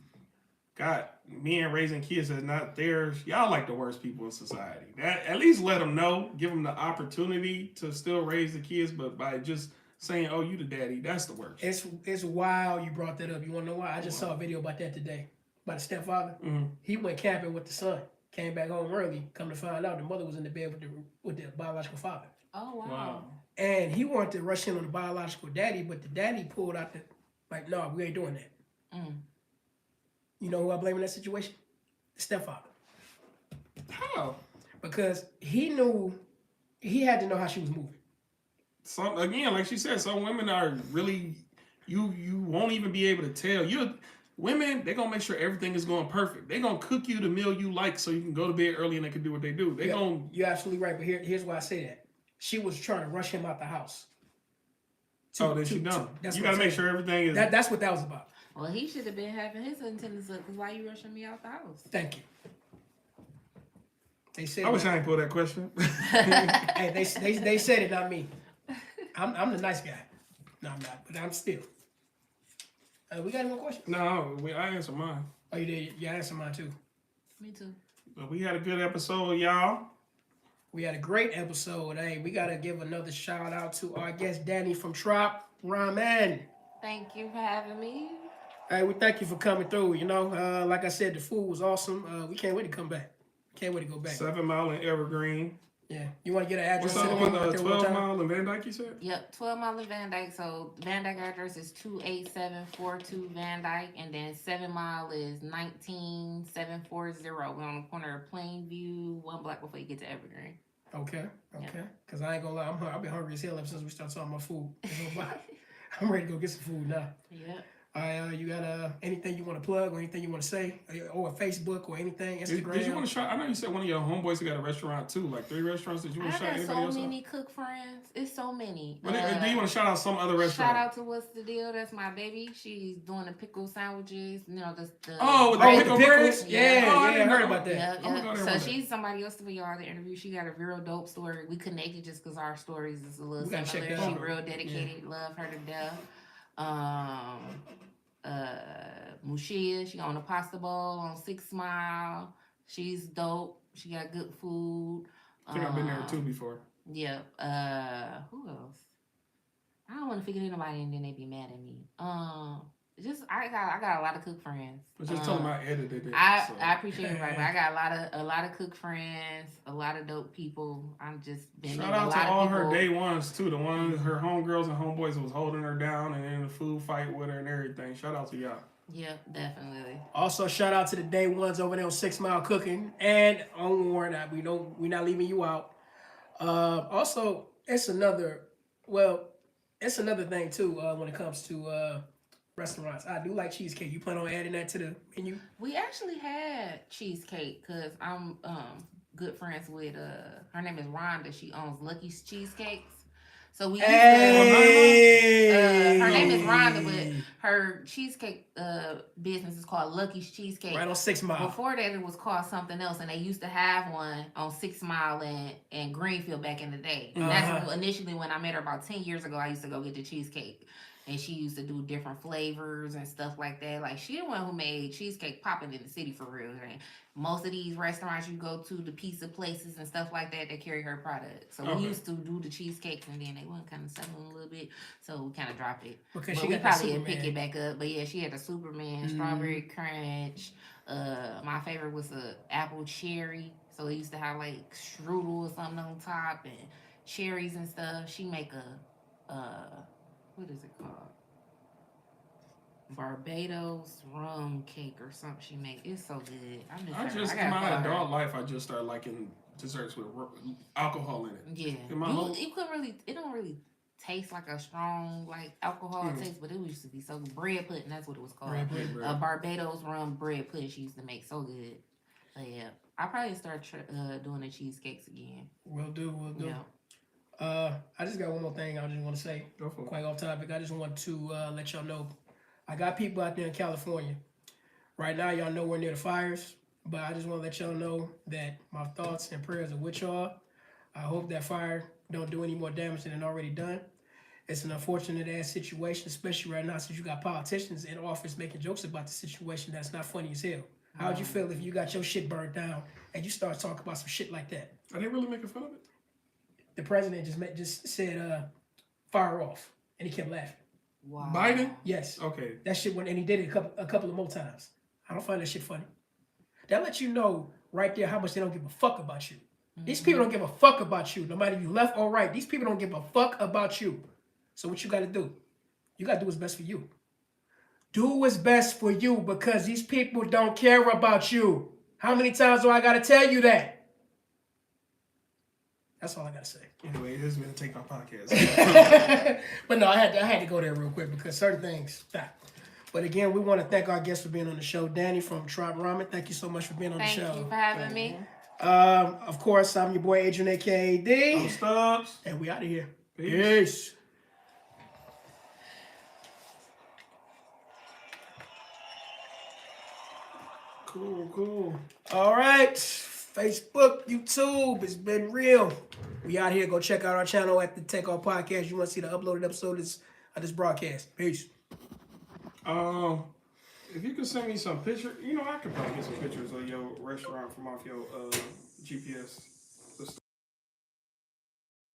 got men raising kids that's not theirs, y'all like the worst people in society. That at least let them know, give them the opportunity to still raise the kids, but by just saying, "Oh, you the daddy," that's the worst. It's wild you brought that up. You wanna know why? I just saw a video about that today. About a stepfather. Mm-hmm. He went camping with the son. Came back home early. Come to find out, the mother was in the bed with the biological father. Oh, wow. Wow. And he wanted to rush in on the biological daddy, but the daddy pulled out like, no, we ain't doing that. Mm. You know who I blame in that situation? The stepfather. How? Because he knew, he had to know how she was moving. Some again, like she said, some women are really you won't even be able to tell. Women, they're gonna make sure everything is going perfect. They're gonna cook you the meal you like so you can go to bed early and they can do what they do. You're absolutely right, but here's why I say that. She was trying to rush him out the house. Then she done. You gotta make sure everything is That's what that was about. Well, he should have been having his antennas up, because why you rushing me out the house? Thank you. They said I wish I ain't pulled that question. Hey, they said it, not me. I'm the nice guy. No, I'm not, but I'm still. We got any more questions? No, I answered mine. Oh, you did? You answered mine too. Me too. But we had a good episode, y'all. We had a great episode. Hey, we got to give another shout out to our guest, Danny from Trop Ramen. Thank you for having me. Hey, we thank you for coming through. You know, like I said, the food was awesome. We can't wait to come back. Can't wait to go back. 7 Mile in Evergreen. Yeah. You want to get an address? What's up to with the 12 Mile in Van Dyke, you said? Yep, 12 Mile in Van Dyke. So Van Dyke address is 28742 Van Dyke, and then 7 Mile is 19740. We're on the corner of Plainview, one block before you get to Evergreen. Okay. Because I ain't going to lie, I've been hungry as hell ever since we started talking about food. I'm ready to go get some food now. Yep. All right, you got anything you want to plug or anything you want to say? Or Facebook or anything, Instagram? Did you want to shout? I know you said one of your homeboys who got a restaurant too, like 3 restaurants. Did you want to shout I got anybody else so out? many cook friends. It's so many. Do you want to shout out some other restaurant? Shout out to What's the Deal? That's my baby. She's doing the pickle sandwiches. You know, the with the pickle pickles? bread? Yeah, Oh, I heard know. about that. Yep, I'm gonna go there So one day. she's somebody else for y'all to interview. She got a real dope story. We connected just because our stories is a little We gotta check similar. that She out. real dedicated. Love her to death. Mushia, she on the pasta bowl on 6 Mile. She's dope. She got good food. I think I've been there too before. Yeah. Who else? I don't want to forget anybody and then they be mad at me. I got a lot of cook friends. But just tell them I edited it. I appreciate everybody. But I got a lot of cook friends, a lot of dope people. I'm just been Shout meeting out a to lot all of people. her day ones too. The ones her homegirls and homeboys was holding her down and in the food fight with her and everything. Shout out to y'all. Yep, definitely. Also, shout out to the day ones over there on 6 Mile Cooking and on Warren. We're not leaving you out. Also, it's another thing too when it comes to restaurants. I do like cheesecake. You plan on adding that to the menu? We actually had cheesecake because I'm good friends with her name is Rhonda. She owns Lucky's Cheesecakes. So we used to, her name is Rhonda, but her cheesecake business is called Lucky's Cheesecake. Right on 6 Mile. Before that, it was called something else, and they used to have one on 6 Mile and Greenfield back in the day. And that's initially when I met her about 10 years ago. I used to go get the cheesecake. And she used to do different flavors and stuff like that. Like, she the one who made cheesecake popping in the city for real. And most of these restaurants you go to, the pizza places and stuff like that, they carry her product. So we used to do the cheesecakes, and then they went kind of selling a little bit. So we kind of dropped it. Because but she we got probably the would pick Superman. it back up. But yeah, she had the Superman, strawberry crunch. My favorite was the apple cherry. So it used to have like strudel or something on top and cherries and stuff. She make what is it called? Barbados rum cake or something she make. It's so good. In my adult life, I just started liking desserts with alcohol in it. Yeah, you couldn't really. It don't really taste like a strong like alcohol taste, but it used to be so good. Bread pudding. That's what it was called. Bread. Barbados rum bread pudding she used to make so good. But yeah, I'll probably start doing the cheesecakes again. We'll do. Yeah. I just got one more thing I just want to say. Go for it. Quite off topic. I just want to let y'all know. I got people out there in California. Right now, y'all nowhere near the fires. But I just want to let y'all know that my thoughts and prayers are with y'all. I hope that fire don't do any more damage than it already done. It's an unfortunate ass situation, especially right now since you got politicians in office making jokes about the situation that's not funny as hell. How would you feel if you got your shit burned down and you start talking about some shit like that? Are they really making fun of it? The president just said fire off, and he kept laughing. Wow. Biden? Yes. Okay. That shit went, and he did it a couple of more times. I don't find that shit funny. That lets you know right there how much they don't give a fuck about you. These people don't give a fuck about you, no matter if you left or right. These people don't give a fuck about you. So what you got to do? You got to do what's best for you. Do what's best for you because these people don't care about you. How many times do I got to tell you that? That's all I got to say. Anyway, this is going to take my podcast. But no, I had to go there real quick because certain things. But again, we want to thank our guests for being on the show. Danny from Tribe Ramen, thank you so much for being on the show. Thank you for having me. Of course, I'm your boy AdrianAkaAD. I'm Stubbs. And we out of here. Peace. Cool. All right. Facebook, YouTube, it's been real. We out here. Go check out our channel at the Takeoff Podcast. You want to see the uploaded episode of this broadcast. Peace. If you could send me some pictures, I could probably get some pictures of your restaurant from off your GPS.